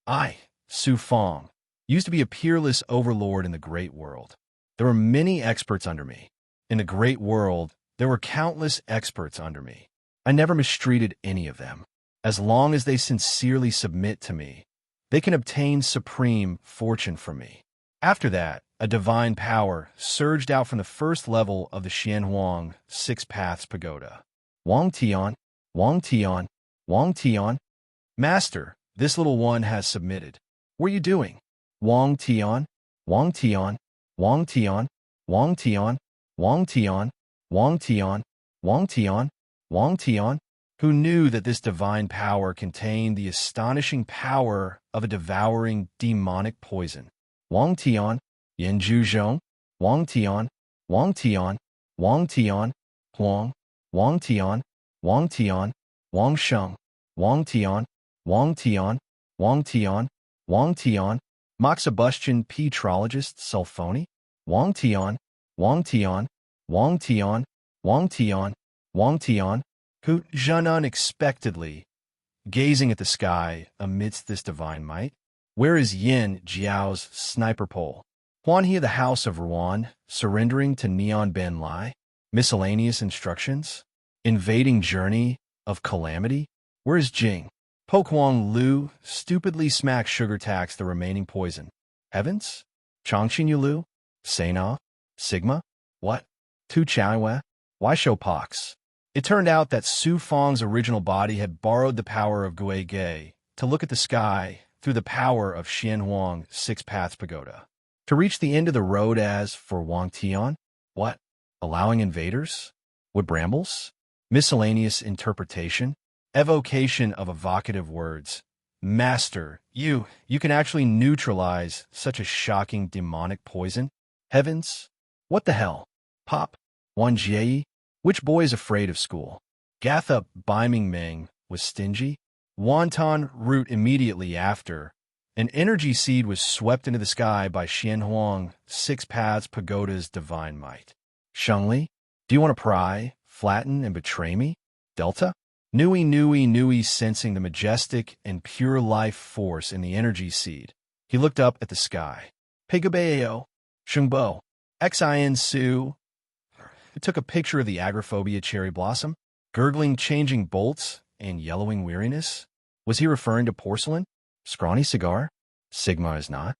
I, Su Fong, used to be a peerless overlord in the great world. There were many experts under me. In the great world, there were countless experts under me. I never mistreated any of them. As long as they sincerely submit to me, they can obtain supreme fortune from me. After that, a divine power surged out from the first level of the Xianhuang 6 Paths Pagoda. Wang Tian, Wang Tian, Wang Tian. Master, this little one has submitted. What are you doing? Wang Tian, Wang Tian, Wang Tian, Wang Tian, Wang Tian, Wang Tian, Wang Tian, Wang Tian, who knew that this divine power contained the astonishing power of a devouring demonic poison. Wang Tian, Yin Zhuzhong, Wang Tian, Wang Tian, Wang Tian, Wang Tian, Wang Tian, Wang Sheng, Wang Tian, Wang Tian, Wang Tian, Wang Tian, Moxibustion Petrologist Sulfoni, Wang Tian, Wang Tian, Wang Tian, Wang Tian, Wang Tian, who zhun unexpectedly, gazing at the sky amidst this divine might. Where is Yin Jiao's sniper pole? Huan He of the House of Ruan, surrendering to Neon Ben Lai? Miscellaneous instructions? Invading journey of calamity? Where is Jing? Pokwang Lu stupidly smacked sugar tax the remaining poison. Heavens? Chongqing Yulu? Sena? Sigma? What? Tu Chaiwe? Why show pox? It turned out that Su Fong's original body had borrowed the power of Gui Ge to look at the sky through the power of Xianhuang 6 Paths Pagoda. To reach the end of the road as for Wang Tian? What? Allowing invaders? Wood brambles? Miscellaneous interpretation? Evocation of evocative words. Master, you can actually neutralize such a shocking demonic poison? Heavens? What the hell? Pop? Wan Jie? Which boy is afraid of school? Gatha Biming Ming was stingy? Wonton root immediately after. An energy seed was swept into the sky by Xianhuang 6 Paths Pagoda's divine might. Shengli, do you want to pry, flatten, and betray me? Delta? Nui sensing the majestic and pure life force in the energy seed. He looked up at the sky. Pegabeo, Shengbo, Xin Su. It took a picture of the agoraphobia cherry blossom, gurgling changing bolts and yellowing weariness. Was he referring to porcelain? Scrawny cigar? Sigma is not.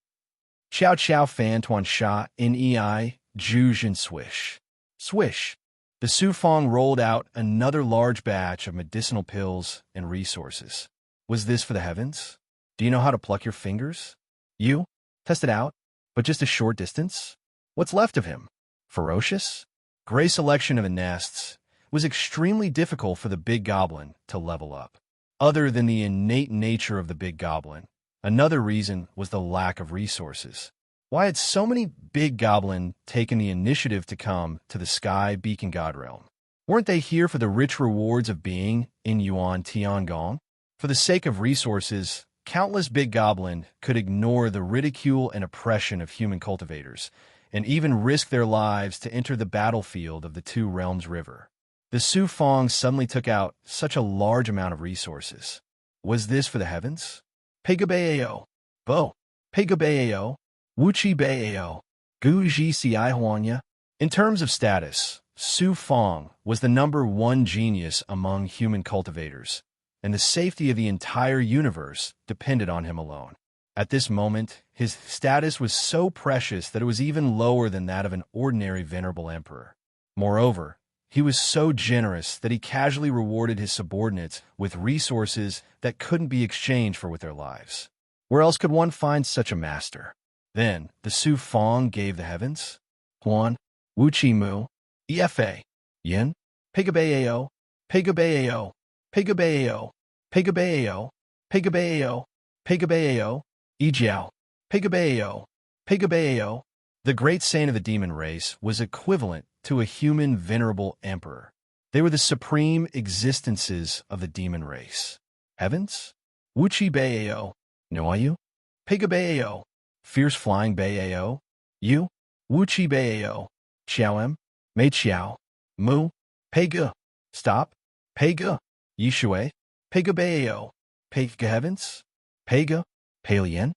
Chow Chow Fan Tuan Sha Nei Juge and Swish. Swish. The Su Fong rolled out another large batch of medicinal pills and resources. Was this for the heavens? Do you know how to pluck your fingers? You? Test it out, but just a short distance? What's left of him? Ferocious? Gray selection of the nests was extremely difficult for the big goblin to level up. Other than the innate nature of the big goblin, another reason was the lack of resources. Why had so many big goblin taken the initiative to come to the Sky Beacon God Realm? Weren't they here for the rich rewards of being in Yuan Tiangong? For the sake of resources, countless big goblin could ignore the ridicule and oppression of human cultivators and even risk their lives to enter the battlefield of the Two Realms River. The Su Fong suddenly took out such a large amount of resources. Was this for the heavens? Pegabao, Bo, Pegabao, Wuchi Bao, Gu Ji Si Huanya. In terms of status, Su Fong was the #1 genius among human cultivators, and the safety of the entire universe depended on him alone. At this moment, his status was so precious that it was even lower than that of an ordinary venerable emperor. Moreover, he was so generous that he casually rewarded his subordinates with resources that couldn't be exchanged for with their lives. Where else could one find such a master? Then, the Su Fong gave the heavens? Huan, Wu Chi Mu, Efa, Yin, Pegabao, Pegabao, Pegabao, Pegabao, Pegabao, Pegabao, Ijiao, Pegabao, Pegabao. The great saint of the demon race was equivalent to a human venerable emperor. They were the supreme existences of the demon race. Heavens? Wuchi Bao, Noayu? Pegabao, fierce flying Bao? You? Wuchi Bao, Xiaoem, Mei Xiao, Mu, Pega, stop, Pega, Yishue, Pegabao, Pega heavens? Pega, Palien,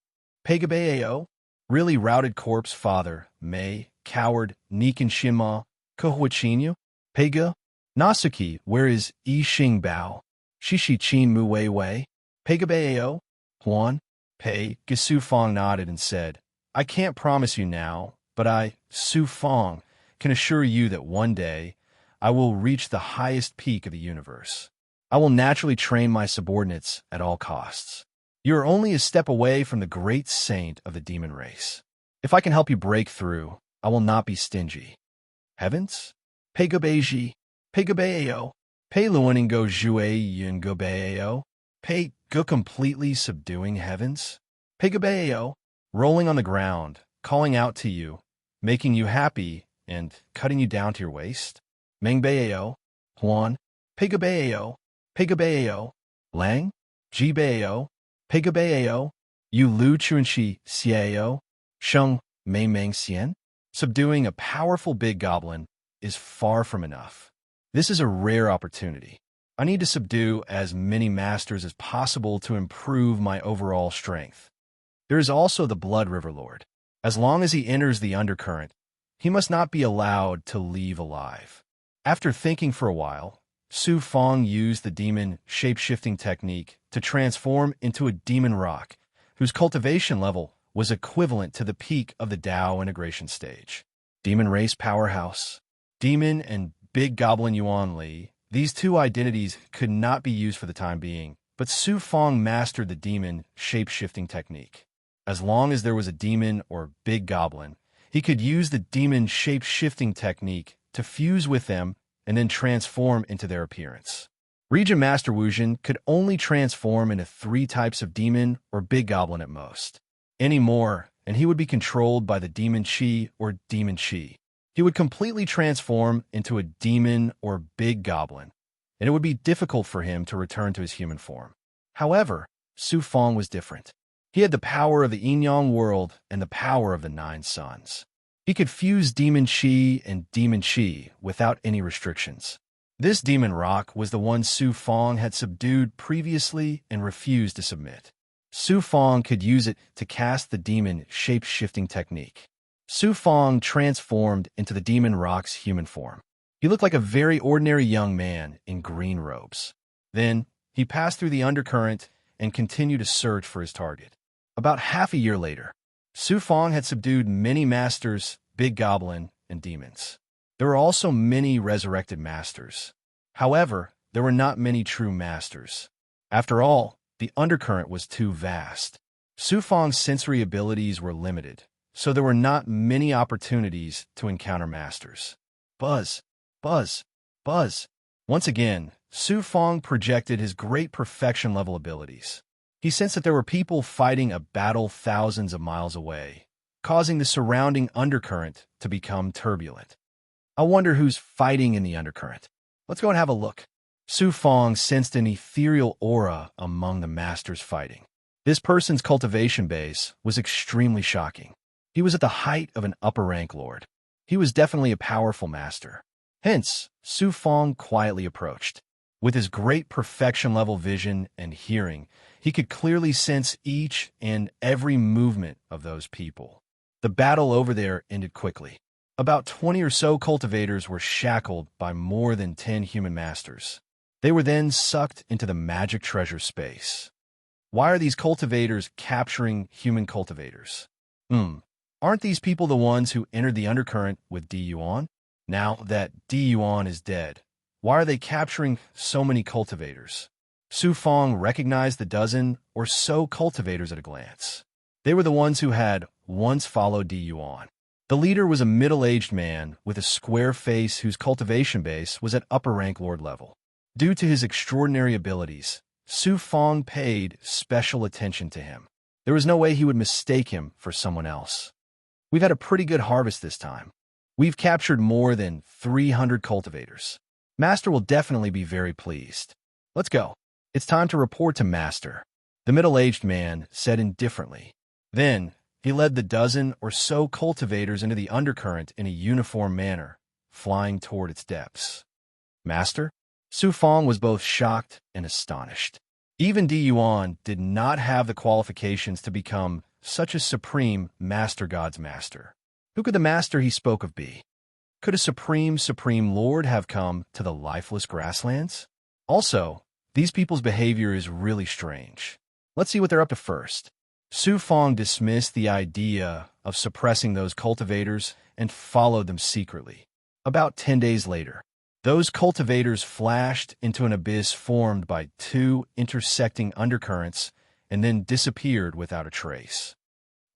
Pegabao, really routed corpse father, Mei, coward, Nikan Shinma, Kohuachinu, Pega, Nasuki, where is Yi Xing Bao, Shishi Chin Mu Wei Wei, Pegabao, Huan, Pei, Su Fong nodded and said, I can't promise you now, but I, Su Fong, can assure you that one day I will reach the highest peak of the universe. I will naturally train my subordinates at all costs. You are only a step away from the great saint of the demon race. If I can help you break through, I will not be stingy. Heavens? Pegabeji, Pegabao, Pei Luaningo Jue Yin Gobao, Pei Go completely subduing heavens? Pegabao, rolling on the ground, calling out to you, making you happy, and cutting you down to your waist? Mengbao, Huan, Pegabao, Pegabao, Lang, Jibao, Pegabao, Yu Lu Chuanxi Xiao, Sheng Mei Meng Xian? Subduing a powerful big goblin is far from enough. This is a rare opportunity. I need to subdue as many masters as possible to improve my overall strength. There is also the Blood River Lord. As long as he enters the undercurrent, he must not be allowed to leave alive. After thinking for a while, Su Fong used the demon shape-shifting technique to transform into a demon rock, whose cultivation level was equivalent to the peak of the Dao integration stage. Demon race powerhouse. Demon and Big Goblin Yuan Li. These two identities could not be used for the time being, but Su Fong mastered the demon shape-shifting technique. As long as there was a demon or big goblin, he could use the demon shape-shifting technique to fuse with them and then transform into their appearance. Regent Master Wuzhen could only transform into 3 types of demon or big goblin at most. Any more, and he would be controlled by the demon chi or demon chi. He would completely transform into a demon or big goblin, and it would be difficult for him to return to his human form. However, Su Fong was different. He had the power of the Yin-Yang world and the power of the 9 suns. He could fuse demon chi and demon chi without any restrictions. This demon rock was the one Su Fong had subdued previously and refused to submit. Su Fong could use it to cast the demon shape-shifting technique. Su Fong transformed into the demon rock's human form. He looked like a very ordinary young man in green robes. Then, he passed through the undercurrent and continued to search for his target. About half a year later, Su Fong had subdued many masters, big goblin, and demons. There were also many resurrected masters. However, there were not many true masters. After all, the undercurrent was too vast. Su Fong's sensory abilities were limited, so there were not many opportunities to encounter masters. Buzz, buzz, buzz. Once again, Su Fong projected his great perfection-level abilities. He sensed that there were people fighting a battle thousands of miles away, causing the surrounding undercurrent to become turbulent. I wonder who's fighting in the undercurrent. Let's go and have a look. Su Fong sensed an ethereal aura among the masters fighting. This person's cultivation base was extremely shocking. He was at the height of an upper-rank lord. He was definitely a powerful master. Hence, Su Fong quietly approached. With his great perfection-level vision and hearing, he could clearly sense each and every movement of those people. The battle over there ended quickly. About 20 or so cultivators were shackled by more than 10 human masters. They were then sucked into the magic treasure space. Why are these cultivators capturing human cultivators? Aren't these people the ones who entered the undercurrent with Di Yuan? Now that Di Yuan is dead, why are they capturing so many cultivators? Su Fong recognized the dozen or so cultivators at a glance. They were the ones who had once followed Di Yuan. The leader was a middle-aged man with a square face whose cultivation base was at upper-rank lord level. Due to his extraordinary abilities, Su Fong paid special attention to him. There was no way he would mistake him for someone else. We've had a pretty good harvest this time. We've captured more than 300 cultivators. Master will definitely be very pleased. Let's go. It's time to report to Master, the middle-aged man said indifferently. Then, he led the dozen or so cultivators into the undercurrent in a uniform manner, flying toward its depths. Master? Su Fong was both shocked and astonished. Even Di Yuan did not have the qualifications to become such a supreme master god's master. Who could the master he spoke of be? Could a supreme lord have come to the lifeless grasslands? Also, these people's behavior is really strange. Let's see what they're up to first. Su Fong dismissed the idea of suppressing those cultivators and followed them secretly. About 10 days later, those cultivators flashed into an abyss formed by two intersecting undercurrents and then disappeared without a trace.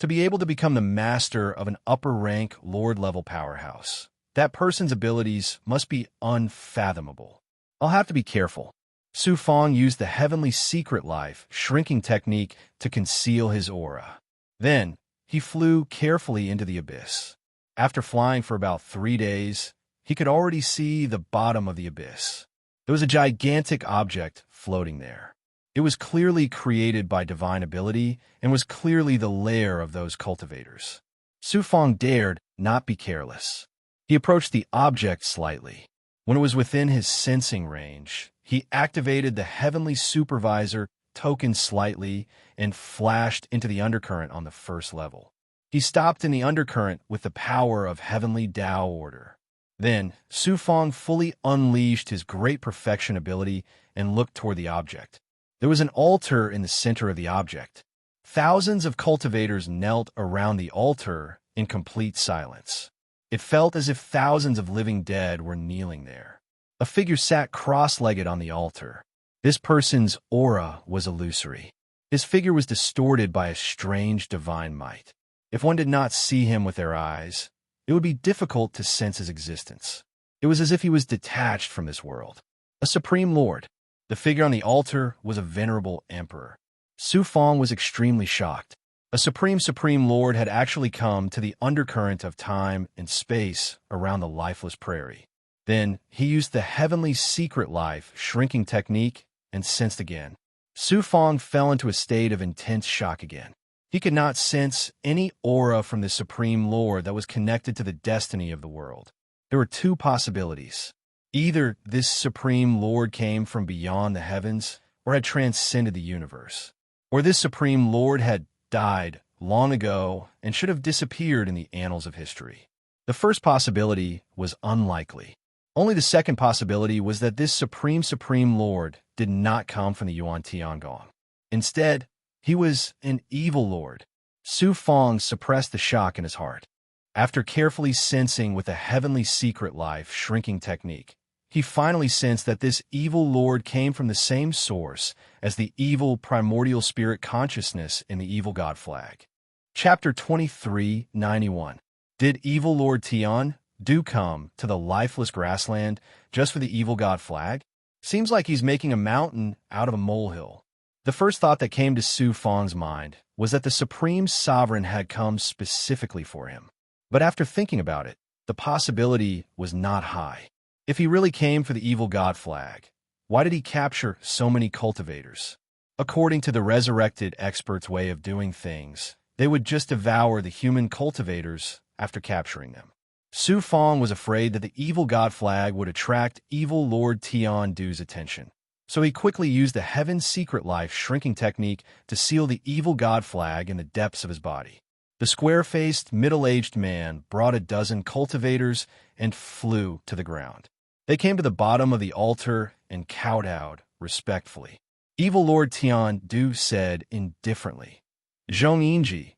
To be able to become the master of an upper-rank lord-level powerhouse, that person's abilities must be unfathomable. I'll have to be careful. Su Fong used the heavenly secret life shrinking technique to conceal his aura. Then, he flew carefully into the abyss. After flying for about 3 days, he could already see the bottom of the abyss. There was a gigantic object floating there. It was clearly created by divine ability and was clearly the lair of those cultivators. Su Fong dared not be careless. He approached the object slightly. When it was within his sensing range, he activated the Heavenly Supervisor token slightly and flashed into the undercurrent on the first level. He stopped in the undercurrent with the power of Heavenly Tao Order. Then, Su Fong fully unleashed his great perfection ability and looked toward the object. There was an altar in the center of the object. Thousands of cultivators knelt around the altar in complete silence. It felt as if thousands of living dead were kneeling there. A figure sat cross-legged on the altar. This person's aura was illusory. His figure was distorted by a strange divine might. If one did not see him with their eyes, it would be difficult to sense his existence. It was as if he was detached from this world. A supreme lord. The figure on the altar was a venerable emperor. Su Fong was extremely shocked. A supreme lord had actually come to the undercurrent of time and space around the lifeless prairie. Then, he used the heavenly secret life shrinking technique and sensed again. Su Fong fell into a state of intense shock again. He could not sense any aura from the Supreme Lord that was connected to the destiny of the world. There were two possibilities. Either this Supreme Lord came from beyond the heavens or had transcended the universe, or this Supreme Lord had died long ago and should have disappeared in the annals of history. The first possibility was unlikely. Only the second possibility was that this Supreme Lord did not come from the Yuan Tiangong. Instead, he was an evil lord. Su Fong suppressed the shock in his heart. After carefully sensing with a heavenly secret life shrinking technique, he finally sensed that this evil lord came from the same source as the evil primordial spirit consciousness in the evil god flag. Chapter 2391. Did evil Lord Tian do come to the lifeless grassland just for the evil god flag? Seems like he's making a mountain out of a molehill. The first thought that came to Su Fong's mind was that the Supreme Sovereign had come specifically for him. But after thinking about it, the possibility was not high. If he really came for the evil god flag, why did he capture so many cultivators? According to the resurrected expert's way of doing things, They would just devour the human cultivators after capturing them. Su Fong was afraid that the evil god flag would attract evil Lord Tian Du's attention. So he quickly used the Heaven's Secret Life shrinking technique to seal the evil god flag in the depths of his body. The square-faced, middle-aged man brought a dozen cultivators and flew to the ground. They came to the bottom of the altar and kowtowed respectfully. Evil Lord Tian Du said indifferently, "Zhong Yinji,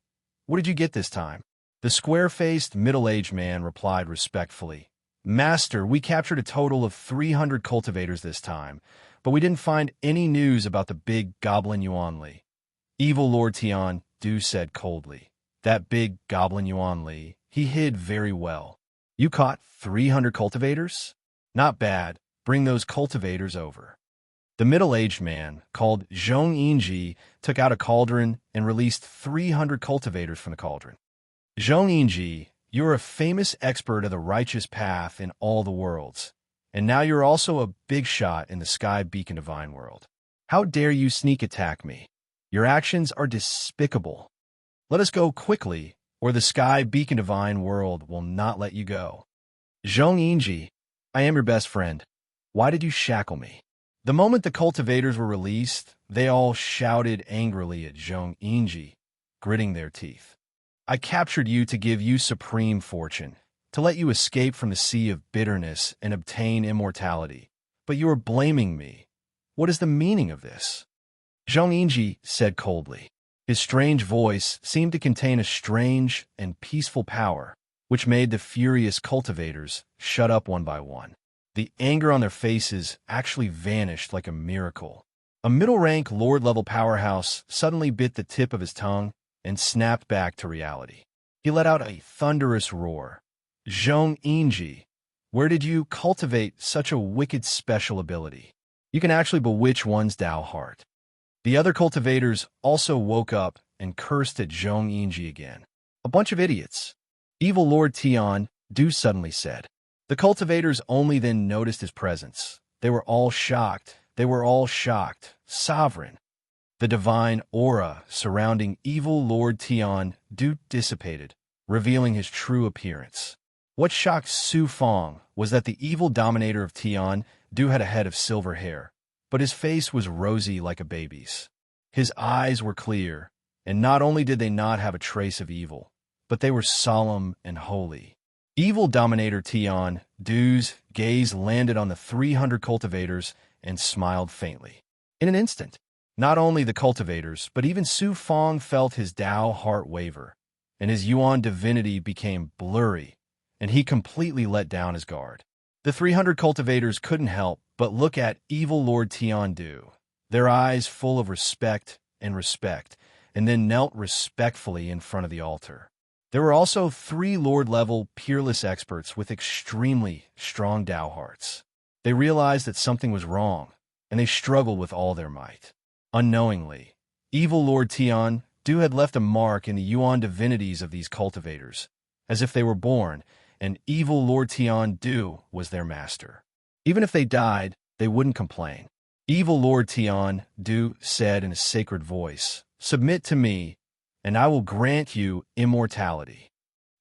what did you get this time?" The square-faced, middle-aged man replied respectfully, "Master, we captured a total of 300 cultivators this time, but we didn't find any news about the big goblin Yuan Li." Evil Lord Tian Du said coldly, "That big goblin Yuan Li, he hid very well. You caught 300 cultivators? Not bad. Bring those cultivators over." The middle-aged man, called Zhong Yinji, took out a cauldron and released 300 cultivators from the cauldron. "Zhong Yinji, you're a famous expert of the righteous path in all the worlds, and now you're also a big shot in the Sky Beacon Divine world. How dare you sneak attack me? Your actions are despicable. Let us go quickly, or the Sky Beacon Divine world will not let you go." "Zhong Yinji, I am your best friend. Why did you shackle me?" The moment the cultivators were released, they all shouted angrily at Zhong Yinji, gritting their teeth. "I captured you to give you supreme fortune, to let you escape from the sea of bitterness and obtain immortality. But you are blaming me. What is the meaning of this?" Zhong Yinji said coldly. His strange voice seemed to contain a strange and peaceful power, which made the furious cultivators shut up one by one. The anger on their faces actually vanished like a miracle. A middle-rank Lord-level powerhouse suddenly bit the tip of his tongue and snapped back to reality. He let out a thunderous roar. "Zhong Yinji, where did you cultivate such a wicked special ability? You can actually bewitch one's Tao heart." The other cultivators also woke up and cursed at Zhong Yinji again. "A bunch of idiots." Evil Lord Tian Du suddenly said. The cultivators only then noticed his presence. They were all shocked. Sovereign. The divine aura surrounding evil Lord Tian Du dissipated, revealing his true appearance. What shocked Su Fong was that the evil dominator of Tian Du had a head of silver hair, but his face was rosy like a baby's. His eyes were clear, and not only did they not have a trace of evil, but they were solemn and holy. Evil dominator Tian Du's gaze landed on the 300 cultivators and smiled faintly. In an instant, not only the cultivators, but even Su Fong felt his Tao heart waver, and his Yuan divinity became blurry, and he completely let down his guard. The 300 cultivators couldn't help but look at evil Lord Tian Du, their eyes full of respect, and then knelt respectfully in front of the altar. There were also 3 Lord-level peerless experts with extremely strong Tao hearts. They realized that something was wrong, and they struggled with all their might. Unknowingly, evil Lord Tian Du had left a mark in the Yuan divinities of these cultivators, as if they were born, and evil Lord Tian Du was their master. Even if they died, they wouldn't complain. Evil Lord Tian Du said in a sacred voice, "Submit to me, and I will grant you immortality."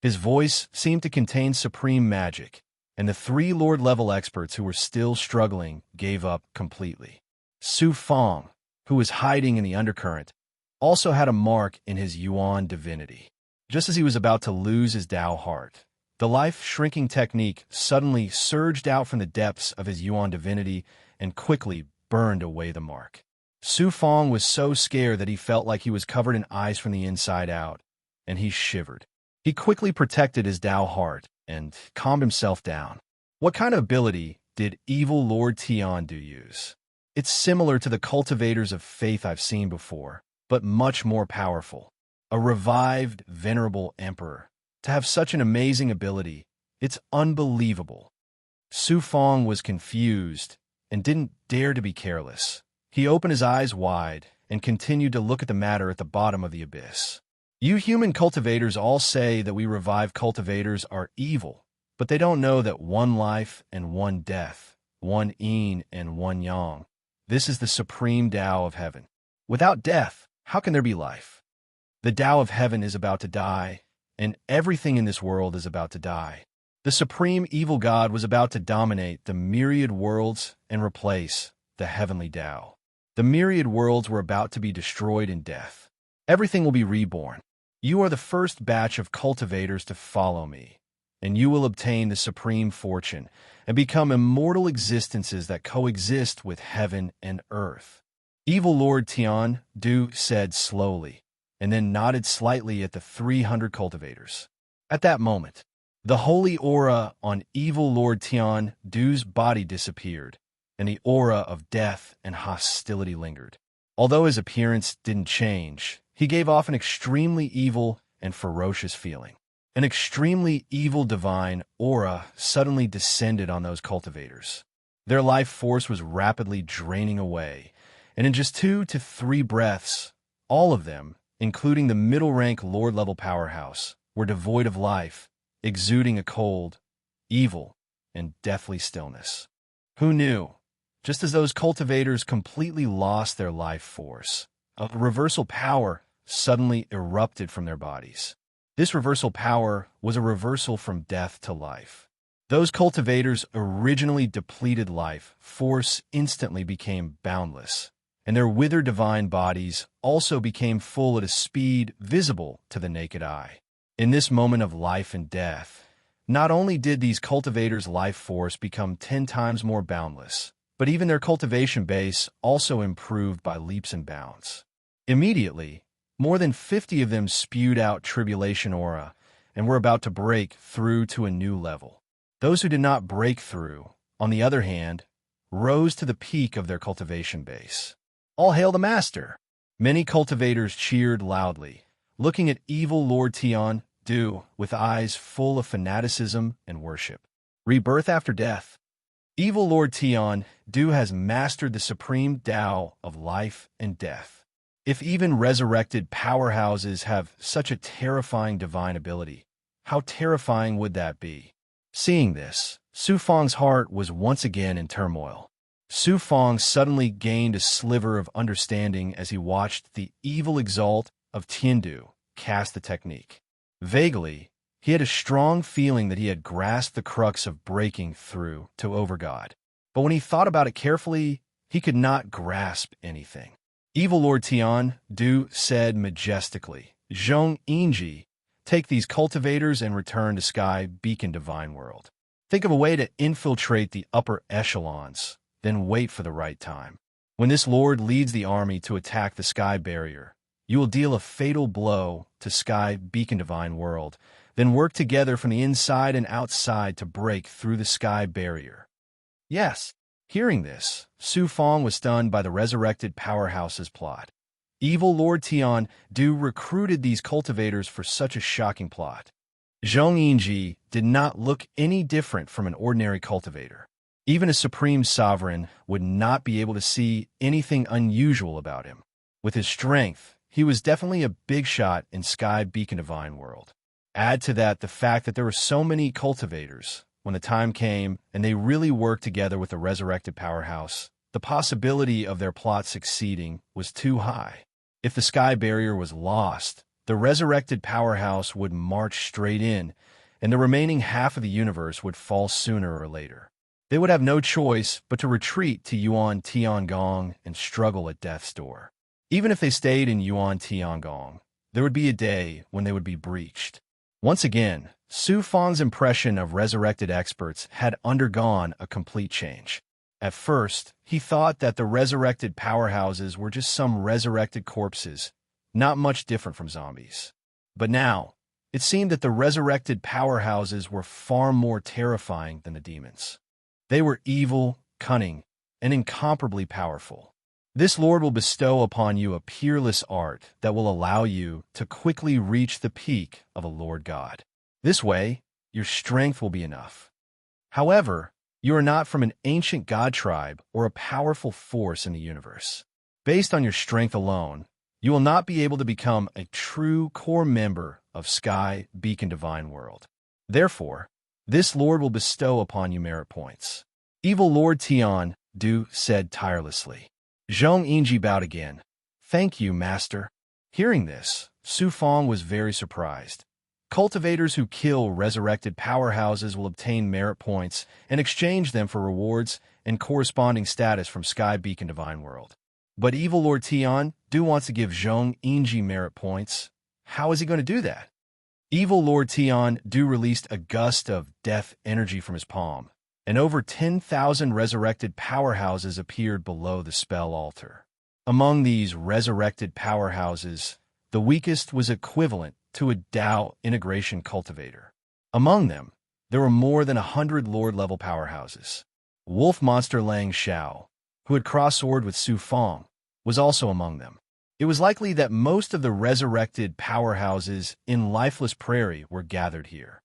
His voice seemed to contain supreme magic, and the 3 Lord-level experts who were still struggling gave up completely. Su Fong, who was hiding in the undercurrent, also had a mark in his Yuan divinity. Just as he was about to lose his Tao heart, the life-shrinking technique suddenly surged out from the depths of his Yuan divinity and quickly burned away the mark. Su Fong was so scared that he felt like he was covered in ice from the inside out, and he shivered. He quickly protected his Tao heart and calmed himself down. What kind of ability did evil Lord Tian Du use? It's similar to the cultivators of faith I've seen before, but much more powerful. A revived, venerable emperor. To have such an amazing ability, it's unbelievable. Su Fong was confused and didn't dare to be careless. He opened his eyes wide and continued to look at the matter at the bottom of the abyss. "You human cultivators all say that we revive cultivators are evil, but they don't know that one life and one death, one yin and one yang. This is the supreme Tao of heaven. Without death, how can there be life? The Tao of heaven is about to die, and everything in this world is about to die. The supreme evil god was about to dominate the myriad worlds and replace the heavenly Tao. The myriad worlds were about to be destroyed in death. Everything will be reborn. You are the first batch of cultivators to follow me, and you will obtain the supreme fortune and become immortal existences that coexist with heaven and earth. Evil Lord Tian Du said slowly, and then nodded slightly at the 300 cultivators. At that moment, the holy aura on evil Lord Tian Du's body disappeared, and the aura of death and hostility lingered. Although his appearance didn't change, he gave off an extremely evil and ferocious feeling. An extremely evil divine aura suddenly descended on those cultivators. Their life force was rapidly draining away, and in just 2 to 3 breaths, all of them, including the middle-rank Lord-level powerhouse, were devoid of life, exuding a cold, evil, and deathly stillness. Who knew? Just as those cultivators completely lost their life force, a reversal power suddenly erupted from their bodies. This reversal power was a reversal from death to life. Those cultivators' originally depleted life force instantly became boundless, and their withered divine bodies also became full at a speed visible to the naked eye. In this moment of life and death, not only did these cultivators' life force become 10 times more boundless, but even their cultivation base also improved by leaps and bounds. Immediately, more than 50 of them spewed out tribulation aura and were about to break through to a new level. Those who did not break through, on the other hand, rose to the peak of their cultivation base. All hail the master! Many cultivators cheered loudly, looking at evil Lord Tian Du with eyes full of fanaticism and worship. Rebirth after death. Evil Lord Tian Du has mastered the supreme Tao of life and death. If even resurrected powerhouses have such a terrifying divine ability, how terrifying would that be? Seeing this, Su Fang's heart was once again in turmoil. Su Fang suddenly gained a sliver of understanding as he watched the evil exalt of Tiandu cast the technique. Vaguely, he had a strong feeling that he had grasped the crux of breaking through to Overgod. But when he thought about it carefully, he could not grasp anything. Evil Lord Tian Du said majestically, "Zhong Yinji, take these cultivators and return to Sky Beacon Divine World. Think of a way to infiltrate the upper echelons, then wait for the right time. When this lord leads the army to attack the Sky Barrier, you will deal a fatal blow to Sky Beacon Divine World, then work together from the inside and outside to break through the Sky Barrier." Yes. Hearing this, Su Fang was stunned by the resurrected powerhouse's plot. Evil Lord Tian Du recruited these cultivators for such a shocking plot. Zhong Yinji did not look any different from an ordinary cultivator. Even a supreme sovereign would not be able to see anything unusual about him. With his strength, he was definitely a big shot in Sky Beacon Divine World. Add to that the fact that there were so many cultivators. When the time came and they really worked together with the resurrected powerhouse, the possibility of their plot succeeding was too high. If the Sky Barrier was lost, the resurrected powerhouse would march straight in, and the remaining half of the universe would fall sooner or later. They would have no choice but to retreat to Yuan Tiangong and struggle at death's door. Even if they stayed in Yuan Tiangong, there would be a day when they would be breached. Once again, Su Fang's impression of resurrected experts had undergone a complete change. At first, he thought that the resurrected powerhouses were just some resurrected corpses, not much different from zombies. But now, it seemed that the resurrected powerhouses were far more terrifying than the demons. They were evil, cunning, and incomparably powerful. This Lord will bestow upon you a peerless art that will allow you to quickly reach the peak of a Lord God. This way, your strength will be enough. However, you are not from an ancient god tribe or a powerful force in the universe. Based on your strength alone, you will not be able to become a true core member of Sky Beacon Divine World. Therefore, this Lord will bestow upon you merit points. Evil Lord Tian Du said tirelessly. Zhong Yinji bowed again. "Thank you, Master." Hearing this, Su Fong was very surprised. Cultivators who kill resurrected powerhouses will obtain merit points and exchange them for rewards and corresponding status from Sky Beacon Divine World. But Evil Lord Tian Do wants to give Zhong Yingji merit points. How is he going to do that? Evil Lord Tian Du released a gust of death energy from his palm, and over 10,000 resurrected powerhouses appeared below the spell altar. Among these resurrected powerhouses, the weakest was equivalent to a Dao integration cultivator. Among them, there were more than 100 Lord-level powerhouses. Wolf Monster Lang Xiao, who had cross-swords with Su Fong, was also among them. It was likely that most of the resurrected powerhouses in Lifeless Prairie were gathered here.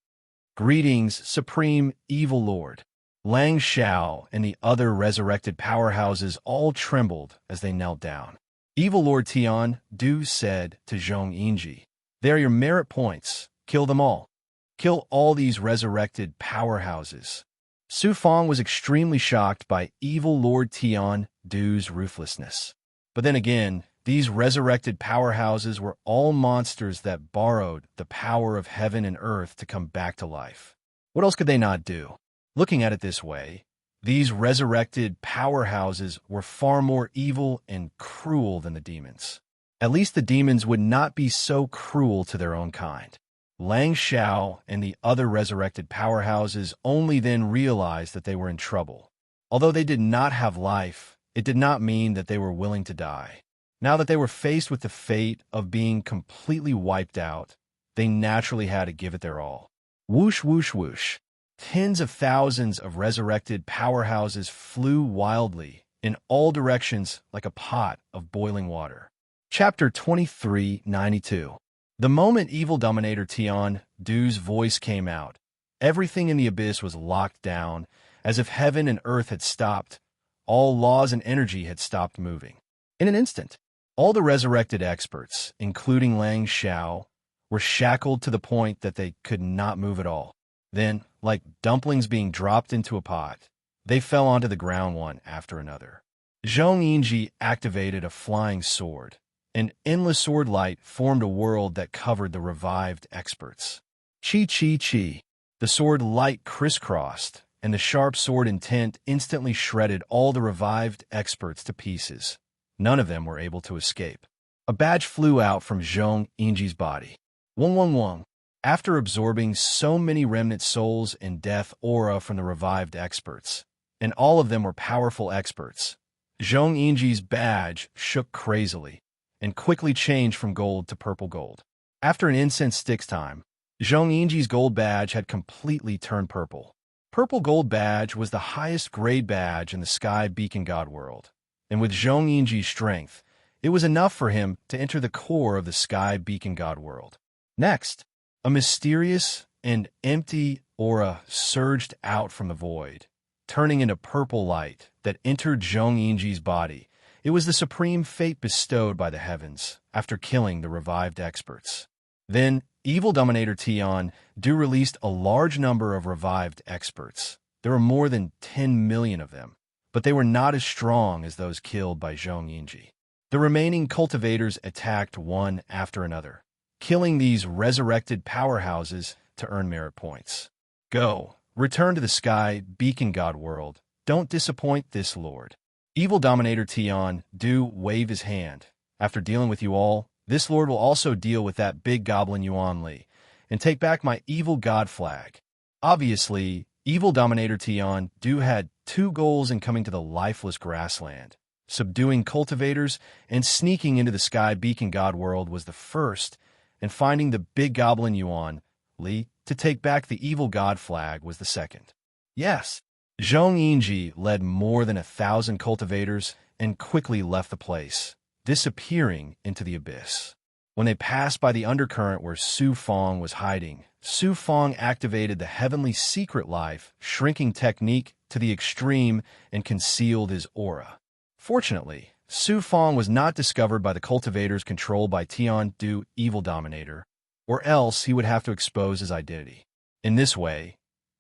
Greetings, Supreme Evil Lord. Lang Xiao and the other resurrected powerhouses all trembled as they knelt down. Evil Lord Tian Du said to Zhong Yingji, "They are your merit points. Kill them all. Kill all these resurrected powerhouses." Su Fong was extremely shocked by Evil Lord Tian Du's ruthlessness. But then again, these resurrected powerhouses were all monsters that borrowed the power of heaven and earth to come back to life. What else could they not do? Looking at it this way, these resurrected powerhouses were far more evil and cruel than the demons. At least the demons would not be so cruel to their own kind. Lang Xiao and the other resurrected powerhouses only then realized that they were in trouble. Although they did not have life, it did not mean that they were willing to die. Now that they were faced with the fate of being completely wiped out, they naturally had to give it their all. Whoosh, whoosh, whoosh. Tens of thousands of resurrected powerhouses flew wildly in all directions like a pot of boiling water. Chapter 2392. The moment Evil Dominator Tian Du's voice came out, everything in the abyss was locked down, as if heaven and earth had stopped. All laws and energy had stopped moving. In an instant, all the resurrected experts, including Lang Xiao, were shackled to the point that they could not move at all. Then, like dumplings being dropped into a pot, they fell onto the ground one after another. Zhong Yingji activated a flying sword. An endless sword light formed a world that covered the revived experts. Chi, chi, chi. The sword light crisscrossed, and the sharp sword intent instantly shredded all the revived experts to pieces. None of them were able to escape. A badge flew out from Zhong Yingji's body. Wong, wong, wong. After absorbing so many remnant souls and death aura from the revived experts, and all of them were powerful experts, Zhong Yingji's badge shook crazily and quickly changed from gold to purple gold. After an incense stick's time, Zhong Yingji's gold badge had completely turned purple. Purple gold badge was the highest grade badge in the Sky Beacon God world, and with Zhong Yingji's strength, it was enough for him to enter the core of the Sky Beacon God world. Next, a mysterious and empty aura surged out from the void, turning into purple light that entered Zhong Yingji's body. It was the supreme fate bestowed by the heavens after killing the revived experts. Then, Evil Dominator Tian Du released a large number of revived experts. There were more than 10 million of them, but they were not as strong as those killed by Zhong Yingji. The remaining cultivators attacked one after another, killing these resurrected powerhouses to earn merit points. Go, return to the Sky Beacon God world. Don't disappoint this lord. Evil Dominator Tian Du waved his hand. After dealing with you all, this lord will also deal with that big goblin Yuan Li, and take back my evil god flag. Obviously, Evil Dominator Tian Du had two goals in coming to the lifeless grassland. Subduing cultivators and sneaking into the Sky Beacon God world was the first, and finding the big goblin Yuan Li to take back the evil god flag was the second. Yes, Zhong Yingji led more than 1,000 cultivators and quickly left the place, disappearing into the abyss. When they passed by the undercurrent where Su Fong was hiding, Su Fong activated the Heavenly Secret Life shrinking technique to the extreme and concealed his aura. Fortunately, Su Fong was not discovered by the cultivators controlled by Tian Du Evil Dominator, or else he would have to expose his identity. In this way,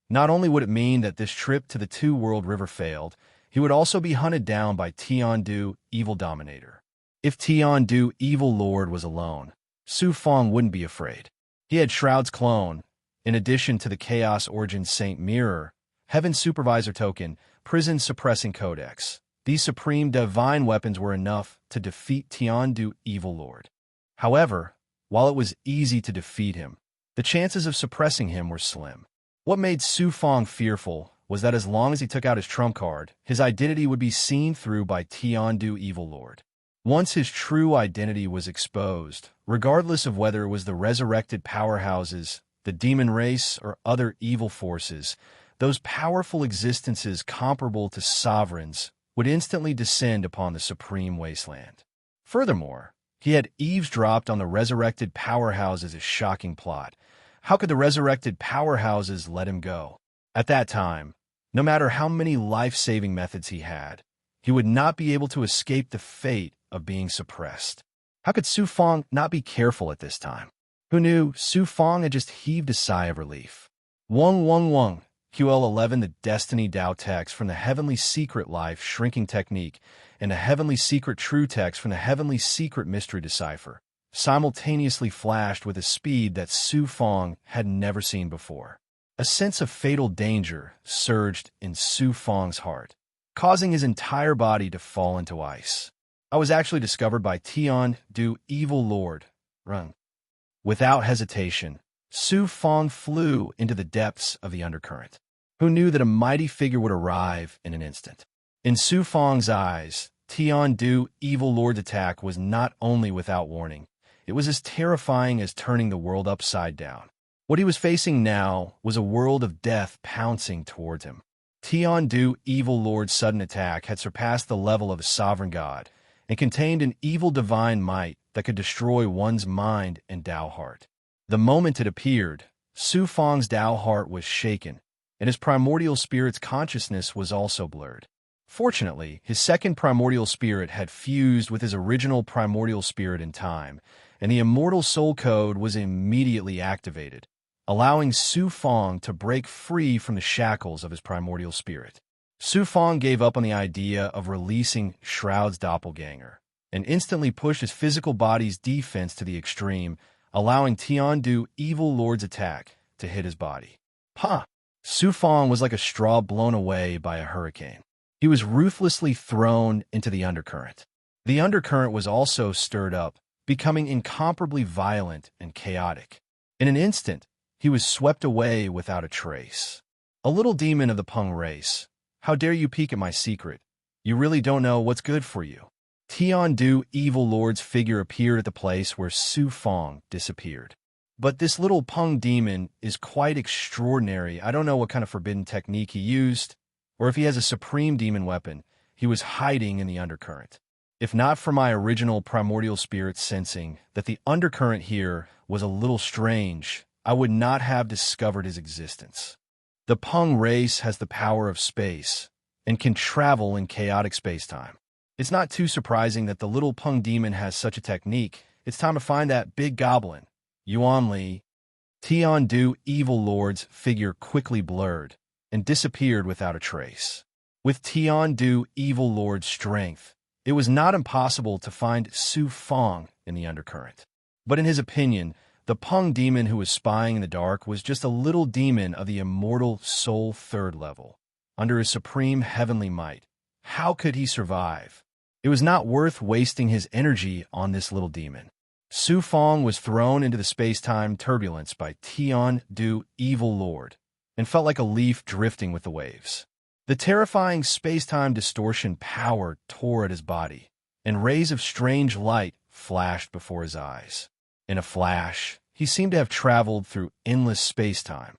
not only would it mean that this trip to the Two-World River failed, he would also be hunted down by Tian Du Evil Dominator. If Tian Du Evil Lord was alone, Su Fong wouldn't be afraid. He had Shroud's clone, in addition to the Chaos Origin Saint Mirror, Heaven's Supervisor Token, Prison Suppressing Codex. These supreme divine weapons were enough to defeat Tiandu Evil Lord. However, while it was easy to defeat him, the chances of suppressing him were slim. What made Su Fong fearful was that as long as he took out his trump card, his identity would be seen through by Tiandu Evil Lord. Once his true identity was exposed, regardless of whether it was the resurrected powerhouses, the demon race, or other evil forces, those powerful existences comparable to sovereigns would instantly descend upon the supreme wasteland. Furthermore, he had eavesdropped on the resurrected powerhouses' shocking plot. How could the resurrected powerhouses let him go? At that time, no matter how many life-saving methods he had, he would not be able to escape the fate of being suppressed. How could Su Fong not be careful at this time? Who knew? Su Fong had just heaved a sigh of relief. Wong Wong Wong, QL11, the Destiny Dao text from the Heavenly Secret Life Shrinking Technique, and a Heavenly Secret True text from the Heavenly Secret Mystery Decipher, simultaneously flashed with a speed that Su Fong had never seen before. A sense of fatal danger surged in Su Fong's heart, causing his entire body to fall into ice. I was actually discovered by Tiandu Evil Lord. Run. Without hesitation, Su Fong flew into the depths of the undercurrent. Who knew that a mighty figure would arrive in an instant? In Su Fong's eyes, Tiandu Evil Lord's attack was not only without warning, it was as terrifying as turning the world upside down. What he was facing now was a world of death pouncing towards him. Tiandu Evil Lord's sudden attack had surpassed the level of a sovereign god and contained an evil divine might that could destroy one's mind and Dao heart. The moment it appeared, Su Fong's Dao heart was shaken, and his primordial spirit's consciousness was also blurred. Fortunately, his second primordial spirit had fused with his original primordial spirit in time, and the immortal soul code was immediately activated, allowing Su Fong to break free from the shackles of his primordial spirit. Su Fong gave up on the idea of releasing Shroud's doppelganger, and instantly pushed his physical body's defense to the extreme, allowing Tiandu Evil Lord's attack to hit his body. Ha! Su Fong was like a straw blown away by a hurricane. He was ruthlessly thrown into the undercurrent. The undercurrent was also stirred up, becoming incomparably violent and chaotic. In an instant, he was swept away without a trace. A little demon of the Peng race, how dare you peek at my secret? You really don't know what's good for you. Tiandu Evil Lord's figure appeared at the place where Su Fong disappeared. But this little Peng demon is quite extraordinary. I don't know what kind of forbidden technique he used, or if he has a supreme demon weapon. He was hiding in the undercurrent. If not for my original primordial spirit sensing that the undercurrent here was a little strange, I would not have discovered his existence. The Peng race has the power of space and can travel in chaotic spacetime. It's not too surprising that the little Peng demon has such a technique. It's time to find that big goblin, Yuan Li. Tiandu Evil Lord's figure quickly blurred and disappeared without a trace. With Tiandu Evil Lord's strength, it was not impossible to find Su Fong in the undercurrent. But in his opinion, the Peng demon who was spying in the dark was just a little demon of the immortal soul third level. Under his supreme heavenly might, how could he survive? It was not worth wasting his energy on this little demon. Su Fong was thrown into the space-time turbulence by Tiandu Evil Lord and felt like a leaf drifting with the waves. The terrifying space-time distortion power tore at his body, and rays of strange light flashed before his eyes. In a flash, he seemed to have traveled through endless space-time.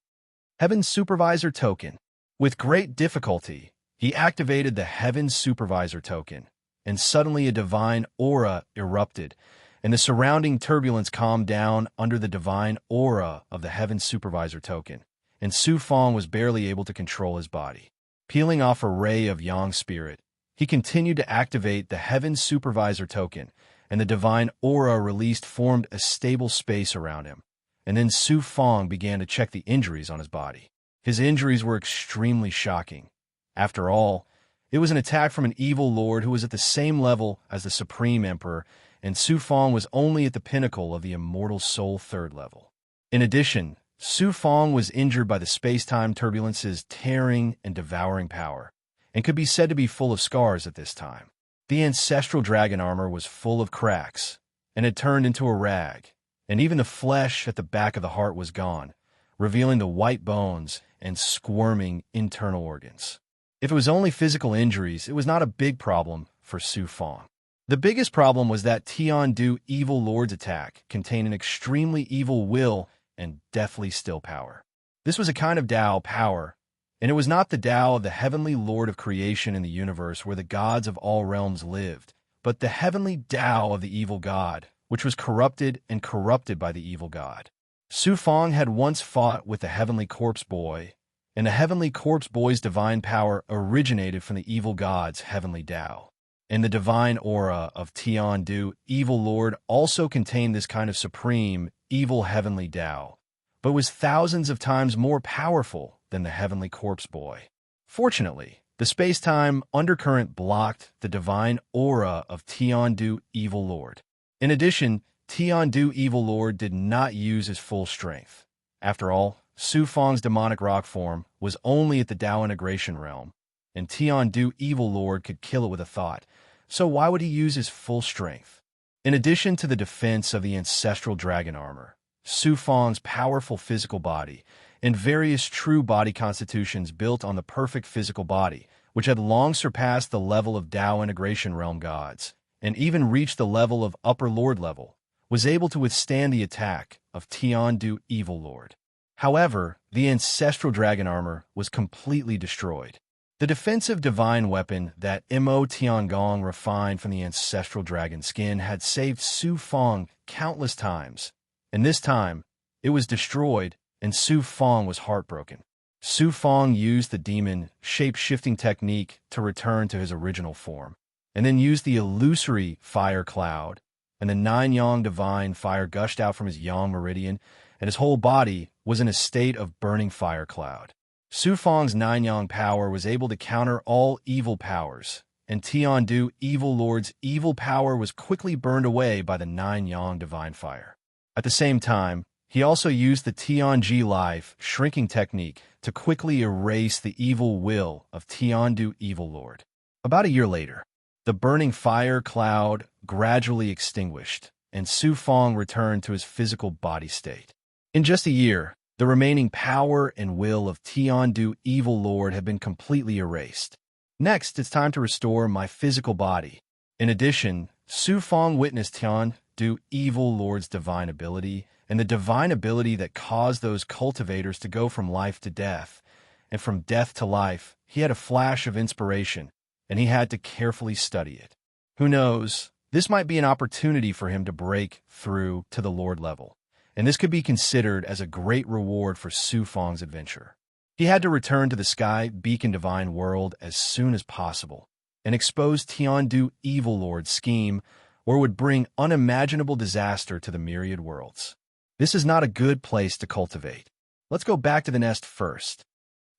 Heaven's Supervisor Token. With great difficulty, he activated the Heaven's Supervisor Token, and suddenly a divine aura erupted, and the surrounding turbulence calmed down under the divine aura of the Heaven's Supervisor Token, and Su Fong was barely able to control his body. Peeling off a ray of Yang Spirit, he continued to activate the Heaven's Supervisor Token, and the divine aura released formed a stable space around him. And then Su Fong began to check the injuries on his body. His injuries were extremely shocking. After all, It was an attack from an evil lord who was at the same level as the Supreme Emperor, and Su Fong was only at the pinnacle of the immortal soul third level. In addition, Su Fong was injured by the space-time turbulence's tearing and devouring power, and could be said to be full of scars at this time. The ancestral dragon armor was full of cracks, and had turned into a rag, and even the flesh at the back of the heart was gone, revealing the white bones and squirming internal organs. If it was only physical injuries, it was not a big problem for Su Fong. The biggest problem was that Tian-Du Evil Lord's attack contained an extremely evil will and deathly still power. This was a kind of Tao power, and it was not the Tao of the heavenly Lord of creation in the universe where the gods of all realms lived, but the heavenly Tao of the evil god, which was corrupted and corrupted by the evil god. Su Fong had once fought with the heavenly corpse boy, and the heavenly corpse boy's divine power originated from the evil god's heavenly Tao. And the divine aura of Tian-Du Evil Lord also contained this kind of supreme, evil heavenly Tao, but was thousands of times more powerful than the heavenly corpse boy. Fortunately, the space-time undercurrent blocked the divine aura of Tian-Du Evil Lord. In addition, Tian-Du Evil Lord did not use his full strength. After all, Su Fong's demonic rock form was only at the Tao integration realm, and Tian-Du Evil Lord could kill it with a thought, so why would he use his full strength? In addition to the defense of the ancestral dragon armor, Su Fong's powerful physical body, and various true body constitutions built on the perfect physical body, which had long surpassed the level of Tao integration realm gods, and even reached the level of upper lord level, was able to withstand the attack of Tian-Du Evil Lord. However, the ancestral dragon armor was completely destroyed. The defensive divine weapon that Mo Tiangong refined from the ancestral dragon skin had saved Su Fong countless times, and this time, it was destroyed, and Su Fong was heartbroken. Su Fong used the demon shape-shifting technique to return to his original form, and then used the illusory fire cloud, and the 9-yang divine fire gushed out from his yang meridian, and his whole body was in a state of burning fire cloud. Su Fong's 9-yang power was able to counter all evil powers, and Tian-Du Evil Lord's evil power was quickly burned away by the 9-yang divine fire. At the same time, he also used the Tian-Ji life shrinking technique to quickly erase the evil will of Tian-Du Evil Lord. About a year later, the burning fire cloud gradually extinguished, and Su Fong returned to his physical body state. In just a year, the remaining power and will of Tian-Du Evil Lord had been completely erased. Next, it's time to restore my physical body. In addition, Su Fong witnessed Tian-Du Evil Lord's divine ability, and the divine ability that caused those cultivators to go from life to death, and from death to life. He had a flash of inspiration, and he had to carefully study it. Who knows, this might be an opportunity for him to break through to the Lord level, and this could be considered as a great reward for Su Fong's adventure. He had to return to the Sky Beacon Divine World as soon as possible, and expose Tian-Du Evil Lord's scheme, or it would bring unimaginable disaster to the myriad worlds. This is not a good place to cultivate. Let's go back to the nest first.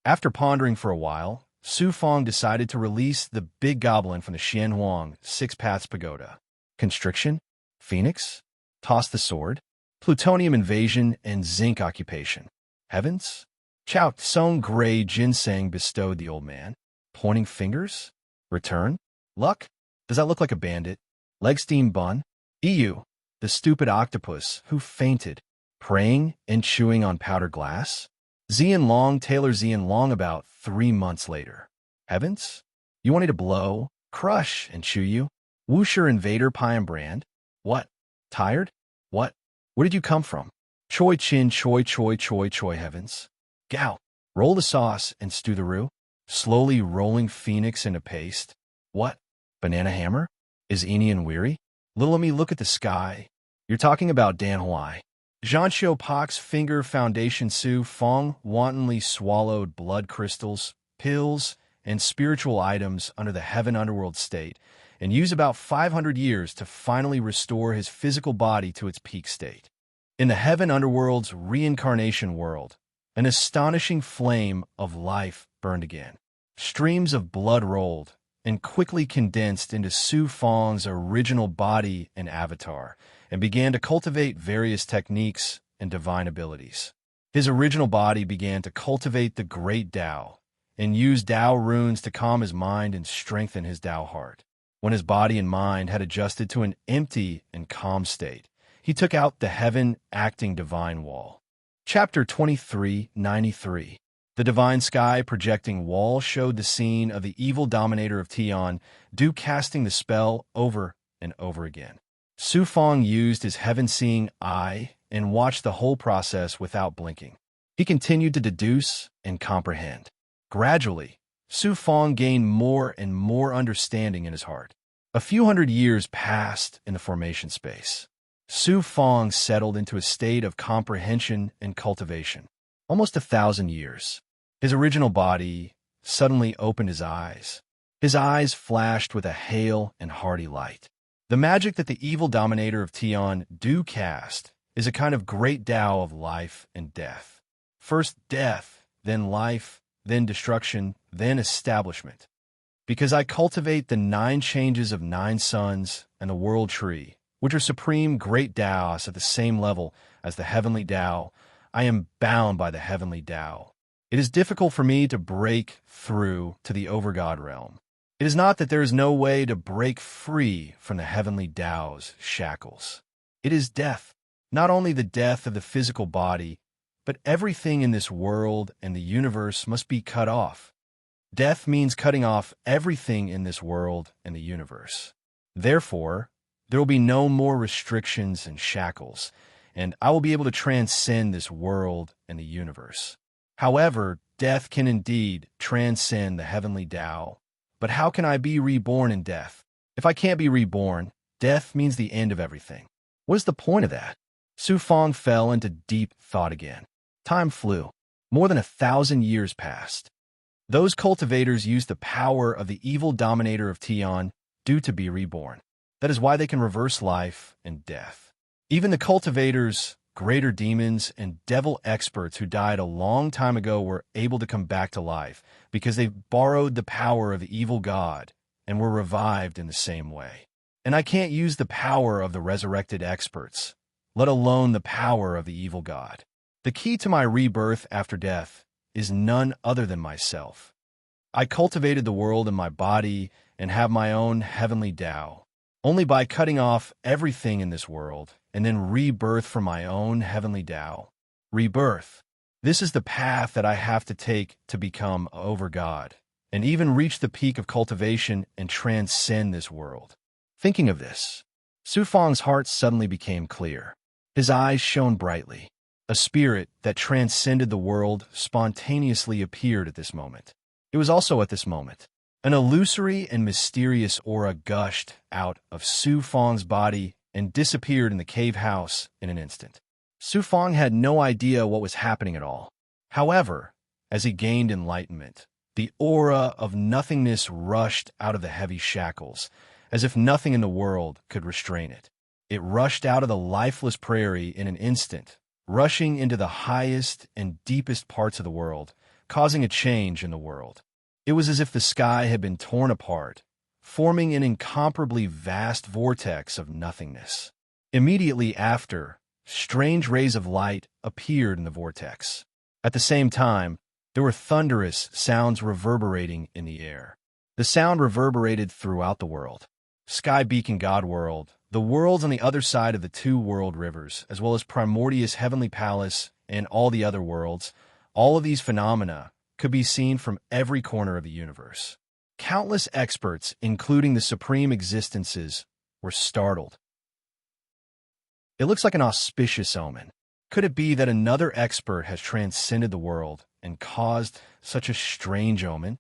After pondering for a while, Su Fong decided to release the big goblin from the Xianhuang Six Paths Pagoda. Constriction, Phoenix, Toss the Sword, Plutonium Invasion, and Zinc Occupation. Heavens? Chao Tsung Gray Ginseng bestowed the old man. Pointing fingers? Return? Luck? Does that look like a bandit? Leg steam bun? EU, the stupid octopus who fainted, praying and chewing on powdered glass? Zian Long, Taylor Zian Long about 3 months later. Heavens? You want me to blow, crush, and chew you? Wuxer Invader Pie Brand? What? Tired? What? Where did you come from? Choi Chin Choi Choi Choi Choi Heavens? Gao, roll the sauce and stew the roux? Slowly rolling Phoenix into paste? What? Banana Hammer? Is Enian weary? Little of me look at the sky. You're talking about Dan Huai. Zhanxiu Pak's finger foundation Su Fong wantonly swallowed blood crystals, pills, and spiritual items under the heaven underworld state, and used about 500 years to finally restore his physical body to its peak state. In the heaven underworld's reincarnation world, an astonishing flame of life burned again. Streams of blood rolled, and quickly condensed into Su Fang's original body and avatar, and began to cultivate various techniques and divine abilities. His original body began to cultivate the great Tao, and use Tao runes to calm his mind and strengthen his Tao heart. When his body and mind had adjusted to an empty and calm state, he took out the heaven-acting divine wall. Chapter 23:93. The divine sky projecting wall showed the scene of the evil dominator of Tian, casting the spell over and over again. Su Fang used his heaven-seeing eye and watched the whole process without blinking. He continued to deduce and comprehend. Gradually, Su Fang gained more and more understanding in his heart. A few hundred years passed in the formation space. Su Fang settled into a state of comprehension and cultivation. Almost 1,000 years. His original body suddenly opened his eyes. His eyes flashed with a hale and hearty light. The magic that the evil dominator of Tian cast is a kind of great Tao of life and death. First death, then life, then destruction, then establishment. Because I cultivate the 9 changes of 9 suns and the world tree, which are supreme great Taos at the same level as the heavenly Tao, I am bound by the heavenly Tao. It is difficult for me to break through to the over-God realm. It is not that there is no way to break free from the heavenly Tao's shackles. It is death, not only the death of the physical body, but everything in this world and the universe must be cut off. Death means cutting off everything in this world and the universe. Therefore, there will be no more restrictions and shackles, and I will be able to transcend this world and the universe. However, death can indeed transcend the heavenly Tao. But how can I be reborn in death? If I can't be reborn, death means the end of everything. What is the point of that? Su Fang fell into deep thought again. Time flew. More than 1,000 years passed. Those cultivators used the power of the evil dominator of Tian to be reborn. That is why they can reverse life and death. Even the cultivators, greater demons, and devil experts who died a long time ago were able to come back to life because they borrowed the power of the evil god and were revived in the same way. And I can't use the power of the resurrected experts, let alone the power of the evil god. The key to my rebirth after death is none other than myself. I cultivated the world in my body and have my own heavenly Tao. Only by cutting off everything in this world and then rebirth from my own heavenly Tao. Rebirth. This is the path that I have to take to become over God and even reach the peak of cultivation and transcend this world. Thinking of this, Su Fang's heart suddenly became clear. His eyes shone brightly. A spirit that transcended the world spontaneously appeared at this moment. It was also at this moment. An illusory and mysterious aura gushed out of Su Fang's body and disappeared in the cave house in an instant. Su Fang had no idea what was happening at all. However, as he gained enlightenment, the aura of nothingness rushed out of the heavy shackles, as if nothing in the world could restrain it. It rushed out of the lifeless prairie in an instant, rushing into the highest and deepest parts of the world, causing a change in the world. It was as if the sky had been torn apart, forming an incomparably vast vortex of nothingness. Immediately after, strange rays of light appeared in the vortex. At the same time, there were thunderous sounds reverberating in the air. The sound reverberated throughout the world. Sky Beacon God World, the worlds on the other side of the 2 world rivers, as well as Primordius Heavenly Palace and all the other worlds, all of these phenomena could be seen from every corner of the universe. Countless experts, including the supreme existences, were startled. It looks like an auspicious omen. Could it be that another expert has transcended the world and caused such a strange omen?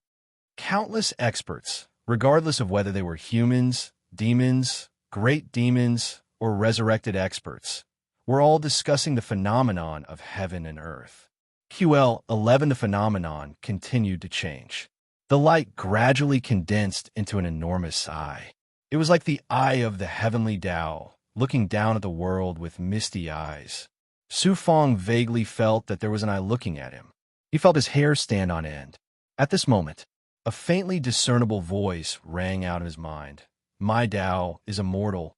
Countless experts, regardless of whether they were humans, demons, great demons, or resurrected experts, were all discussing the phenomenon of heaven and earth. QL11 The phenomenon continued to change. The light gradually condensed into an enormous eye. It was like the eye of the heavenly Tao, looking down at the world with misty eyes. Su Fang vaguely felt that there was an eye looking at him. He felt his hair stand on end. At this moment, A faintly discernible voice rang out in his mind. My Tao is immortal.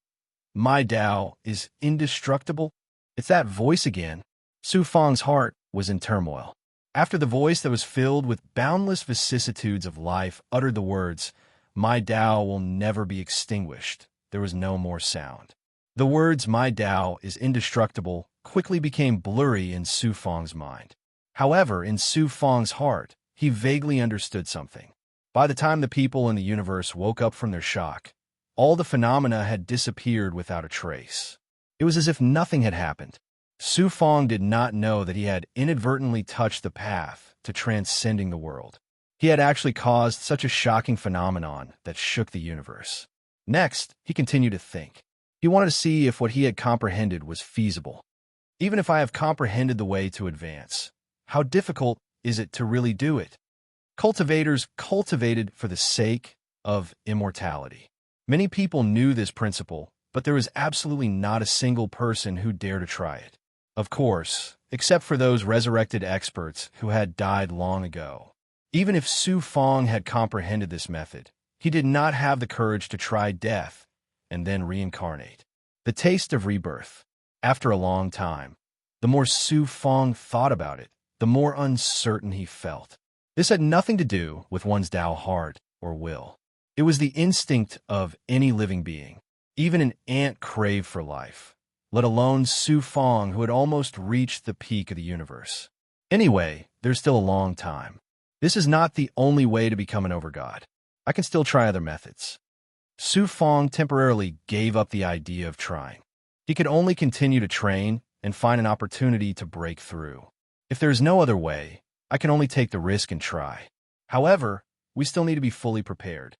My Tao is indestructible. It's that voice again. Su Fang's heart was in turmoil. After the voice that was filled with boundless vicissitudes of life uttered the words, My Tao will never be extinguished, there was no more sound. The words, My Tao is indestructible, quickly became blurry in Su Fang's mind. However, in Su Fang's heart, he vaguely understood something. By the time the people in the universe woke up from their shock, all the phenomena had disappeared without a trace. It was as if nothing had happened. Su Fang did not know that he had inadvertently touched the path to transcending the world. He had actually caused such a shocking phenomenon that shook the universe. Next, he continued to think. He wanted to see if what he had comprehended was feasible. Even if I have comprehended the way to advance, how difficult is it to really do it? Cultivators cultivated for the sake of immortality. Many people knew this principle, but there was absolutely not a single person who dared to try it. Of course, except for those resurrected experts who had died long ago. Even if Su Fang had comprehended this method, he did not have the courage to try death and then reincarnate. The taste of rebirth. After a long time, the more Su Fang thought about it, the more uncertain he felt. This had nothing to do with one's Tao heart or will. It was the instinct of any living being. Even an ant craved for life, let alone Su Fang, who had almost reached the peak of the universe. Anyway, there's still a long time. This is not the only way to become an overgod. I can still try other methods. Su Fang temporarily gave up the idea of trying. He could only continue to train and find an opportunity to break through. If there is no other way, I can only take the risk and try. However, we still need to be fully prepared.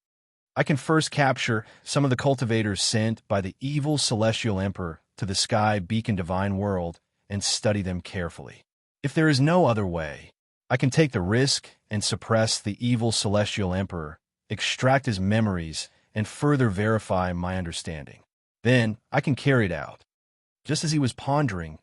I can first capture some of the cultivators sent by the evil celestial emperor to the sky beacon divine world and study them carefully. If there is no other way, I can take the risk and suppress the evil celestial emperor, extract his memories, and further verify my understanding. Then I can carry it out. Just as he was pondering,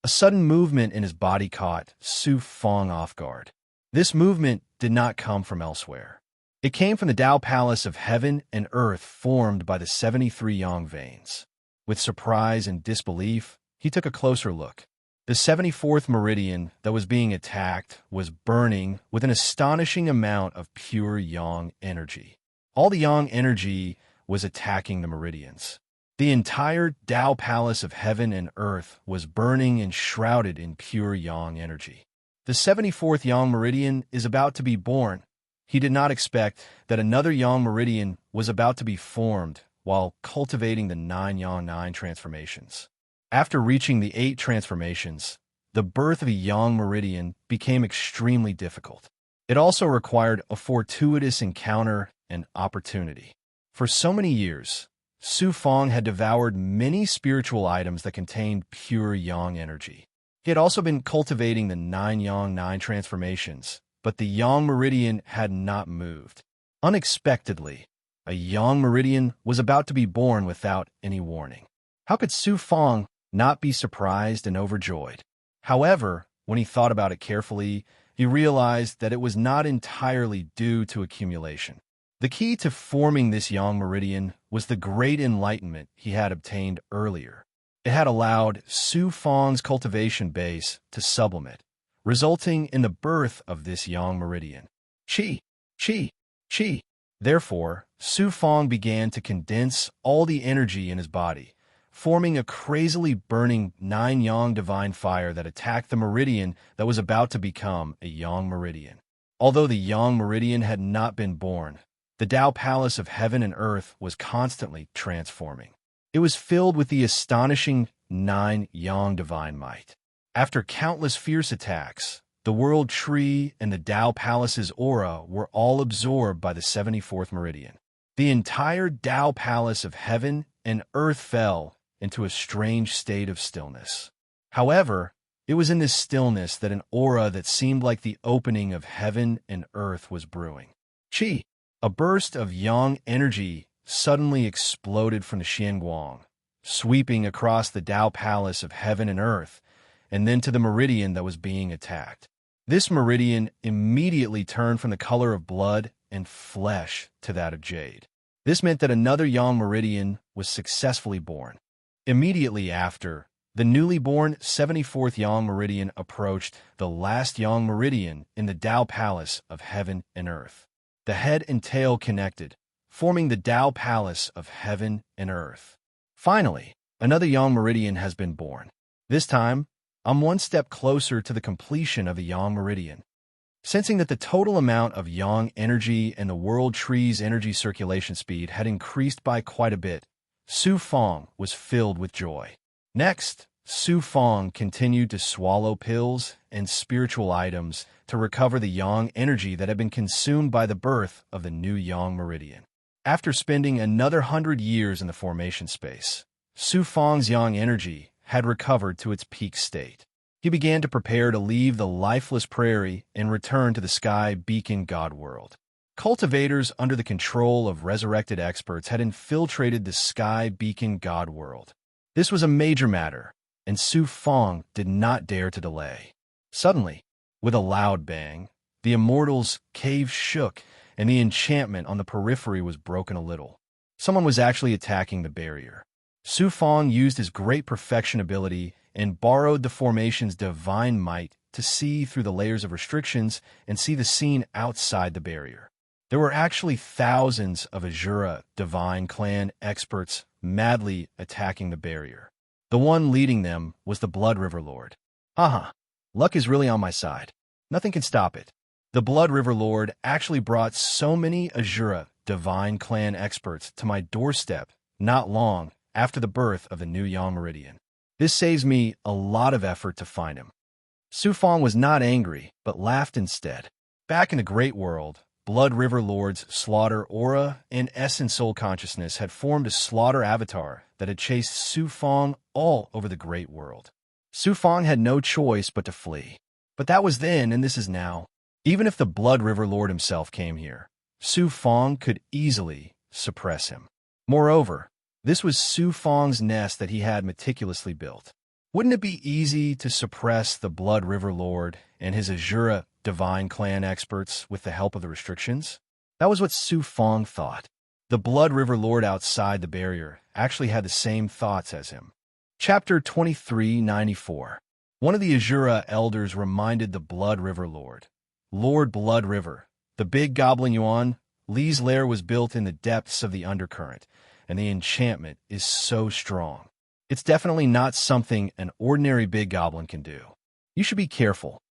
a sudden movement in his body caught Su Fang off guard. This movement did not come from elsewhere. It came from the Tao Palace of heaven and earth formed by the 73 yang veins. With surprise and disbelief, he took a closer look. The 74th meridian that was being attacked was burning with an astonishing amount of pure yang energy. All the yang energy was attacking the meridians. The entire Tao Palace of heaven and earth was burning and shrouded in pure yang energy. The 74th yang meridian is about to be born. He did not expect that another yang meridian was about to be formed while cultivating the 9 yang 9 transformations. After reaching the 8 transformations, the birth of a yang meridian became extremely difficult. It also required a fortuitous encounter and opportunity. For so many years, Su Fang had devoured many spiritual items that contained pure yang energy. He had also been cultivating the 9 yang 9 transformations, but the yang meridian had not moved. Unexpectedly, a yang meridian was about to be born without any warning. How could Su Fang not be surprised and overjoyed? However, when he thought about it carefully, he realized that it was not entirely due to accumulation. The key to forming this yang meridian was the great enlightenment he had obtained earlier. It had allowed Su Fang's cultivation base to sublimate, resulting in the birth of this yang meridian. Qi, qi, qi. Therefore, Su Fang began to condense all the energy in his body, forming a crazily burning 9 yang divine fire that attacked the meridian that was about to become a yang meridian. Although the yang meridian had not been born, the Tao Palace of heaven and earth was constantly transforming. It was filled with the astonishing 9 yang divine might. After countless fierce attacks, the world tree and the Tao Palace's aura were all absorbed by the 74th meridian. The entire Tao Palace of heaven and earth fell into a strange state of stillness. However, it was in this stillness that an aura that seemed like the opening of heaven and earth was brewing. Qi, a burst of yang energy, suddenly exploded from the Xianguang, sweeping across the Tao Palace of heaven and earth, and then to the meridian that was being attacked. This meridian immediately turned from the color of blood and flesh to that of jade. This meant that another yang meridian was successfully born. Immediately after, the newly born 74th yang meridian approached the last yang meridian in the Tao Palace of Heaven and Earth. The head and tail connected, forming the Tao Palace of Heaven and Earth. Finally, another yang meridian has been born. This time, I'm one step closer to the completion of the yang meridian. Sensing that the total amount of yang energy and the world tree's energy circulation speed had increased by quite a bit, Su Fong was filled with joy. Next, Su Fong continued to swallow pills and spiritual items to recover the yang energy that had been consumed by the birth of the new yang meridian. After spending another 100 years in the formation space, Su Fong's yang energy had recovered to its peak state. He began to prepare to leave the lifeless prairie and return to the Sky Beacon God world. Cultivators under the control of resurrected experts had infiltrated the Sky Beacon God world. This was a major matter, and Su Fong did not dare to delay. Suddenly, with a loud bang, the Immortals' cave shook, and the enchantment on the periphery was broken a little. Someone was actually attacking the barrier. Su Fong used his great perfection ability and borrowed the formation's divine might to see through the layers of restrictions and see the scene outside the barrier. There were actually thousands of Azura divine clan experts madly attacking the barrier. The one leading them was the Blood River Lord. Luck is really on my side. Nothing can stop it. The Blood River Lord actually brought so many Azura divine clan experts to my doorstep not long after the birth of the new Yang Meridian. This saves me a lot of effort to find him. Su Fong was not angry, but laughed instead. Back in the Great World, Blood River Lord's Slaughter Aura and Essence Soul Consciousness had formed a slaughter avatar that had chased Su Fong all over the Great World. Su Fong had no choice but to flee. But that was then, and this is now. Even if the Blood River Lord himself came here, Su Fong could easily suppress him. Moreover, this was Su Fong's nest that he had meticulously built. Wouldn't it be easy to suppress the Blood River Lord and his Azura divine clan experts with the help of the restrictions? That was what Su Fong thought. The Blood River Lord outside the barrier actually had the same thoughts as him. Chapter 2394. One of the Azura elders reminded the Blood River Lord, Lord Blood River, the big goblin Yuan, Li's lair was built in the depths of the undercurrent, and the enchantment is so strong. It's definitely not something an ordinary big goblin can do. You should be careful.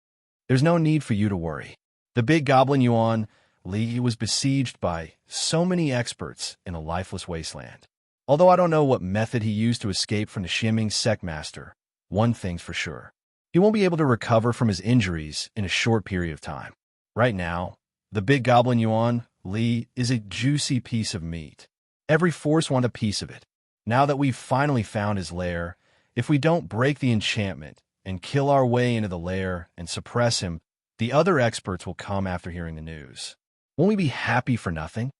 There's no need for you to worry. The big goblin Yuan, Li, was besieged by so many experts in a lifeless wasteland. Although I don't know what method he used to escape from the Shimming Sect Master, one thing's for sure. He won't be able to recover from his injuries in a short period of time. Right now, the big goblin Yuan, Li, is a juicy piece of meat. Every force wants a piece of it. Now that we've finally found his lair, if we don't break the enchantment and kill our way into the lair and suppress him, the other experts will come after hearing the news. Won't we be happy for nothing?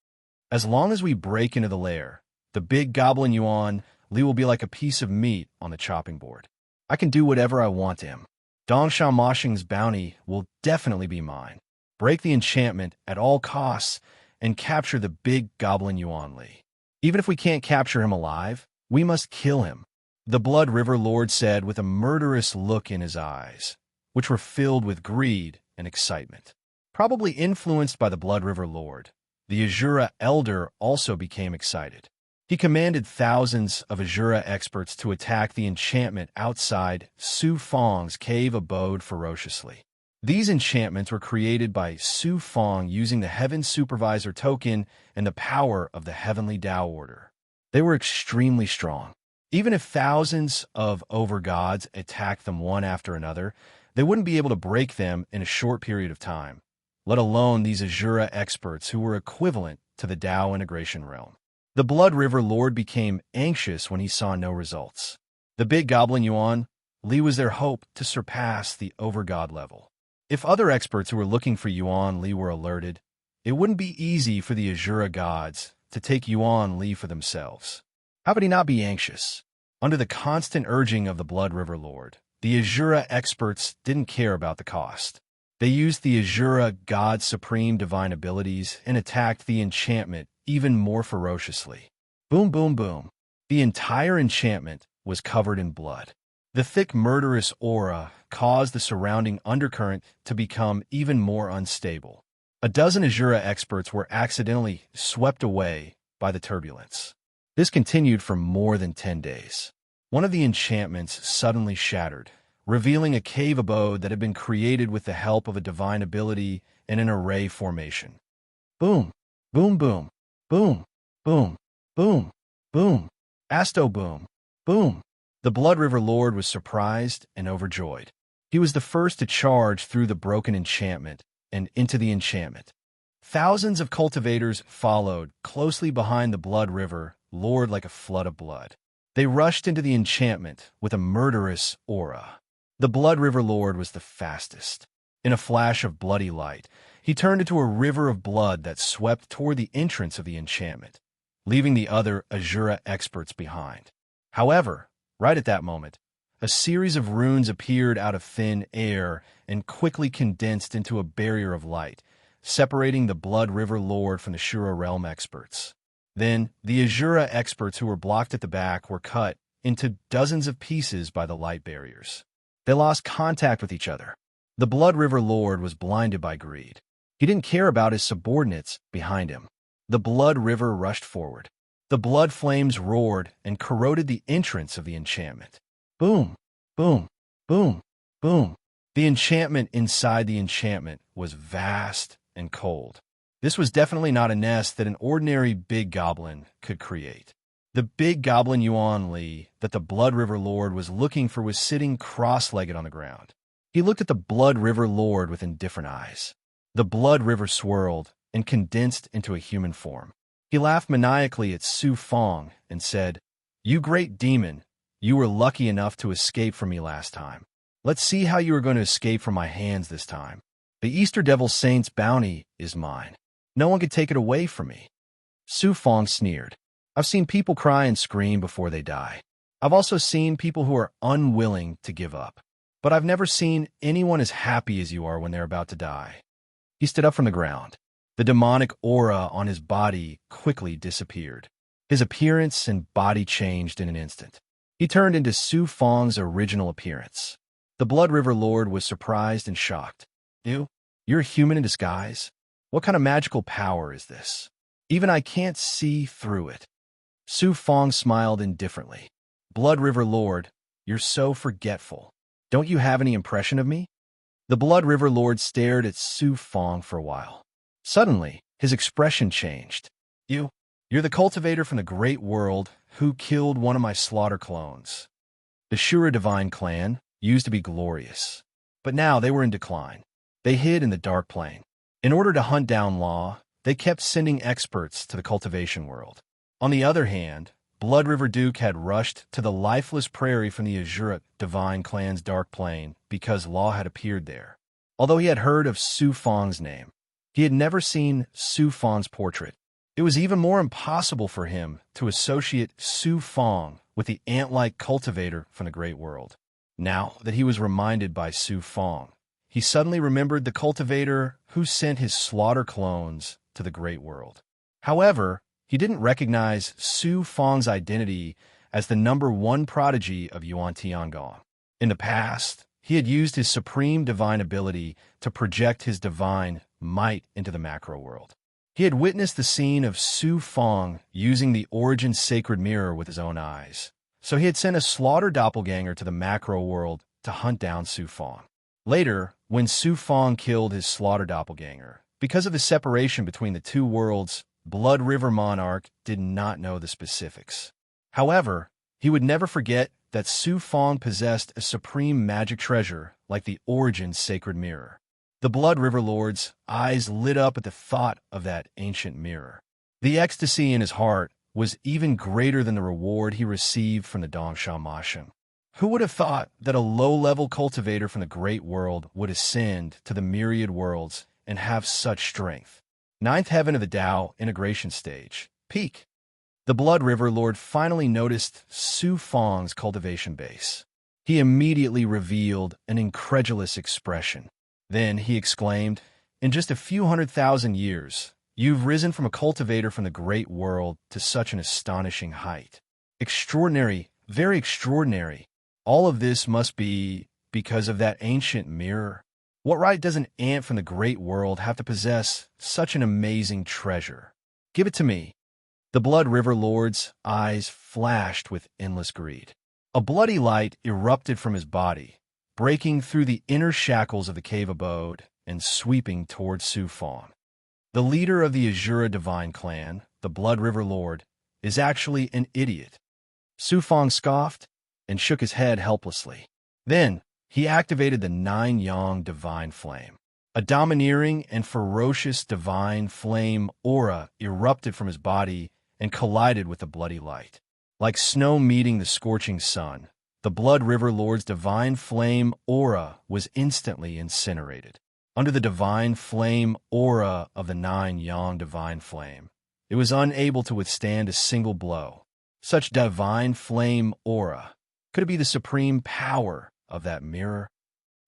As long as we break into the lair, the big goblin Yuan, Li will be like a piece of meat on the chopping board. I can do whatever I want to him. Dong Xiaomashing's bounty will definitely be mine. Break the enchantment at all costs and capture the big goblin Yuan Li. Even if we can't capture him alive, we must kill him, the Blood River Lord said with a murderous look in his eyes, which were filled with greed and excitement. Probably influenced by the Blood River Lord, the Azura Elder also became excited. He commanded thousands of Azura experts to attack the enchantment outside Su Fong's cave abode ferociously. These enchantments were created by Su Fong using the Heaven Supervisor token and the power of the Heavenly Tao Order. They were extremely strong. Even if thousands of overgods attacked them one after another, they wouldn't be able to break them in a short period of time, let alone these Azura experts who were equivalent to the Tao integration realm. The Blood River Lord became anxious when he saw no results. The big goblin Yuan, Li was their hope to surpass the overgod level. If other experts who were looking for Yuan Li were alerted, it wouldn't be easy for the Azura gods to take Yuan Li for themselves. How could he not be anxious? Under the constant urging of the Blood River Lord, the Azura experts didn't care about the cost. They used the Azura God's supreme divine abilities and attacked the enchantment even more ferociously. Boom, boom, boom. The entire enchantment was covered in blood. The thick, murderous aura caused the surrounding undercurrent to become even more unstable. A dozen Azura experts were accidentally swept away by the turbulence. This continued for more than 10 days. One of the enchantments suddenly shattered, revealing a cave abode that had been created with the help of a divine ability in an array formation. Boom, boom, boom, boom, boom, boom, boom, asto boom, boom. The Blood River Lord was surprised and overjoyed. He was the first to charge through the broken enchantment and into the enchantment. Thousands of cultivators followed closely behind the Blood River Lord like a flood of blood. They rushed into the enchantment with a murderous aura. The Blood River Lord was the fastest. In a flash of bloody light, he turned into a river of blood that swept toward the entrance of the enchantment, leaving the other Azura experts behind. However, right at that moment, a series of runes appeared out of thin air and quickly condensed into a barrier of light, separating the Blood River Lord from the Shura Realm experts. Then, the Azura experts who were blocked at the back were cut into dozens of pieces by the light barriers. They lost contact with each other. The Blood River Lord was blinded by greed. He didn't care about his subordinates behind him. The Blood River rushed forward. The blood flames roared and corroded the entrance of the enchantment. Boom, boom, boom, boom. The enchantment inside the enchantment was vast and cold. This was definitely not a nest that an ordinary big goblin could create. The big goblin Yuan Li that the Blood River Lord was looking for was sitting cross-legged on the ground. He looked at the Blood River Lord with indifferent eyes. The Blood River swirled and condensed into a human form. He laughed maniacally at Su Fong and said, "You great demon, you were lucky enough to escape from me last time. Let's see how you are going to escape from my hands this time. The Easter Devil Saint's bounty is mine. No one can take it away from me." Su Fong sneered. "I've seen people cry and scream before they die. I've also seen people who are unwilling to give up. But I've never seen anyone as happy as you are when they're about to die." He stood up from the ground. The demonic aura on his body quickly disappeared. His appearance and body changed in an instant. He turned into Su Fong's original appearance. The Blood River Lord was surprised and shocked. You're a human in disguise? What kind of magical power is this? Even I can't see through it." Su Fong smiled indifferently. "Blood River Lord, you're so forgetful. Don't you have any impression of me?" The Blood River Lord stared at Su Fong for a while. Suddenly, his expression changed. You're the cultivator from the Great World who killed one of my slaughter clones. The Shura Divine Clan used to be glorious, but now they were in decline. They hid in the Dark Plane. In order to hunt down Law, they kept sending experts to the cultivation world. On the other hand, Blood River Duke had rushed to the lifeless prairie from the Azura Divine Clan's Dark Plane because Law had appeared there. Although he had heard of Su Fong's name, he had never seen Su Fong's portrait. It was even more impossible for him to associate Su Fong with the ant-like cultivator from the Great World. Now that he was reminded by Su Fong, he suddenly remembered the cultivator who sent his slaughter clones to the Great World. However, he didn't recognize Su Fong's identity as the #1 prodigy of Yuan Tiangong. In the past, he had used his supreme divine ability to project his divine might into the macro world. He had witnessed the scene of Su Fong using the Origin Sacred Mirror with his own eyes, so he had sent a slaughter doppelganger to the macro world to hunt down Su Fong. Later, when Su Fong killed his slaughter doppelganger, because of the separation between the two worlds, Blood River Monarch did not know the specifics. However, he would never forget that Su Fong possessed a supreme magic treasure like the Origin Sacred Mirror. The Blood River Lord's eyes lit up at the thought of that ancient mirror. The ecstasy in his heart was even greater than the reward he received from the Dongsha Mashing. Who would have thought that a low-level cultivator from the Great World would ascend to the myriad worlds and have such strength? Ninth Heaven of the Tao integration stage. Peak. The Blood River Lord finally noticed Su Fong's cultivation base. He immediately revealed an incredulous expression. Then he exclaimed, "In just a few 100,000 years, you've risen from a cultivator from the great world to such an astonishing height. Extraordinary, very extraordinary. All of this must be because of that ancient mirror. What right does an ant from the great world have to possess such an amazing treasure? Give it to me." The Blood River Lord's eyes flashed with endless greed. A bloody light erupted from his body, breaking through the inner shackles of the cave abode and sweeping towards Su Fong. The leader of the Azura Divine Clan, the Blood River Lord, is actually an idiot. Su Fong scoffed and shook his head helplessly. Then he activated the Nine Yang Divine Flame. A domineering and ferocious divine flame aura erupted from his body and collided with the bloody light. Like snow meeting the scorching sun, the Blood River Lord's divine flame aura was instantly incinerated. Under the divine flame aura of the Nine Yang Divine Flame, it was unable to withstand a single blow. Such divine flame aura, could it be the supreme power of that mirror?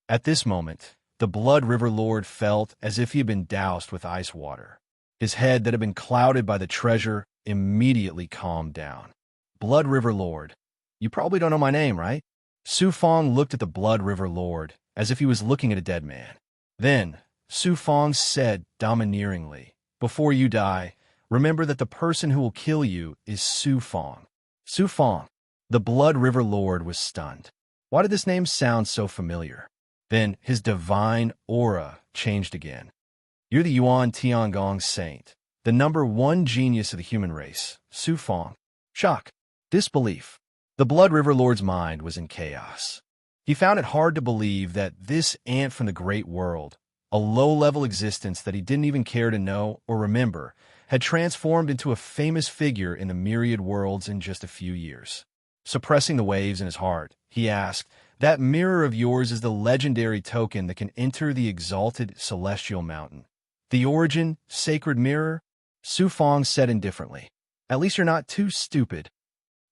At this moment, the Blood River Lord felt as if he had been doused with ice water. His head that had been clouded by the treasure immediately calmed down. "Blood River Lord, you probably don't know my name, right?" Su Fong looked at the Blood River Lord as if he was looking at a dead man. Then Su Fong said domineeringly, "Before you die, remember that the person who will kill you is Su Fong." Su Fong. The Blood River Lord was stunned. Why did this name sound so familiar? Then his divine aura changed again. "You're the Yuan Tiangong Saint, the #1 genius of the human race, Su Fong." Shock. Disbelief. The Blood River Lord's mind was in chaos. He found it hard to believe that this ant from the great world, a low-level existence that he didn't even care to know or remember, had transformed into a famous figure in the myriad worlds in just a few years. Suppressing the waves in his heart, he asked, "That mirror of yours is the legendary token that can enter the exalted celestial mountain. The origin, sacred mirror?" Su Fong said indifferently, "At least you're not too stupid."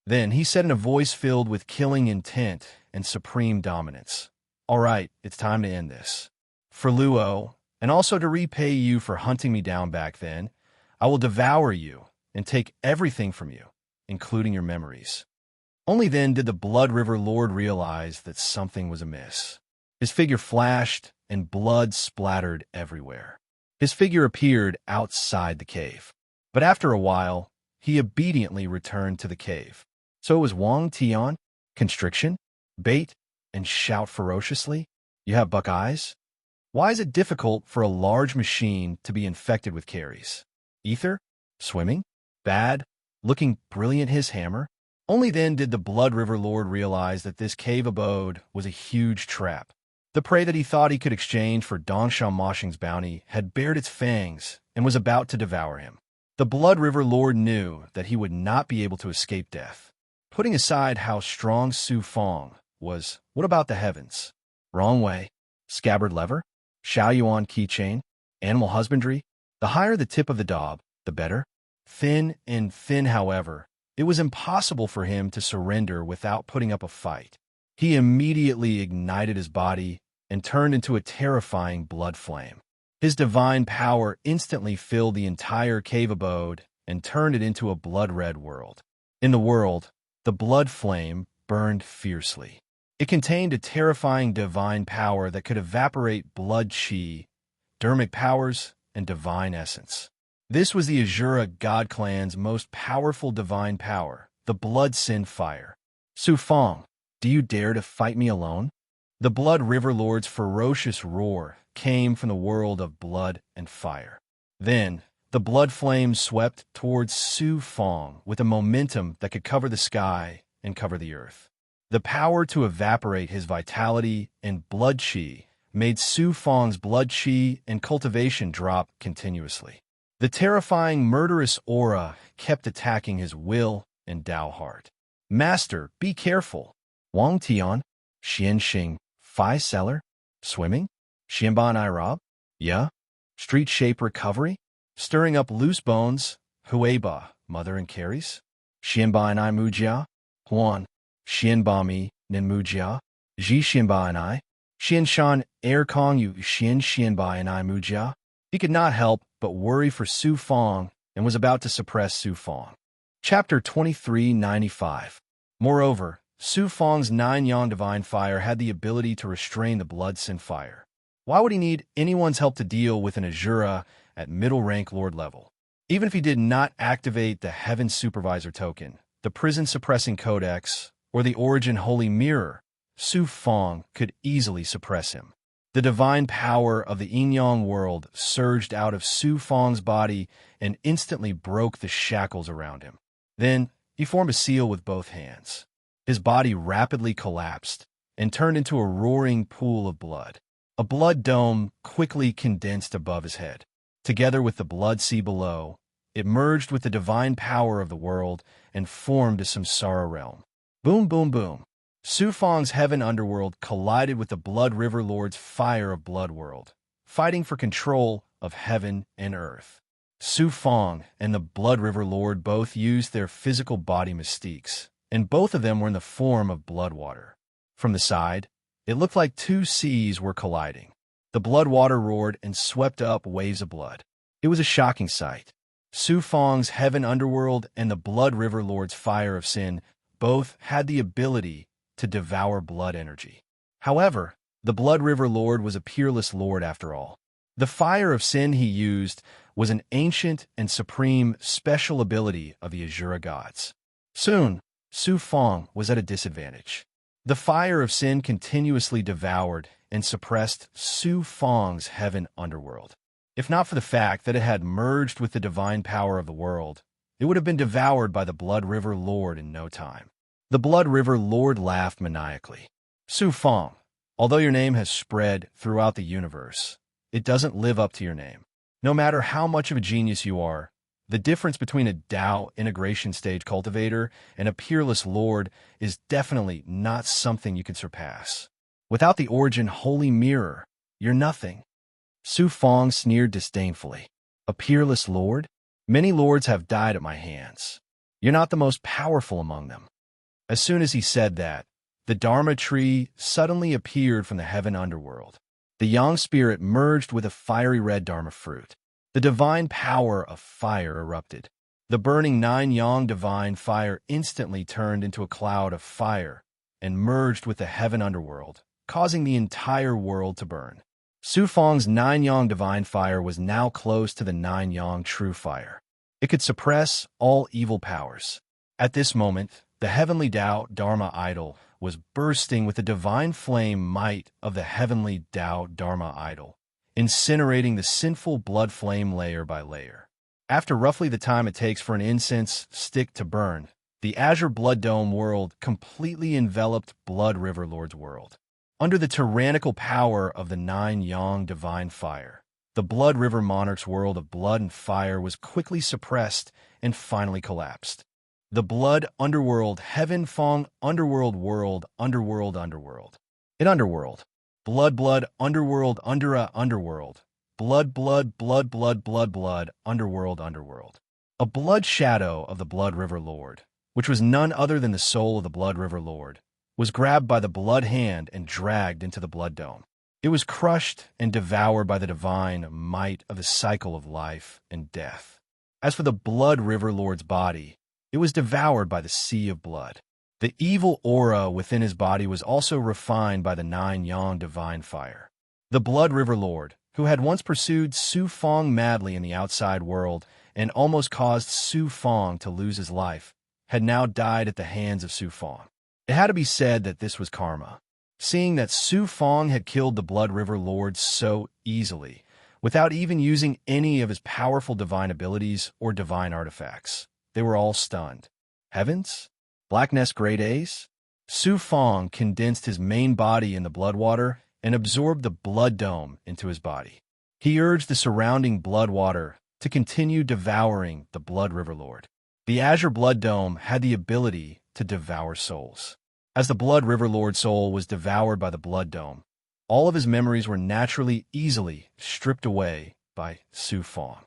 Then he said in a voice filled with killing intent and supreme dominance, "All right, it's time to end this. For Luo, and also to repay you for hunting me down back then, I will devour you and take everything from you, including your memories." Only then did the Blood River Lord realize that something was amiss. His figure flashed and blood splattered everywhere. His figure appeared outside the cave. But after a while, he obediently returned to the cave. So it was Wang Tian, constriction, bait, and shout ferociously, "You have buck eyes? Why is it difficult for a large machine to be infected with caries? Ether? Swimming? Bad? Looking brilliant his hammer?" Only then did the Blood River Lord realize that this cave abode was a huge trap. The prey that he thought he could exchange for Dongshan Moshing's bounty had bared its fangs and was about to devour him. The Blood River Lord knew that he would not be able to escape death. Putting aside how strong Su Fong was, what about the heavens? Wrong way. Scabbard lever? Xiao Yuan keychain? Animal husbandry? The higher the tip of the daub, the better. Thin and thin, however, it was impossible for him to surrender without putting up a fight. He immediately ignited his body and turned into a terrifying blood flame. His divine power instantly filled the entire cave abode and turned it into a blood-red world. In the world, the blood flame burned fiercely. It contained a terrifying divine power that could evaporate blood chi, dermic powers, and divine essence. This was the Azura God Clan's most powerful divine power, the Blood Sin Fire. "Su Fong, do you dare to fight me alone?" The Blood River Lord's ferocious roar came from the world of blood and fire. Then, the blood flame swept towards Su Fong with a momentum that could cover the sky and cover the earth. The power to evaporate his vitality and blood chi made Su Fong's blood chi and cultivation drop continuously. The terrifying, murderous aura kept attacking his will and Dao heart. "Master, be careful." Wang Tian, Xian Xing, Phi Cellar, Swimming, Xianban I Rob, Ya, Street Shape Recovery, Stirring Up Loose Bones, Hueba, Mother and Carries, Xianban I Mujia, Huan, Xianba Mi Nin Mujia, Ji Xianban I, Xian Shan er kong yu xian xian bai and I mujia. He could not help but worry for Su Fong and was about to suppress Su Fong. Chapter 2395. Moreover, Su Fong's 9-yang divine fire had the ability to restrain the blood sin fire. Why would he need anyone's help to deal with an Azura at middle rank lord level? Even if he did not activate the Heaven Supervisor token, the Prison Suppressing Codex, or the Origin Holy Mirror, Su Fong could easily suppress him. The divine power of the yin-yang world surged out of Su Fong's body and instantly broke the shackles around him. Then, he formed a seal with both hands. His body rapidly collapsed and turned into a roaring pool of blood. A blood dome quickly condensed above his head. Together with the blood sea below, it merged with the divine power of the world and formed a samsara realm. Boom, boom, boom. Su Fong's heaven underworld collided with the Blood River Lord's fire of Blood World, fighting for control of heaven and earth. Su Fong and the Blood River Lord both used their physical body mystiques, and both of them were in the form of blood water. From the side, it looked like two seas were colliding. The blood water roared and swept up waves of blood. It was a shocking sight. Su Fong's heaven underworld and the Blood River Lord's fire of sin both had the ability to devour blood energy. However, the Blood River Lord was a peerless lord after all. The fire of sin he used was an ancient and supreme special ability of the Azura gods. Soon, Su Fong was at a disadvantage. The fire of sin continuously devoured and suppressed Su Fong's heaven underworld. If not for the fact that it had merged with the divine power of the world, it would have been devoured by the Blood River Lord in no time. The Blood River Lord laughed maniacally. Su Fong, although your name has spread throughout the universe, it doesn't live up to your name. No matter how much of a genius you are, the difference between a Dao integration stage cultivator and a peerless lord is definitely not something you can surpass. Without the Origin Holy Mirror, you're nothing. Su Fong sneered disdainfully. A peerless lord? Many lords have died at my hands. You're not the most powerful among them. As soon as he said that, the Dharma tree suddenly appeared from the heaven underworld. The yang spirit merged with a fiery red Dharma fruit. The divine power of fire erupted. The burning 9-yang divine fire instantly turned into a cloud of fire and merged with the heaven underworld, causing the entire world to burn. Su Fong's 9-yang divine fire was now close to the 9-yang true fire. It could suppress all evil powers. At this moment, the heavenly Tao Dharma idol was bursting with the divine flame might of the heavenly Tao Dharma idol, incinerating the sinful blood flame layer by layer. After roughly the time it takes for an incense stick to burn, the Azure Blood Dome world completely enveloped Blood River Lord's world. Under the tyrannical power of the 9-yang divine fire, the Blood River Monarch's world of blood and fire was quickly suppressed and finally collapsed. The blood underworld, heaven Fong underworld world, underworld underworld. In underworld. Blood blood underworld underworld. Blood blood blood blood blood blood underworld underworld. A blood shadow of the Blood River Lord, which was none other than the soul of the Blood River Lord, was grabbed by the blood hand and dragged into the blood dome. It was crushed and devoured by the divine might of the cycle of life and death. As for the Blood River Lord's body, it was devoured by the sea of blood. The evil aura within his body was also refined by the 9-yang divine fire. The Blood River Lord, who had once pursued Su Fong madly in the outside world and almost caused Su Fong to lose his life, had now died at the hands of Su Fong. It had to be said that this was karma. Seeing that Su Fong had killed the Blood River Lord so easily, without even using any of his powerful divine abilities or divine artifacts, they were all stunned. Heavens? Black Nest Great Ace? Su Fong condensed his main body in the blood water and absorbed the blood dome into his body. He urged the surrounding blood water to continue devouring the Blood River Lord. The Azure Blood Dome had the ability to devour souls. As the Blood River Lord's soul was devoured by the blood dome, all of his memories were naturally easily stripped away by Su Fong.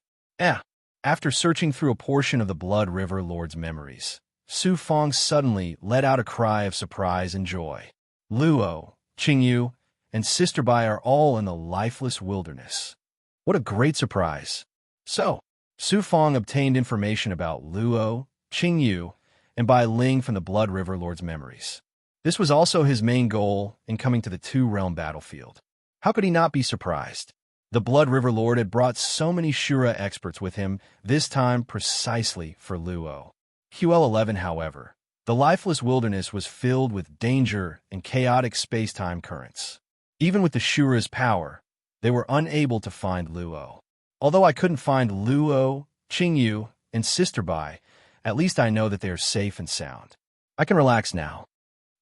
After searching through a portion of the Blood River Lord's memories, Su Fong suddenly let out a cry of surprise and joy. Luo, Qingyu, and Sister Bai are all in the lifeless wilderness. What a great surprise! So, Su Fong obtained information about Luo, Qingyu, and Bai Ling from the Blood River Lord's memories. This was also his main goal in coming to the Two-Realm battlefield. How could he not be surprised? The Blood River Lord had brought so many Shura experts with him, this time precisely for Luo. QL11, however, the lifeless wilderness was filled with danger and chaotic space-time currents. Even with the Shura's power, they were unable to find Luo. Although I couldn't find Luo, Qingyu, and Sister Bai, at least I know that they are safe and sound. I can relax now.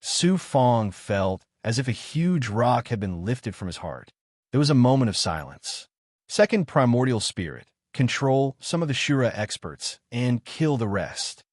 Su Fong felt as if a huge rock had been lifted from his heart. There was a moment of silence. Second primordial spirit, control some of the Shura experts and kill the rest.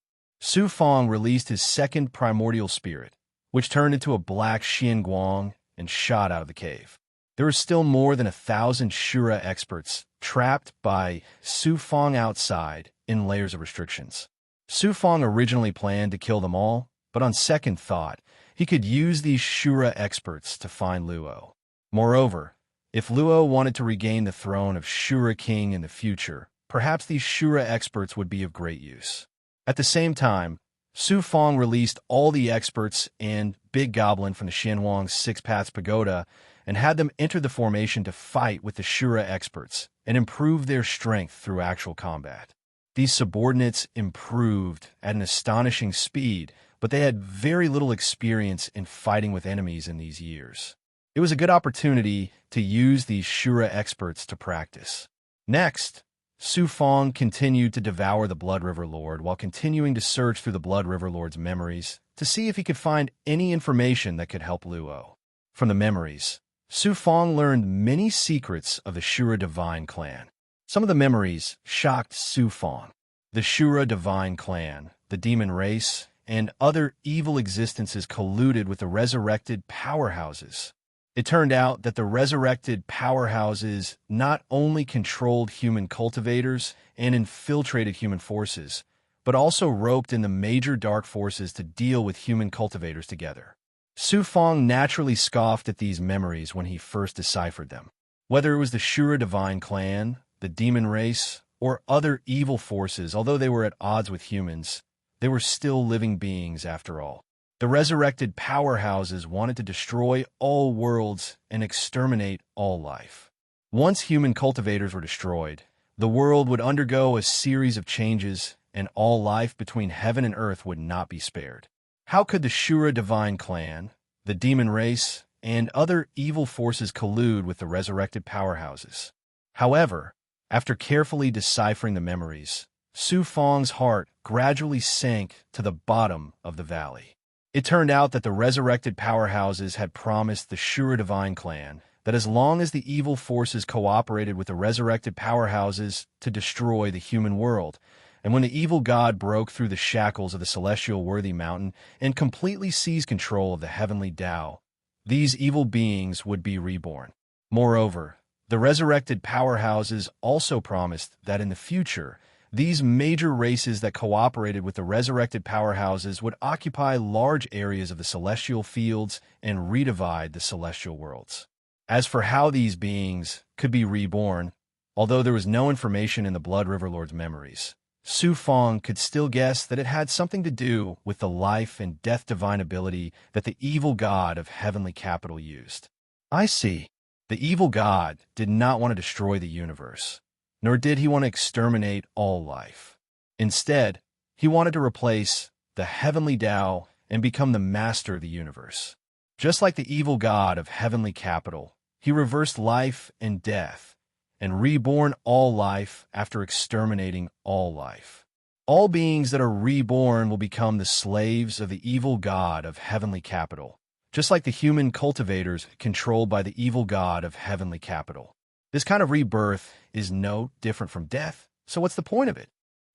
Su Fong released his second primordial spirit, which turned into a black Xianguang and shot out of the cave. There were still more than 1,000 Shura experts trapped by Su Fong outside in layers of restrictions. Su Fong originally planned to kill them all, but on second thought, he could use these Shura experts to find Luo. Moreover, if Luo wanted to regain the throne of Shura King in the future, perhaps these Shura experts would be of great use. At the same time, Su Fong released all the experts and Big Goblin from the Xianwang's Six Paths Pagoda and had them enter the formation to fight with the Shura experts and improve their strength through actual combat. These subordinates improved at an astonishing speed, but they had very little experience in fighting with enemies in these years. It was a good opportunity to use these Shura experts to practice. Next, Su Fong continued to devour the Blood River Lord while continuing to search through the Blood River Lord's memories to see if he could find any information that could help Luo. From the memories, Su Fong learned many secrets of the Shura Divine Clan. Some of the memories shocked Su Fong. The Shura Divine Clan, the demon race, and other evil existences colluded with the resurrected powerhouses. It turned out that the resurrected powerhouses not only controlled human cultivators and infiltrated human forces, but also roped in the major dark forces to deal with human cultivators together. Su Fong naturally scoffed at these memories when he first deciphered them. Whether it was the Shura Divine Clan, the demon race, or other evil forces, although they were at odds with humans, they were still living beings after all. The resurrected powerhouses wanted to destroy all worlds and exterminate all life. Once human cultivators were destroyed, the world would undergo a series of changes, and all life between heaven and earth would not be spared. How could the Shura Divine Clan, the demon race, and other evil forces collude with the resurrected powerhouses? However, after carefully deciphering the memories, Su Fong's heart gradually sank to the bottom of the valley. It turned out that the resurrected powerhouses had promised the Shura Divine Clan that as long as the evil forces cooperated with the resurrected powerhouses to destroy the human world, and when the evil god broke through the shackles of the celestial worthy mountain and completely seized control of the heavenly Tao, these evil beings would be reborn. Moreover, the resurrected powerhouses also promised that in the future, these major races that cooperated with the resurrected powerhouses would occupy large areas of the celestial fields and redivide the celestial worlds. As for how these beings could be reborn, although there was no information in the Blood River Lord's memories, Su Fong could still guess that it had something to do with the life and death divine ability that the evil god of heavenly capital used. I see. The evil god did not want to destroy the universe, nor did he want to exterminate all life. Instead, he wanted to replace the heavenly Tao and become the master of the universe. Just like the evil god of heavenly capital, he reversed life and death, and reborn all life after exterminating all life. All beings that are reborn will become the slaves of the evil god of heavenly capital, just like the human cultivators controlled by the evil god of heavenly capital. This kind of rebirth is no different from death, so what's the point of it?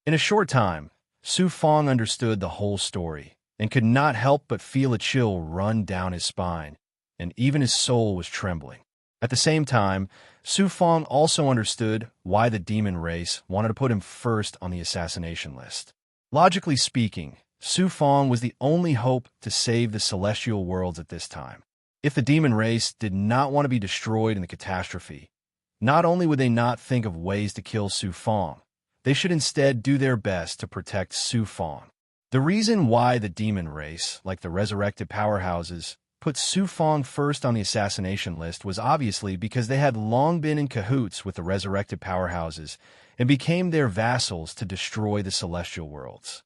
In a short time, Su Fong understood the whole story and could not help but feel a chill run down his spine, and even his soul was trembling. At the same time, Su Fong also understood why the demon race wanted to put him first on the assassination list. Logically speaking, Su Fong was the only hope to save the celestial worlds at this time. If the demon race did not want to be destroyed in the catastrophe, not only would they not think of ways to kill Su Fong, they should instead do their best to protect Su Fong. The reason why the demon race, like the resurrected powerhouses, put Su Fong first on the assassination list was obviously because they had long been in cahoots with the resurrected powerhouses and became their vassals to destroy the celestial worlds.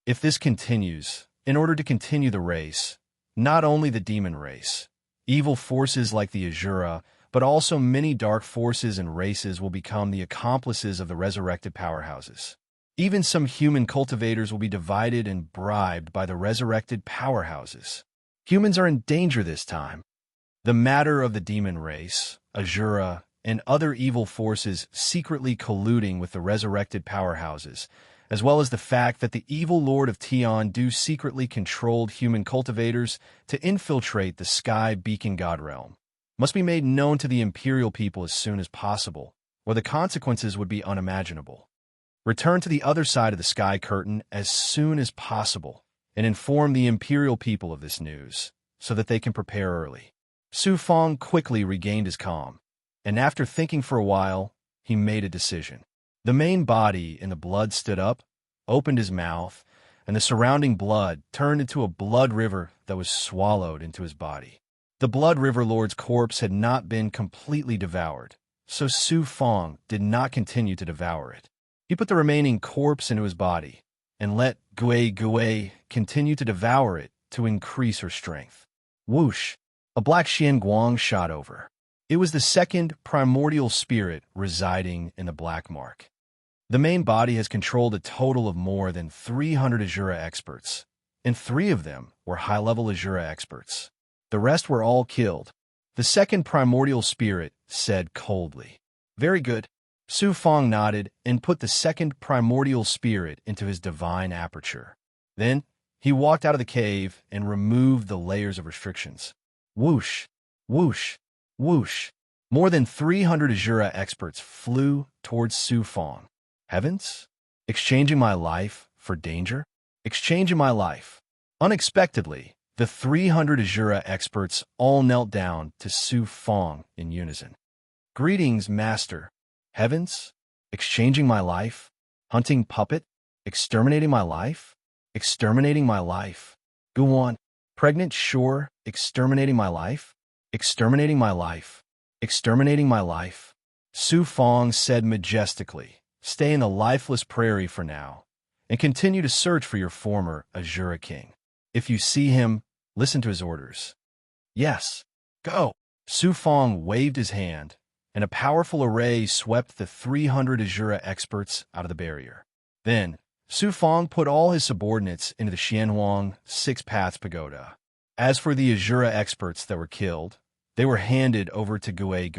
If this continues, in order to continue the race, not only the demon race, evil forces like the Azura, but also many dark forces and races will become the accomplices of the resurrected powerhouses. Even some human cultivators will be divided and bribed by the resurrected powerhouses. Humans are in danger this time. The matter of the demon race, Azura, and other evil forces secretly colluding with the resurrected powerhouses, as well as the fact that the evil Lord of Tion Do secretly controlled human cultivators to infiltrate the Sky Beacon God realm, must be made known to the imperial people as soon as possible, or the consequences would be unimaginable. Return to the other side of the sky curtain as soon as possible, and inform the imperial people of this news, so that they can prepare early. Su Fong quickly regained his calm, and after thinking for a while, he made a decision. The main body in the blood stood up, opened his mouth, and the surrounding blood turned into a blood river that was swallowed into his body. The Blood River Lord's corpse had not been completely devoured, so Su Fong did not continue to devour it. He put the remaining corpse into his body, and let Gui continue to devour it to increase her strength. Whoosh! A black Xian Guang shot over. It was the second primordial spirit residing in the black mark. The main body has controlled a total of more than 300 Azura experts, and 3 of them were high-level Azura experts. The rest were all killed. The second primordial spirit said coldly, "Very good." Su Fong nodded and put the second primordial spirit into his divine aperture. Then, he walked out of the cave and removed the layers of restrictions. Whoosh, whoosh, whoosh. More than 300 Azura experts flew towards Su Fong. Heavens? Exchanging my life for danger? Exchanging my life. Unexpectedly, the 300 Azura experts all knelt down to Su Fong in unison. Greetings, Master. Heavens? Exchanging my life? Hunting puppet? Exterminating my life? Exterminating my life. Go on. Pregnant sure. Exterminating my life? Exterminating my life. Exterminating my life. Su Fong said majestically, "Stay in the lifeless prairie for now, and continue to search for your former Azura king. If you see him, listen to his orders." "Yes. Go." Su Fong waved his hand, and a powerful array swept the 300 Azura experts out of the barrier. Then, Su Fong put all his subordinates into the Xianhuang Six Paths Pagoda. As for the Azura experts that were killed, they were handed over to Gui.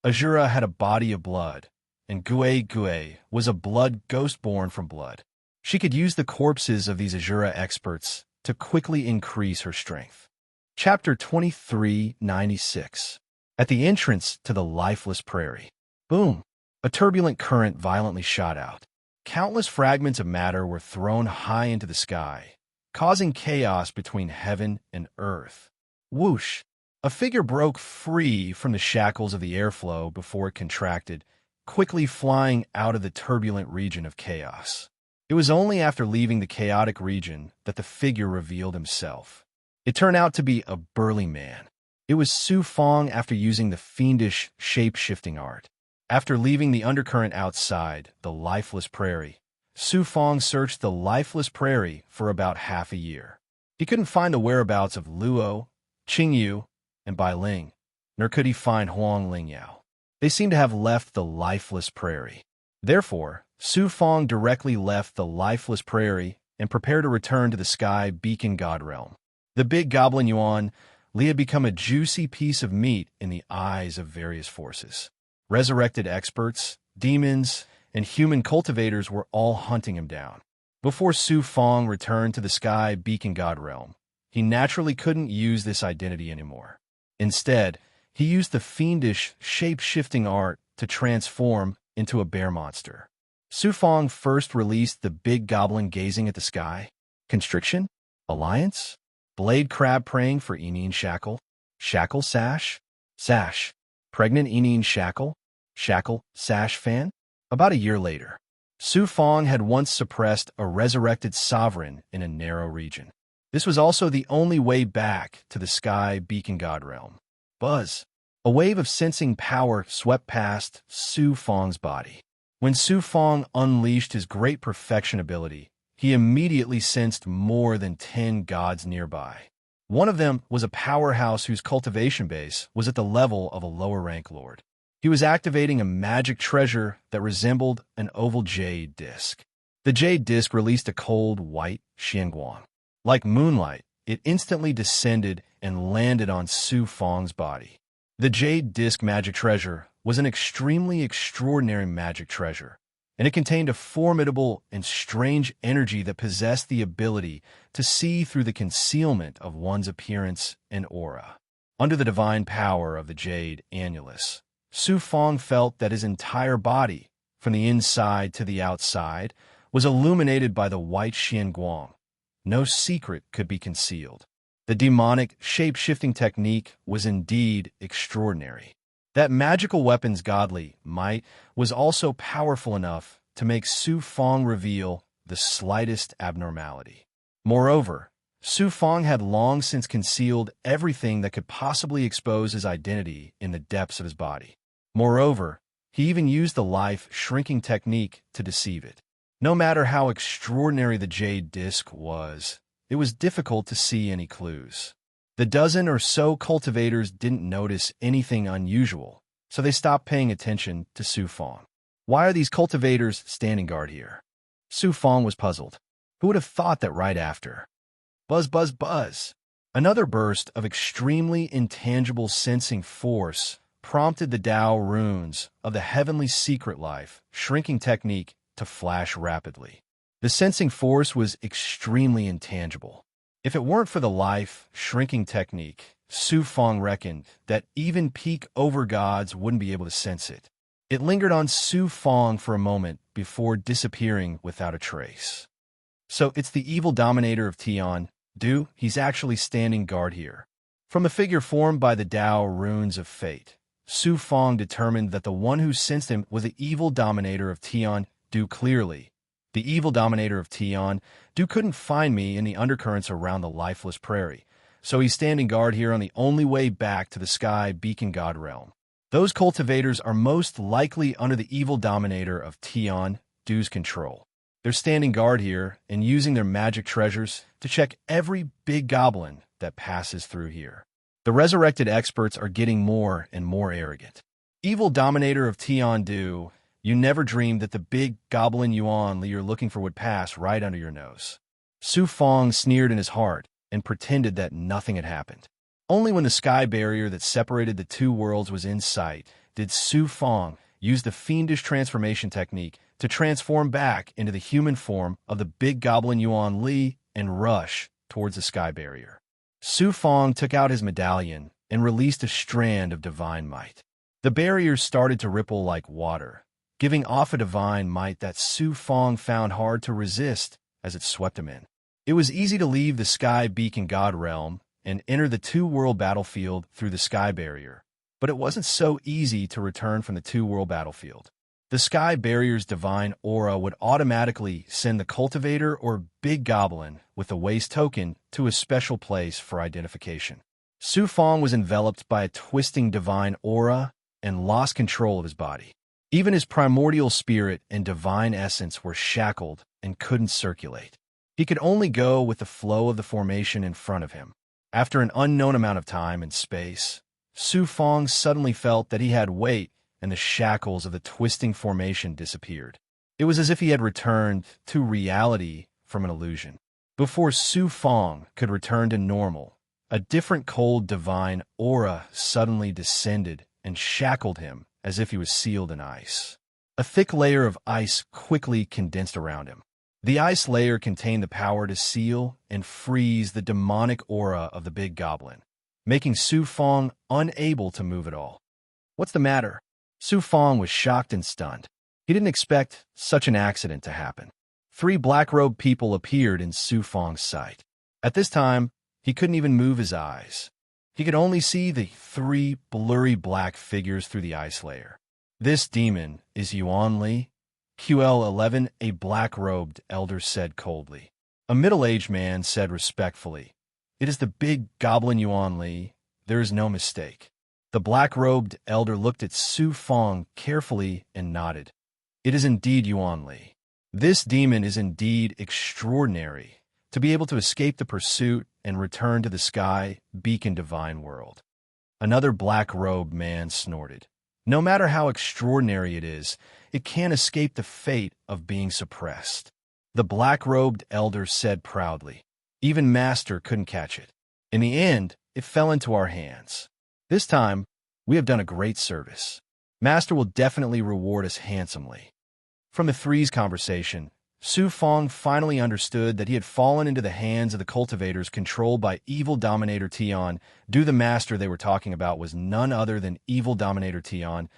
Azura had a body of blood, and Gui was a blood ghost born from blood. She could use the corpses of these Azura experts to quickly increase her strength. Chapter 2396. At the entrance to the lifeless prairie. Boom! A turbulent current violently shot out. Countless fragments of matter were thrown high into the sky, causing chaos between heaven and earth. Whoosh! A figure broke free from the shackles of the airflow before it contracted, quickly flying out of the turbulent region of chaos. It was only after leaving the chaotic region that the figure revealed himself. It turned out to be a burly man. It was Su Fong after using the fiendish shape-shifting art. After leaving the undercurrent outside the lifeless prairie, Su Fong searched the lifeless prairie for about half a year. He couldn't find the whereabouts of Luo, Qingyu, and Bai Ling, nor could he find Huang Lingyao. They seemed to have left the lifeless prairie. Therefore, Su Fong directly left the lifeless prairie and prepared to return to the Sky Beacon God realm. The big goblin Yuan Li had become a juicy piece of meat in the eyes of various forces. Resurrected experts, demons, and human cultivators were all hunting him down. Before Su Fong returned to the Sky Beacon God realm, he naturally couldn't use this identity anymore. Instead, he used the fiendish, shape-shifting art to transform into a bear monster. Su Fong first released the big goblin gazing at the sky. Constriction? Alliance? Blade crab praying for Enian Shackle? Shackle sash? Sash. Pregnant Enine shackle? Shackle sash fan? About a year later, Su Fong had once suppressed a resurrected sovereign in a narrow region. This was also the only way back to the sky beacon god realm. Buzz. A wave of sensing power swept past Su Fong's body. When Su Fong unleashed his great perfection ability, he immediately sensed more than 10 gods nearby. One of them was a powerhouse whose cultivation base was at the level of a lower-rank lord. He was activating a magic treasure that resembled an oval jade disc. The jade disc released a cold, white xianguang. Like moonlight, it instantly descended and landed on Su Fong's body. The jade disc magic treasure was an extremely extraordinary magic treasure, and it contained a formidable and strange energy that possessed the ability to see through the concealment of one's appearance and aura. Under the divine power of the jade annulus, Su Fong felt that his entire body, from the inside to the outside, was illuminated by the white xianguang. No secret could be concealed. The demonic, shape-shifting technique was indeed extraordinary. That magical weapon's godly might was also powerful enough to make Su Fong reveal the slightest abnormality. Moreover, Su Fong had long since concealed everything that could possibly expose his identity in the depths of his body. Moreover, he even used the life-shrinking technique to deceive it. No matter how extraordinary the jade disc was, it was difficult to see any clues. The dozen or so cultivators didn't notice anything unusual, so they stopped paying attention to Su Fong. Why are these cultivators standing guard here? Su Fong was puzzled. Who would have thought that right after? Buzz, buzz, buzz. Another burst of extremely intangible sensing force prompted the Tao runes of the heavenly secret life shrinking technique to flash rapidly. The sensing force was extremely intangible. If it weren't for the life-shrinking technique, Su Fong reckoned that even peak overgods wouldn't be able to sense it. It lingered on Su Fong for a moment before disappearing without a trace. So it's the evil dominator of Tian, Du. He's actually standing guard here. From the figure formed by the Tao runes of fate, Su Fong determined that the one who sensed him was the evil dominator of Tian, Du. Clearly, the evil dominator of Tian, Du couldn't find me in the undercurrents around the lifeless prairie, so he's standing guard here on the only way back to the sky beacon god realm. Those cultivators are most likely under the evil dominator of Tian, Du's control. They're standing guard here and using their magic treasures to check every big goblin that passes through here. The resurrected experts are getting more and more arrogant. Evil dominator of Tian Du, you never dreamed that the big goblin Yuan you're looking for would pass right under your nose. Su Fong sneered in his heart and pretended that nothing had happened. Only when the sky barrier that separated the two worlds was in sight did Su Fong use the fiendish transformation technique to transform back into the human form of the big goblin Yuan Li and rush towards the sky barrier. Su Fong took out his medallion and released a strand of divine might. The barrier started to ripple like water, giving off a divine might that Su Fong found hard to resist as it swept him in. It was easy to leave the sky beacon god realm and enter the two-world battlefield through the sky barrier, but it wasn't so easy to return from the two-world battlefield. The sky barrier's divine aura would automatically send the cultivator or big goblin with the waste token to a special place for identification. Su Fong was enveloped by a twisting divine aura and lost control of his body. Even his primordial spirit and divine essence were shackled and couldn't circulate. He could only go with the flow of the formation in front of him. After an unknown amount of time and space, Su Fong suddenly felt that he had weight and the shackles of the twisting formation disappeared. It was as if he had returned to reality from an illusion. Before Su Fong could return to normal, a different cold divine aura suddenly descended and shackled him as if he was sealed in ice. A thick layer of ice quickly condensed around him. The ice layer contained the power to seal and freeze the demonic aura of the big goblin, making Su Fong unable to move at all. What's the matter? Su Fong was shocked and stunned. He didn't expect such an accident to happen. 3 black-robed people appeared in Su Fong's sight. At this time, he couldn't even move his eyes. He could only see the three blurry black figures through the ice layer. This demon is Yuan Li. QL11, a black-robed elder said coldly. A middle-aged man said respectfully, "It is the big goblin Yuan Li. There is no mistake." The black-robed elder looked at Su Fong carefully and nodded. "It is indeed Yuan Li. This demon is indeed extraordinary, to be able to escape the pursuit and return to the sky, beacon divine world." Another black-robed man snorted. "No matter how extraordinary it is, it can't escape the fate of being suppressed." The black-robed elder said proudly, "Even Master couldn't catch it. In the end, it fell into our hands. This time, we have done a great service. Master will definitely reward us handsomely." From the three's conversation, Su Fong finally understood that he had fallen into the hands of the cultivators controlled by evil dominator Tian. The master they were talking about was none other than evil dominator Tian.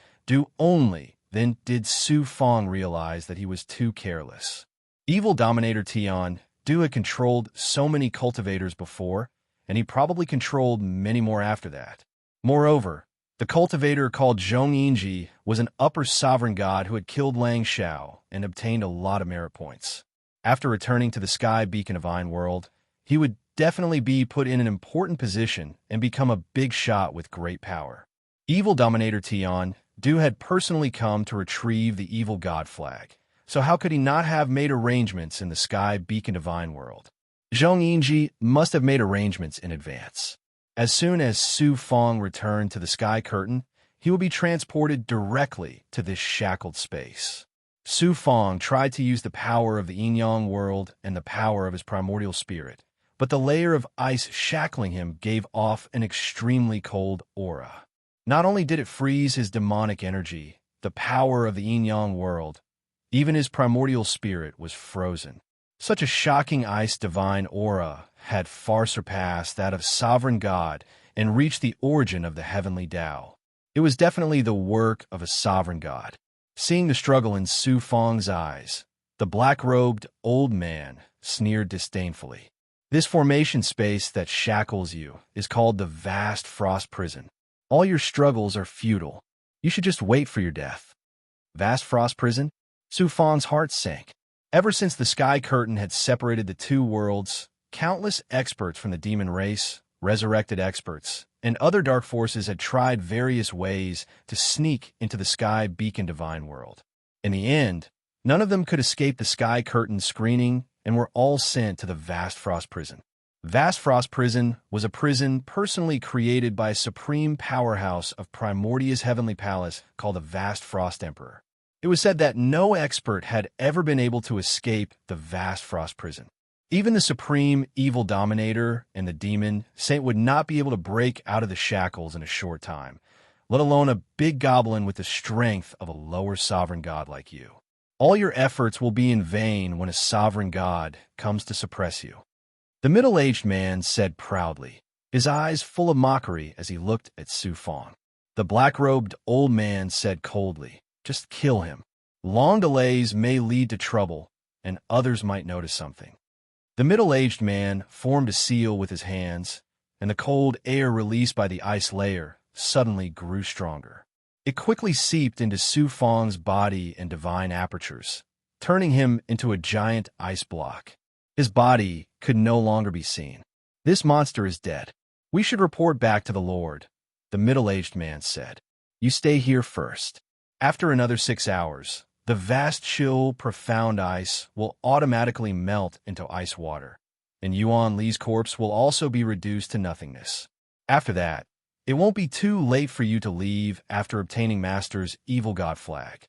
Only then did Su Fong realize that he was too careless. Evil dominator Tian had controlled so many cultivators before, and he probably controlled many more after that. Moreover, the cultivator called Zhong Yinji was an upper sovereign god who had killed Lang Xiao and obtained a lot of merit points. After returning to the Sky Beacon Divine World, he would definitely be put in an important position and become a big shot with great power. Evil dominator Tian had personally come to retrieve the evil god flag, so how could he not have made arrangements in the Sky Beacon Divine World? Zhong Yinji must have made arrangements in advance. As soon as Su Fong returned to the Sky Curtain, he would be transported directly to this shackled space. Su Fong tried to use the power of the yin-yang world and the power of his primordial spirit, but the layer of ice shackling him gave off an extremely cold aura. Not only did it freeze his demonic energy, the power of the yin-yang world, even his primordial spirit was frozen. Such a shocking ice divine aura had far surpassed that of sovereign God and reached the origin of the heavenly Tao. It was definitely the work of a sovereign god. Seeing the struggle in Su Fong's eyes, the black-robed old man sneered disdainfully. "This formation space that shackles you is called the vast frost prison. All your struggles are futile. You should just wait for your death." Vast frost prison? Su Fong's heart sank. Ever since the Sky Curtain had separated the two worlds, countless experts from the demon race, resurrected experts, and other dark forces had tried various ways to sneak into the Sky Beacon Divine World. In the end, none of them could escape the Sky Curtain screening and were all sent to the Vast Frost Prison. Vast Frost Prison was a prison personally created by a supreme powerhouse of Primordia's heavenly palace called the Vast Frost Emperor. It was said that no expert had ever been able to escape the Vast Frost Prison. Even the supreme evil dominator and the demon saint would not be able to break out of the shackles in a short time, let alone a big goblin with the strength of a lower sovereign god like you. All your efforts will be in vain when a sovereign god comes to suppress you. The middle-aged man said proudly, his eyes full of mockery as he looked at Su Fong. The black-robed old man said coldly, "Just kill him. Long delays may lead to trouble, and others might notice something." The middle-aged man formed a seal with his hands, and the cold air released by the ice layer suddenly grew stronger. It quickly seeped into Su Fong's body and divine apertures, turning him into a giant ice block. His body could no longer be seen. "This monster is dead. We should report back to the Lord," the middle-aged man said. "You stay here first." After another 6 hours, the vast chill, profound ice will automatically melt into ice water, and Yuan Li's corpse will also be reduced to nothingness. After that, it won't be too late for you to leave after obtaining Master's evil god flag.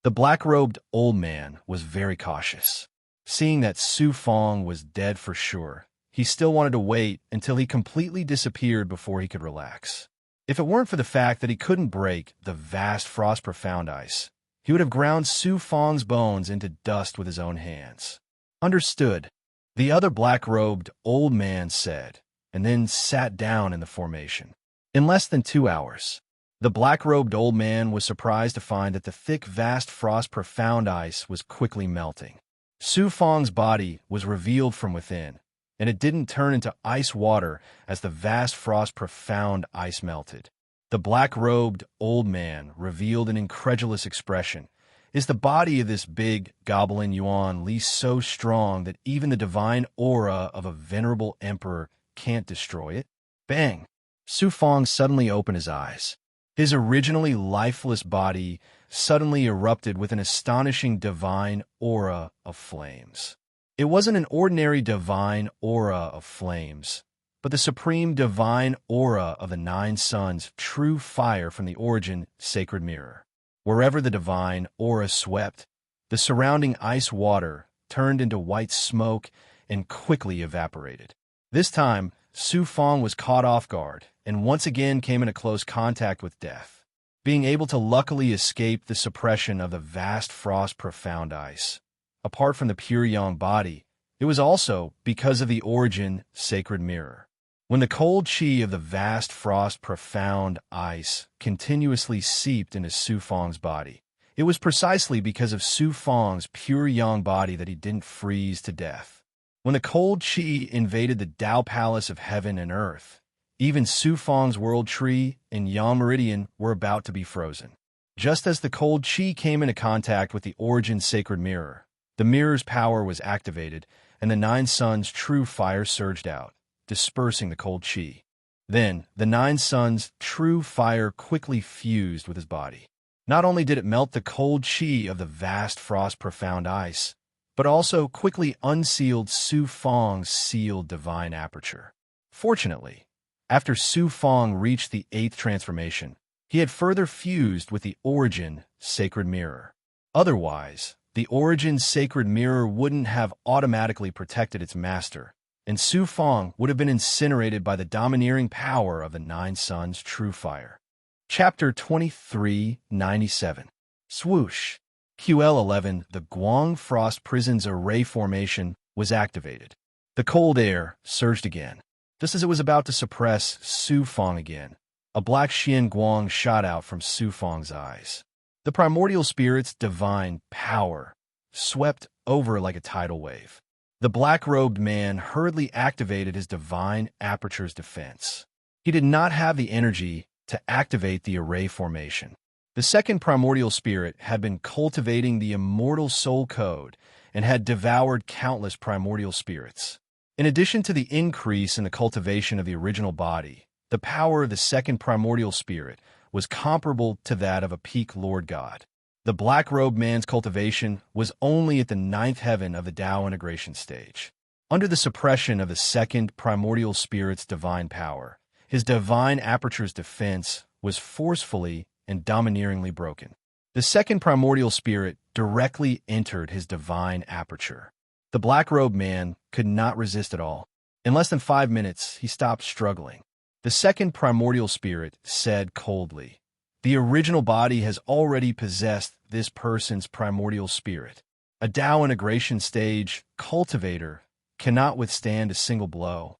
The black-robed old man was very cautious. Seeing that Su Fong was dead for sure, he still wanted to wait until he completely disappeared before he could relax. If it weren't for the fact that he couldn't break the vast frost profound ice, he would have ground Su Fong's bones into dust with his own hands. "Understood," the other black-robed old man said, and then sat down in the formation. In less than 2 hours, the black-robed old man was surprised to find that the thick, vast frost profound ice was quickly melting. Su Fong's body was revealed from within, and it didn't turn into ice water as the vast frost profound ice melted. The black-robed old man revealed an incredulous expression. Is the body of this big goblin Yuan Li so strong that even the divine aura of a venerable emperor can't destroy it? Bang! Su Fong suddenly opened his eyes. His originally lifeless body suddenly erupted with an astonishing divine aura of flames. It wasn't an ordinary divine aura of flames, but the supreme divine aura of the Nine Suns' true fire from the origin sacred mirror. Wherever the divine aura swept, the surrounding ice water turned into white smoke and quickly evaporated. This time, Su Fong was caught off guard and once again came into close contact with death, being able to luckily escape the suppression of the vast frost profound ice. Apart from the pure yang body, it was also because of the origin sacred mirror. When the cold qi of the vast frost profound ice continuously seeped into Su Fong's body, it was precisely because of Su Fong's pure yang body that he didn't freeze to death. When the cold qi invaded the Tao Palace of Heaven and Earth, even Su Fong's world tree and yang meridian were about to be frozen. Just as the cold qi came into contact with the origin sacred mirror, the mirror's power was activated and the Nine Suns' true fire surged out, dispersing the cold qi. Then, the Nine Suns' true fire quickly fused with his body. Not only did it melt the cold qi of the vast frost profound ice, but also quickly unsealed Su Fong's sealed divine aperture. Fortunately, after Su Fong reached the 8th transformation, he had further fused with the origin sacred mirror. Otherwise, the origin sacred mirror wouldn't have automatically protected its master, and Su Fong would have been incinerated by the domineering power of the Nine Suns' true fire. Chapter 2397. Swoosh. QL11, the Guang Frost Prison's array formation, was activated. The cold air surged again. Just as it was about to suppress Su Fong again, a black Xian Guang shot out from Su Fong's eyes. The primordial spirit's divine power swept over like a tidal wave. The black-robed man hurriedly activated his divine aperture's defense. He did not have the energy to activate the array formation. The second primordial spirit had been cultivating the immortal soul code and had devoured countless primordial spirits. In addition to the increase in the cultivation of the original body, the power of the second primordial spirit was comparable to that of a peak Lord God. The black-robed man's cultivation was only at the 9th heaven of the Tao integration stage. Under the suppression of the second primordial spirit's divine power, his divine aperture's defense was forcefully and domineeringly broken. The second primordial spirit directly entered his divine aperture. The black-robed man could not resist at all. In less than 5 minutes, he stopped struggling. The second primordial spirit said coldly, "The original body has already possessed this person's primordial spirit. A Tao integration stage cultivator cannot withstand a single blow."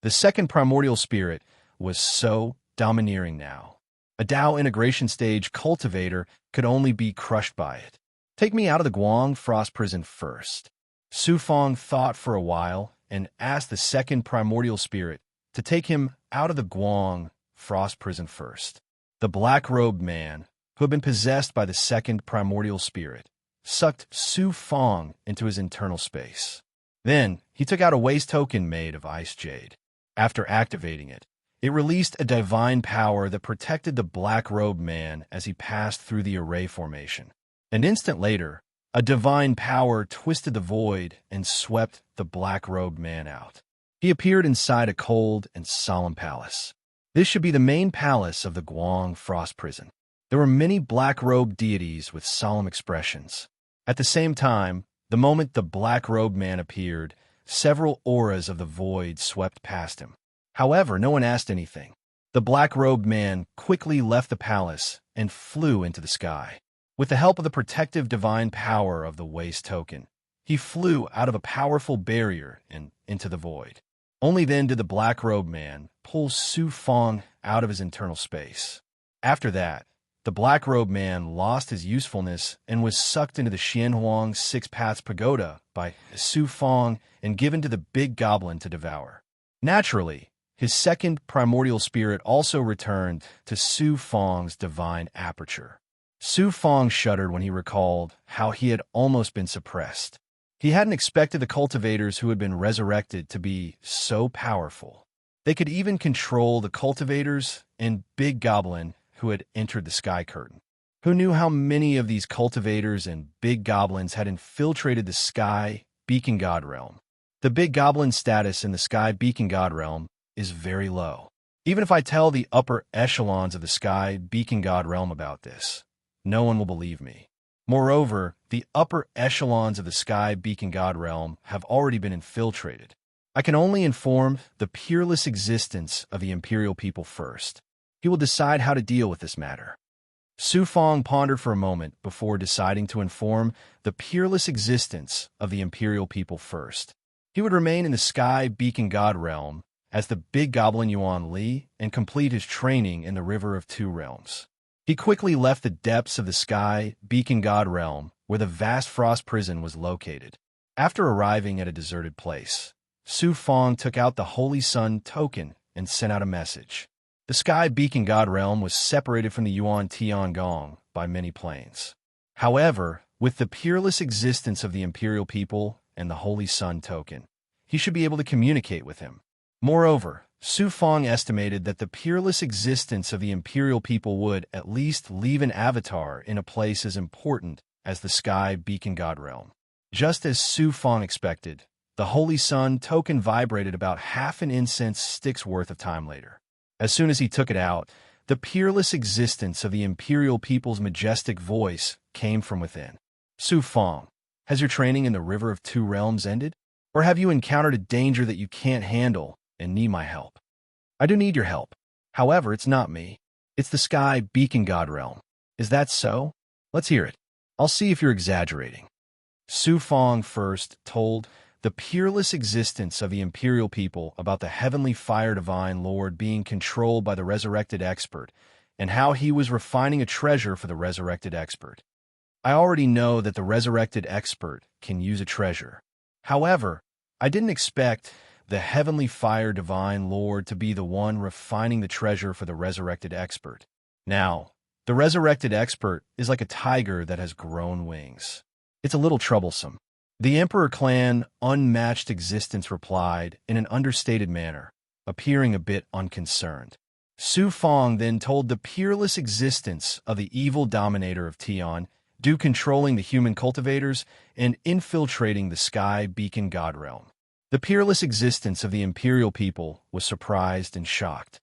The second primordial spirit was so domineering now. A Tao integration stage cultivator could only be crushed by it. "Take me out of the Guang Frost Prison first." Su Fong thought for a while and asked the second primordial spirit to take him out of the Guang Frost Prison first. The black-robed man, who had been possessed by the second primordial spirit, sucked Su Fong into his internal space. Then, he took out a waste token made of ice jade. After activating it, it released a divine power that protected the black-robed man as he passed through the array formation. An instant later, a divine power twisted the void and swept the black-robed man out. He appeared inside a cold and solemn palace. This should be the main palace of the Guang Frost Prison. There were many black-robed deities with solemn expressions. At the same time, the moment the black-robed man appeared, several auras of the void swept past him. However, no one asked anything. The black-robed man quickly left the palace and flew into the sky. With the help of the protective divine power of the waste token, he flew out of a powerful barrier and into the void. Only then did the black-robed man pull Su Fong out of his internal space. After that, the black-robed man lost his usefulness and was sucked into the Xianhuang Six Paths Pagoda by Su Fong and given to the big goblin to devour. Naturally, his second primordial spirit also returned to Su Fong's divine aperture. Su Fong shuddered when he recalled how he had almost been suppressed. He hadn't expected the cultivators who had been resurrected to be so powerful. They could even control the cultivators and big goblin who had entered the sky curtain. Who knew how many of these cultivators and big goblins had infiltrated the sky beacon god realm? The big goblin status in the sky beacon god realm is very low. Even if I tell the upper echelons of the sky beacon god realm about this, no one will believe me. Moreover, the upper echelons of the sky beacon god realm have already been infiltrated. I can only inform the peerless existence of the imperial people first. He will decide how to deal with this matter. Su Fong pondered for a moment before deciding to inform the peerless existence of the imperial people first. He would remain in the sky beacon god realm as the big goblin Yuan Li and complete his training in the River of Two Realms. He quickly left the depths of the sky beacon god realm where the vast frost prison was located. After arriving at a deserted place, Su Fong took out the Holy Sun token and sent out a message. The sky beacon god realm was separated from the Yuan Tiangong by many planes. However, with the peerless existence of the imperial people and the Holy Sun token, he should be able to communicate with him. Moreover, Su Fong estimated that the peerless existence of the imperial people would at least leave an avatar in a place as important as the sky beacon god realm. Just as Su Fong expected, the Holy Sun token vibrated about half an incense stick's worth of time later. As soon as he took it out, the peerless existence of the imperial people's majestic voice came from within. Su Fong, has your training in the River of Two Realms ended? Or have you encountered a danger that you can't handle and need my help? I do need your help. However, it's not me. It's the sky beacon god realm. Is that so? Let's hear it. I'll see if you're exaggerating. Su Fong first told the peerless existence of the imperial people about the heavenly fire divine lord being controlled by the resurrected expert and how he was refining a treasure for the resurrected expert. I already know that the resurrected expert can use a treasure. However, I didn't expect the heavenly fire divine lord to be the one refining the treasure for the resurrected expert. Now, the resurrected expert is like a tiger that has grown wings. It's a little troublesome. The Emperor Clan unmatched existence replied in an understated manner, appearing a bit unconcerned. Su Fong then told the peerless existence of the evil dominator of Tian, due controlling the human cultivators and infiltrating the sky beacon god realm. The peerless existence of the imperial people was surprised and shocked.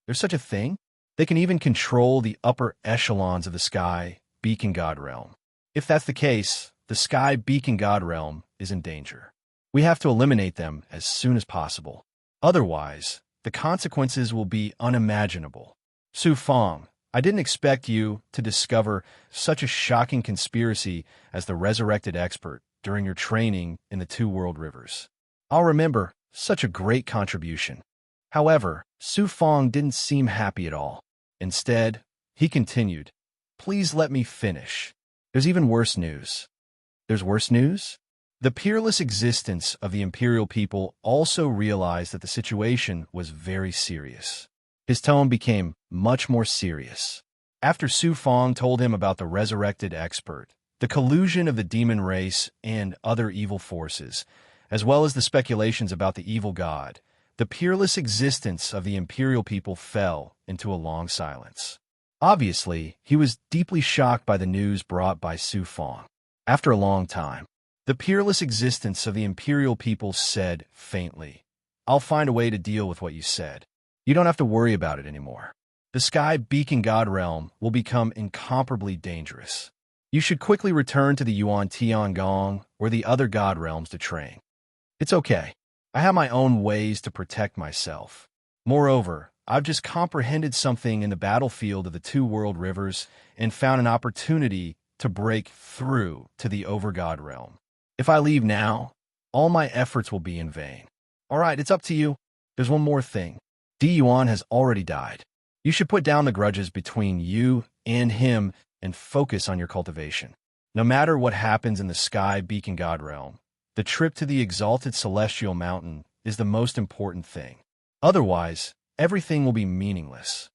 There's such a thing? They can even control the upper echelons of the sky beacon god realm. If that's the case, the sky beacon god realm is in danger. We have to eliminate them as soon as possible. Otherwise, the consequences will be unimaginable. Su Fong, I didn't expect you to discover such a shocking conspiracy as the resurrected expert during your training in the Two World Rivers. I'll remember such a great contribution. However, Su Fong didn't seem happy at all. Instead, he continued, please let me finish. There's even worse news. There's worse news? The peerless existence of the imperial people also realized that the situation was very serious. His tone became much more serious. After Su Fong told him about the resurrected expert, the collusion of the demon race and other evil forces, as well as the speculations about the evil god, the peerless existence of the imperial people fell into a long silence. Obviously, he was deeply shocked by the news brought by Su Fong. After a long time, the peerless existence of the imperial people said faintly, I'll find a way to deal with what you said. You don't have to worry about it anymore. The sky beacon god realm will become incomparably dangerous. You should quickly return to the Yuan Tiangong or the other god realms to train. It's okay. I have my own ways to protect myself. Moreover, I've just comprehended something in the battlefield of the Two World Rivers and found an opportunity to break through to the Overgod realm. If I leave now, all my efforts will be in vain. All right, it's up to you. There's one more thing. Di Yuan has already died. You should put down the grudges between you and him and focus on your cultivation. No matter what happens in the sky beacon god realm, the trip to the exalted celestial mountain is the most important thing. Otherwise, everything will be meaningless.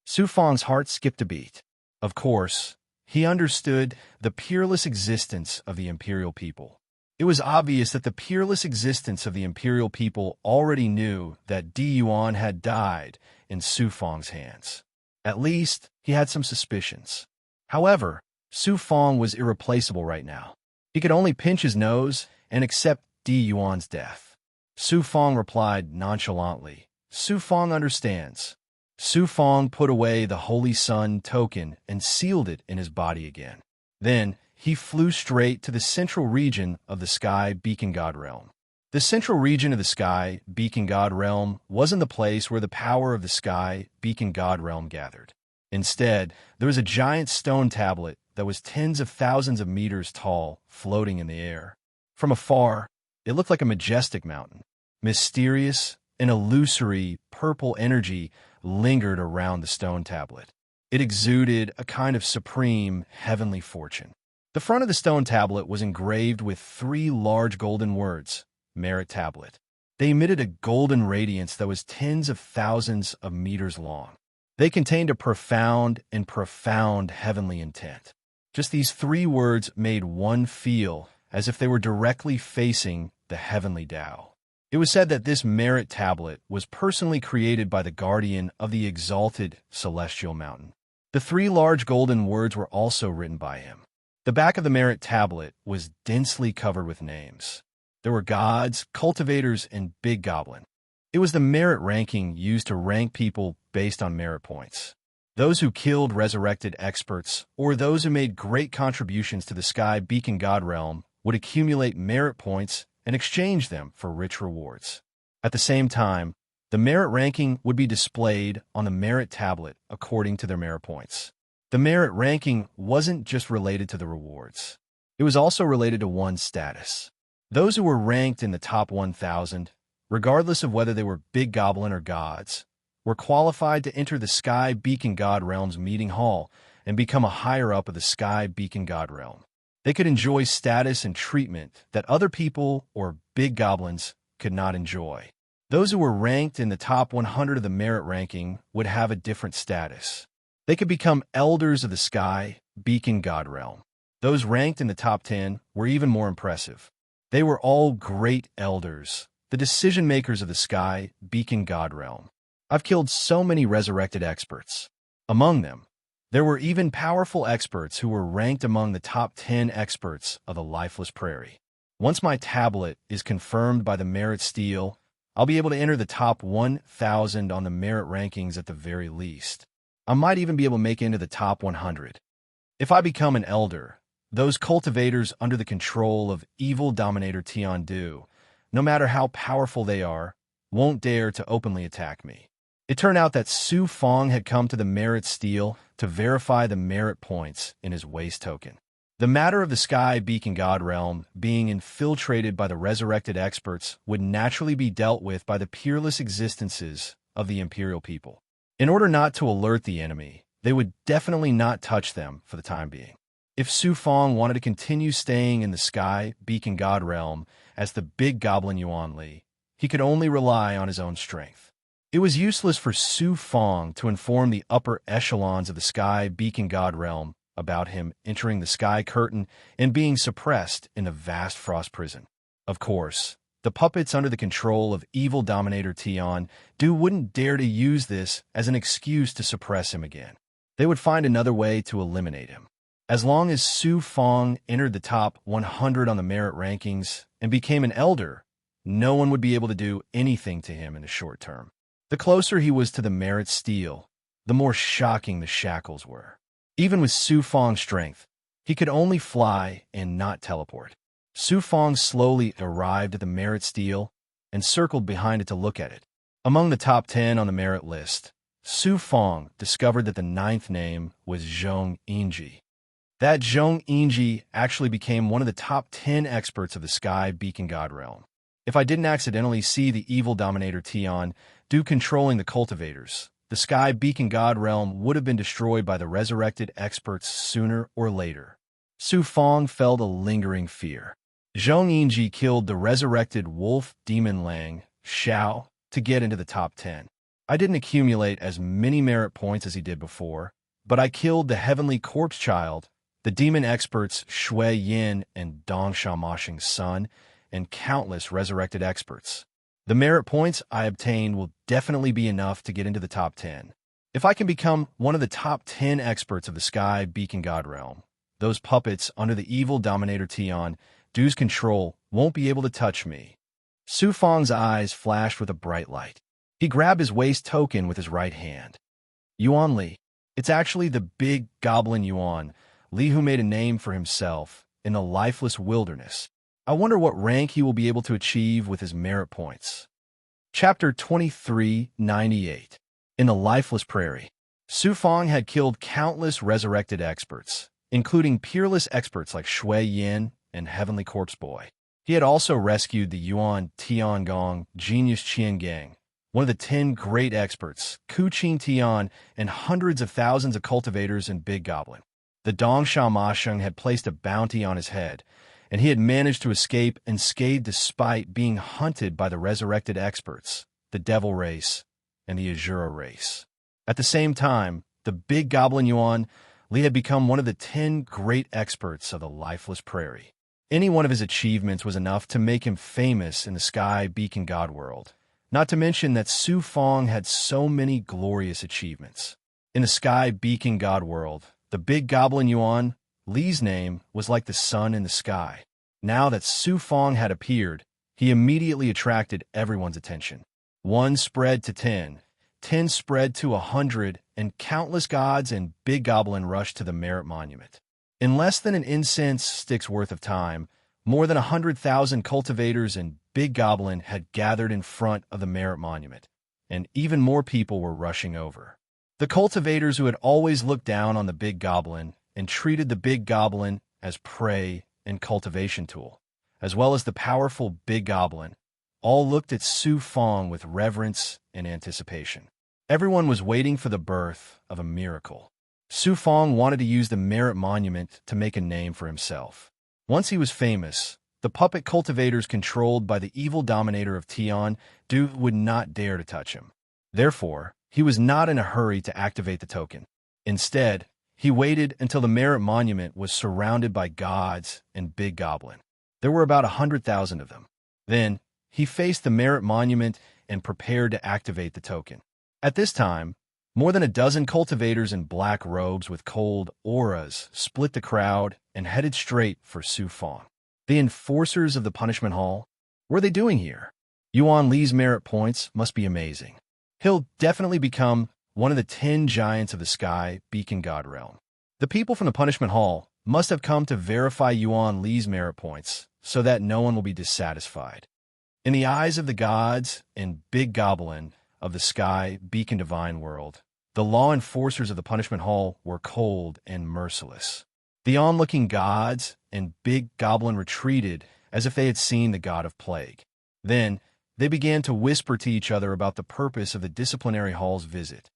Su Fang's heart skipped a beat. Of course, he understood the peerless existence of the imperial people. It was obvious that the peerless existence of the imperial people already knew that Di Yuan had died in Su Fang's hands. At least, he had some suspicions. However, Su Fang was irreplaceable right now. He could only pinch his nose and accept Di Yuan's death. Su Fang replied nonchalantly, "Su Fang understands." Su Fang put away the Holy Sun token and sealed it in his body again. Then, he flew straight to the central region of the Sky Beacon God Realm. The central region of the Sky Beacon God Realm wasn't the place where the power of the Sky Beacon God Realm gathered. Instead, there was a giant stone tablet that was tens of thousands of meters tall, floating in the air. From afar, it looked like a majestic mountain. Mysterious and illusory purple energy lingered around the stone tablet. It exuded a kind of supreme, heavenly fortune. The front of the stone tablet was engraved with 3 large golden words, Merit Tablet. They emitted a golden radiance that was tens of thousands of meters long. They contained a profound heavenly intent. Just these 3 words made one feel as if they were directly facing the heavenly Tao. It was said that this Merit Tablet was personally created by the guardian of the exalted celestial mountain. The 3 large golden words were also written by him. The back of the Merit Tablet was densely covered with names. There were gods, cultivators, and big goblin. It was the merit ranking used to rank people based on merit points. Those who killed resurrected experts, or those who made great contributions to the Sky Beacon God Realm, would accumulate merit points and exchange them for rich rewards. At the same time, the merit ranking would be displayed on the Merit Tablet according to their merit points. The merit ranking wasn't just related to the rewards. It was also related to one's status. Those who were ranked in the top 1,000, regardless of whether they were big goblin or gods, were qualified to enter the Sky Beacon God Realm's meeting hall and become a higher-up of the Sky Beacon God Realm. They could enjoy status and treatment that other people or big goblins could not enjoy. Those who were ranked in the top 100 of the merit ranking would have a different status. They could become elders of the Sky Beacon God Realm. Those ranked in the top 10 were even more impressive. They were all great elders, the decision-makers of the Sky Beacon God Realm. I've killed so many resurrected experts. Among them, there were even powerful experts who were ranked among the top 10 experts of the Lifeless Prairie. Once my tablet is confirmed by the Merit Steel, I'll be able to enter the top 1,000 on the merit rankings at the very least. I might even be able to make it into the top 100. If I become an elder, those cultivators under the control of evil dominator Tiandu, no matter how powerful they are, won't dare to openly attack me. It turned out that Su Fang had come to the Merit Steel to verify the merit points in his waste token. The matter of the Sky Beacon God Realm being infiltrated by the resurrected experts would naturally be dealt with by the peerless existences of the imperial people. In order not to alert the enemy, they would definitely not touch them for the time being. If Su Fang wanted to continue staying in the Sky Beacon God Realm as the big goblin Yuan Li, he could only rely on his own strength. It was useless for Su Fang to inform the upper echelons of the Sky Beacon God Realm about him entering the Sky Curtain and being suppressed in the vast frost prison. Of course, the puppets under the control of evil dominator Tiandu wouldn't dare to use this as an excuse to suppress him again. They would find another way to eliminate him. As long as Su Fang entered the top 100 on the merit rankings and became an elder, no one would be able to do anything to him in the short term. The closer he was to the Merit Steel, the more shocking the shackles were. Even with Su Fang's strength, he could only fly and not teleport. Su Fang slowly arrived at the Merit Steel and circled behind it to look at it. Among the top 10 on the merit list, Su Fang discovered that the 9th name was Zhong Yingji. That Zhong Yingji actually became one of the top 10 experts of the Sky Beacon God Realm. If I didn't accidentally see the evil dominator Tiandu controlling the cultivators, the Sky Beacon God realm would have been destroyed by the resurrected experts sooner or later. Su Fong felt a lingering fear. Zhong Yinji killed the resurrected wolf demon Lang Xiao to get into the top 10. I didn't accumulate as many merit points as he did before, but I killed the heavenly corpse child, the demon experts Shui Yin and Dong Shamashing's son, and countless resurrected experts. The merit points I obtained will definitely be enough to get into the top 10. If I can become one of the top 10 experts of the Sky Beacon God realm, those puppets under the evil dominator Tian Du's control won't be able to touch me. Su Fong's eyes flashed with a bright light. He grabbed his waist token with his right hand. Yuan Li. It's actually the big goblin Yuan Li who made a name for himself in the lifeless wilderness. I wonder what rank he will be able to achieve with his merit points. Chapter 2398. In the lifeless prairie. Su Fong had killed countless resurrected experts, including peerless experts like Shui Yin and Heavenly Corpse Boy. He had also rescued the Yuan Tiangong genius Qian Gang, one of the 10 great experts, Ku Qin Tian, and hundreds of thousands of cultivators in Big Goblin. The Dong Shamasheng had placed a bounty on his head, and he had managed to escape unscathed despite being hunted by the resurrected experts, the Devil race, and the Azura race. At the same time, the Big Goblin Yuan Li had become one of the 10 great experts of the lifeless prairie. Any one of his achievements was enough to make him famous in the Sky Beacon God world, not to mention that Su Fong had so many glorious achievements. In the Sky Beacon God world, the Big Goblin Yuan Li's name was like the sun in the sky. Now that Su Fong had appeared, he immediately attracted everyone's attention. 1 spread to 10, 10 spread to 100, and countless gods and Big Goblin rushed to the Merit Monument. In less than an incense stick's worth of time, more than 100,000 cultivators and Big Goblin had gathered in front of the Merit Monument, and even more people were rushing over. The cultivators who had always looked down on the Big Goblin and treated the Big Goblin as prey and cultivation tool, as well as the powerful Big Goblin, all looked at Su Fong with reverence and anticipation. Everyone was waiting for the birth of a miracle. Su Fong wanted to use the Merit Monument to make a name for himself. Once he was famous, the puppet cultivators controlled by the evil dominator of Tian Du would not dare to touch him. Therefore, he was not in a hurry to activate the token. Instead, he waited until the Merit Monument was surrounded by gods and Big Goblin. There were about 100,000 of them. Then, he faced the Merit Monument and prepared to activate the token. At this time, more than a dozen cultivators in black robes with cold auras split the crowd and headed straight for Su Fong. The enforcers of the punishment hall? What are they doing here? Yuan Li's merit points must be amazing. He'll definitely become one of the 10 giants of the Sky Beacon God realm. The people from the punishment hall must have come to verify Yuan Li's merit points so that no one will be dissatisfied. In the eyes of the gods and Big Goblin of the Sky Beacon Divine world, the law enforcers of the punishment hall were cold and merciless. The onlooking gods and Big Goblin retreated as if they had seen the god of plague. Then, they began to whisper to each other about the purpose of the disciplinary hall's visit.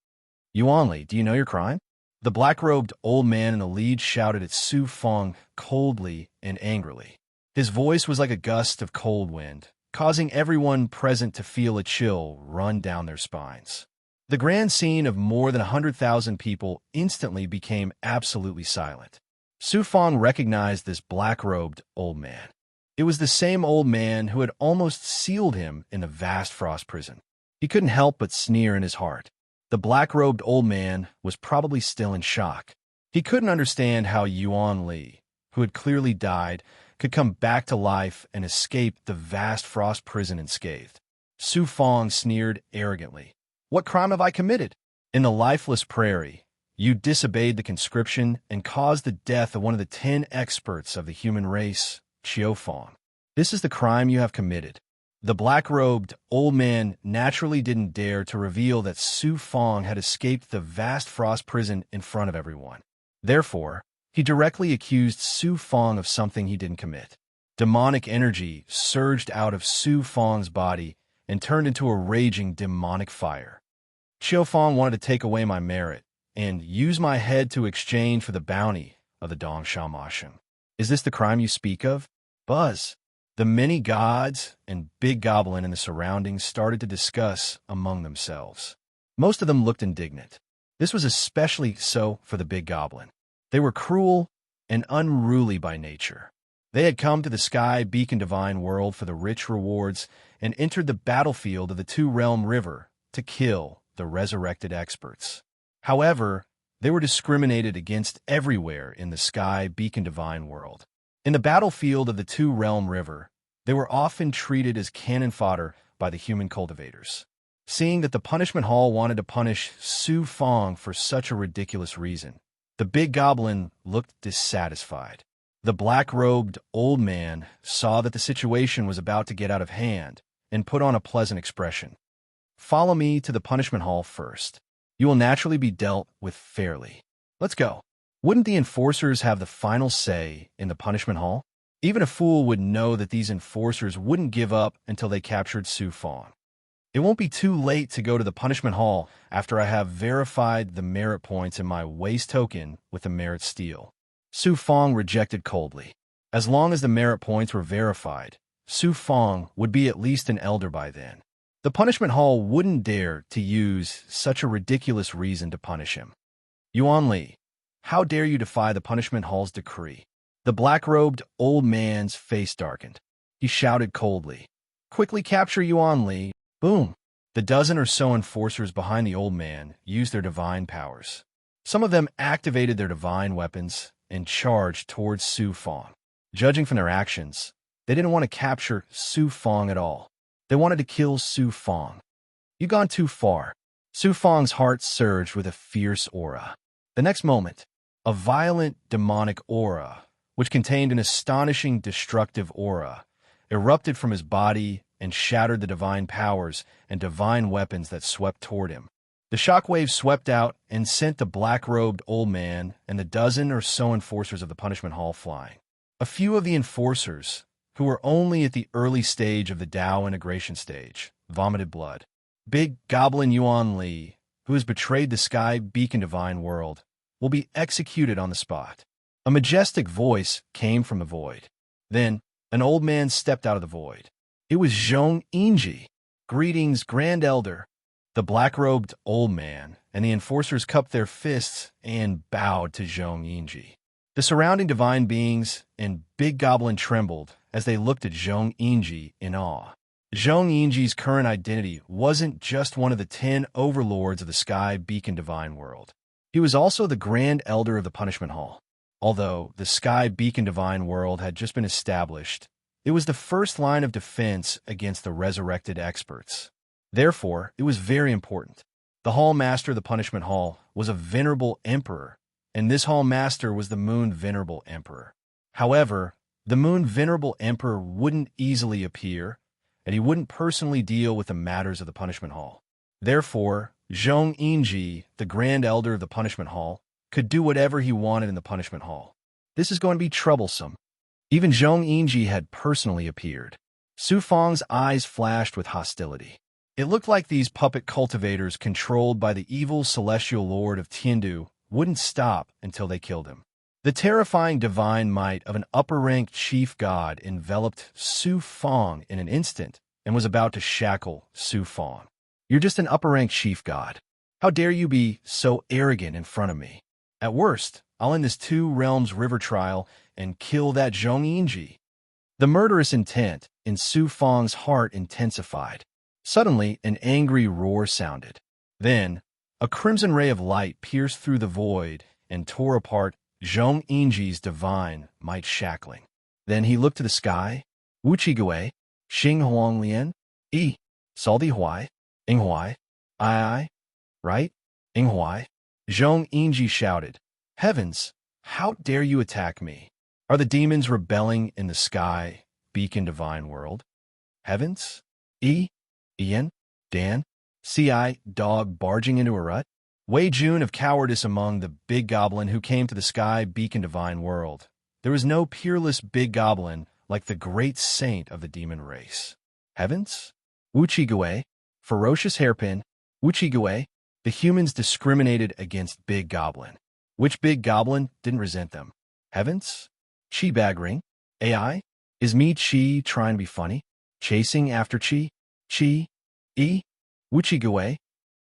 Yuan Li, do you know your crime? The black-robed old man in the lead shouted at Su Fong coldly and angrily. His voice was like a gust of cold wind, causing everyone present to feel a chill run down their spines. The grand scene of more than 100,000 people instantly became absolutely silent. Su Fong recognized this black-robed old man. It was the same old man who had almost sealed him in the vast frost prison. He couldn't help but sneer in his heart. The black-robed old man was probably still in shock. He couldn't understand how Yuan Li, who had clearly died, could come back to life and escape the vast frost prison unscathed. Su Fong sneered arrogantly. What crime have I committed? In the lifeless prairie, you disobeyed the conscription and caused the death of one of the 10 experts of the human race, Qiu Fong. This is the crime you have committed. The black-robed old man naturally didn't dare to reveal that Su Fong had escaped the vast frost prison in front of everyone. Therefore, he directly accused Su Fong of something he didn't commit. Demonic energy surged out of Su Fong's body and turned into a raging demonic fire. Qiufang wanted to take away my merit and use my head to exchange for the bounty of the Dongsha Mashin. Is this the crime you speak of? Buzz. The many gods and big goblin in the surroundings started to discuss among themselves. Most of them looked indignant. This was especially so for the big goblin. They were cruel and unruly by nature. They had come to the Sky Beacon Divine World for the rich rewards and entered the battlefield of the Two-Realm River to kill the resurrected experts. However, they were discriminated against everywhere in the Sky Beacon Divine World. In the battlefield of the Two-Realm River, they were often treated as cannon fodder by the human cultivators. Seeing that the punishment hall wanted to punish Su Fong for such a ridiculous reason, the big goblin looked dissatisfied. The black-robed old man saw that the situation was about to get out of hand and put on a pleasant expression. Follow me to the punishment hall first. You will naturally be dealt with fairly. Let's go. Wouldn't the enforcers have the final say in the punishment hall? Even a fool would know that these enforcers wouldn't give up until they captured Su Fong. It won't be too late to go to the punishment hall after I have verified the merit points in my waste token with the merit steel. Su Fong rejected coldly. As long as the merit points were verified, Su Fong would be at least an elder by then. The punishment hall wouldn't dare to use such a ridiculous reason to punish him. Yuan Li, how dare you defy the punishment hall's decree? The black-robed old man's face darkened. He shouted coldly, "Quickly capture Yuan Li!" Boom! The dozen or so enforcers behind the old man used their divine powers. Some of them activated their divine weapons and charged towards Su Fong. Judging from their actions, they didn't want to capture Su Fong at all. They wanted to kill Su Fong. You've gone too far. Su Fong's heart surged with a fierce aura. The next moment, a violent demonic aura, which contained an astonishing destructive aura, erupted from his body and shattered the divine powers and divine weapons that swept toward him. The shockwave swept out and sent the black-robed old man and the dozen or so enforcers of the punishment hall flying. A few of the enforcers, who were only at the early stage of the Dao integration stage, vomited blood. Big Goblin Yuan Li, who has betrayed the Sky Beacon Divine World, will be executed on the spot. A majestic voice came from the void. Then, an old man stepped out of the void. It was Zhong Yingji. Greetings, Grand Elder. The black-robed old man and the enforcers cupped their fists and bowed to Zhong Yingji. The surrounding divine beings and Big Goblin trembled as they looked at Zhong Yingji in awe. Zhong Yingji's current identity wasn't just one of the 10 overlords of the Sky Beacon Divine World. He was also the Grand Elder of the Punishment Hall. Although the Sky Beacon Divine World had just been established, it was the first line of defense against the resurrected experts. Therefore, it was very important. The Hall Master of the Punishment Hall was a venerable emperor, and this Hall Master was the Moon Venerable Emperor. However, the Moon Venerable Emperor wouldn't easily appear, and he wouldn't personally deal with the matters of the Punishment Hall. Therefore, Zhong Yingji, the Grand Elder of the Punishment Hall, could do whatever he wanted in the Punishment Hall. This is going to be troublesome. Even Zhong Yingji had personally appeared. Su Fong's eyes flashed with hostility. It looked like these puppet cultivators controlled by the evil celestial lord of Tiandu wouldn't stop until they killed him. The terrifying divine might of an upper-ranked chief god enveloped Su Fong in an instant and was about to shackle Su Fong. You're just an upper-ranked chief god. How dare you be so arrogant in front of me? At worst, I'll end this Two Realms River trial and kill that Zhong Yingji. The murderous intent in Su Fong's heart intensified. Suddenly, an angry roar sounded. Then, a crimson ray of light pierced through the void and tore apart Zhong Yingji's divine might shackling. Then he looked to the sky. Wu Qigui, Xing Huang Lian, Saldi Huai, Ing Huai, I, right? Ing Huai. Zhong Yingji shouted, Heavens, how dare you attack me? Are the demons rebelling in the Sky Beacon Divine World? Heavens? Ian? Dan? Ci dog barging into a rut? Wei Jun of cowardice among the big goblin who came to the Sky Beacon Divine World. There was no peerless big goblin like the great saint of the demon race. Heavens? Wu Qigui, ferocious hairpin, Wu Qigui, The humans discriminated against Big Goblin. Which Big Goblin didn't resent them? Heavens? Chi bag ring? AI? Is me Chi trying to be funny? Chasing after Chi? Chi? E? Wuchi Gui?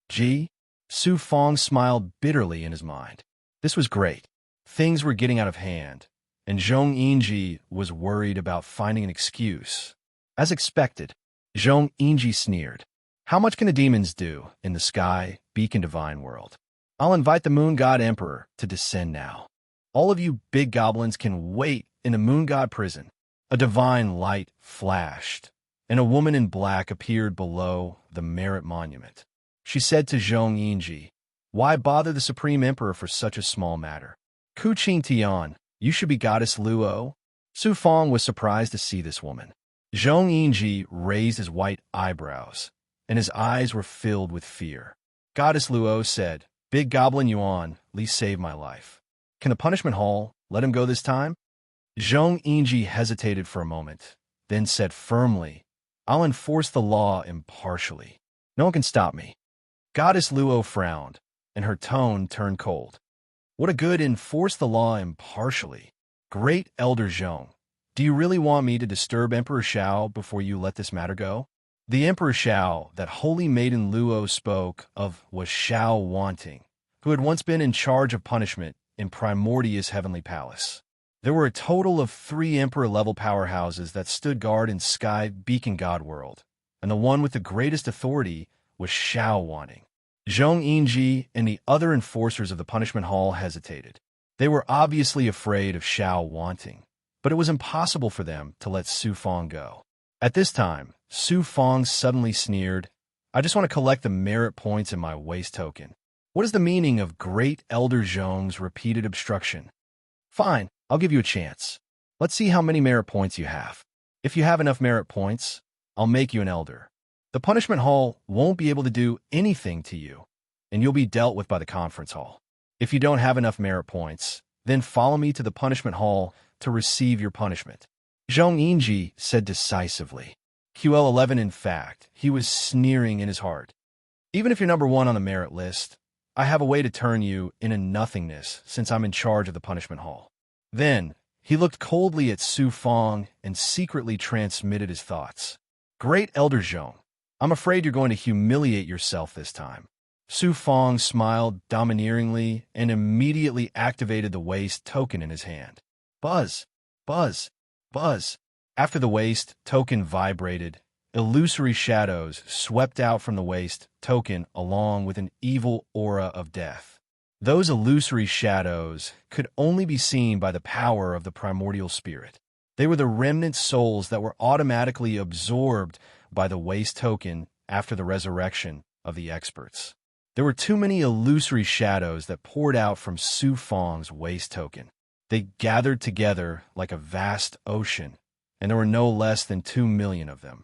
G? Su Fong smiled bitterly in his mind. This was great. Things were getting out of hand, and Zhong Yinji was worried about finding an excuse. As expected, Zhong Yinji sneered. How much can the demons do in the sky, beacon divine world? I'll invite the Moon God Emperor to descend now. All of you big goblins can wait in the Moon God prison. A divine light flashed, and a woman in black appeared below the Merit Monument. She said to Zhong Yinji, why bother the Supreme Emperor for such a small matter? Ku Qing Tian, you should be Goddess Luo. Su Fong was surprised to see this woman. Zhong Yinji raised his white eyebrows, and his eyes were filled with fear. Goddess Luo said, Big Goblin Yuan, please save my life. Can the punishment hall let him go this time? Zhong Yinji hesitated for a moment, then said firmly, I'll enforce the law impartially. No one can stop me. Goddess Luo frowned, and her tone turned cold. What a good enforce the law impartially. Great Elder Zhong, do you really want me to disturb Emperor Shao before you let this matter go? The Emperor Shao that holy maiden Luo spoke of was Shao Wanting, who had once been in charge of punishment in Primordia's heavenly palace. There were a total of 3 Emperor-level powerhouses that stood guard in Sky Beacon God World, and the one with the greatest authority was Shao Wanting. Zhong Yinji and the other enforcers of the punishment hall hesitated. They were obviously afraid of Shao Wanting, but it was impossible for them to let Su Fong go. At this time, Su Fong suddenly sneered, I just want to collect the merit points in my waste token. What is the meaning of Great Elder Zhong's repeated obstruction? Fine, I'll give you a chance. Let's see how many merit points you have. If you have enough merit points, I'll make you an elder. The punishment hall won't be able to do anything to you, and you'll be dealt with by the conference hall. If you don't have enough merit points, then follow me to the punishment hall to receive your punishment. Zhong Yinji said decisively. QL11, in fact, he was sneering in his heart. Even if you're number 1 on the merit list, I have a way to turn you into nothingness since I'm in charge of the punishment hall. Then, he looked coldly at Su Fong and secretly transmitted his thoughts. Great Elder Zhong, I'm afraid you're going to humiliate yourself this time. Su Fong smiled domineeringly and immediately activated the waste token in his hand. Buzz, buzz, buzz. After the waste token vibrated, illusory shadows swept out from the waste token along with an evil aura of death. Those illusory shadows could only be seen by the power of the primordial spirit. They were the remnant souls that were automatically absorbed by the waste token after the resurrection of the experts. There were too many illusory shadows that poured out from Su Fong's waste token. They gathered together like a vast ocean, and there were no less than 2 million of them.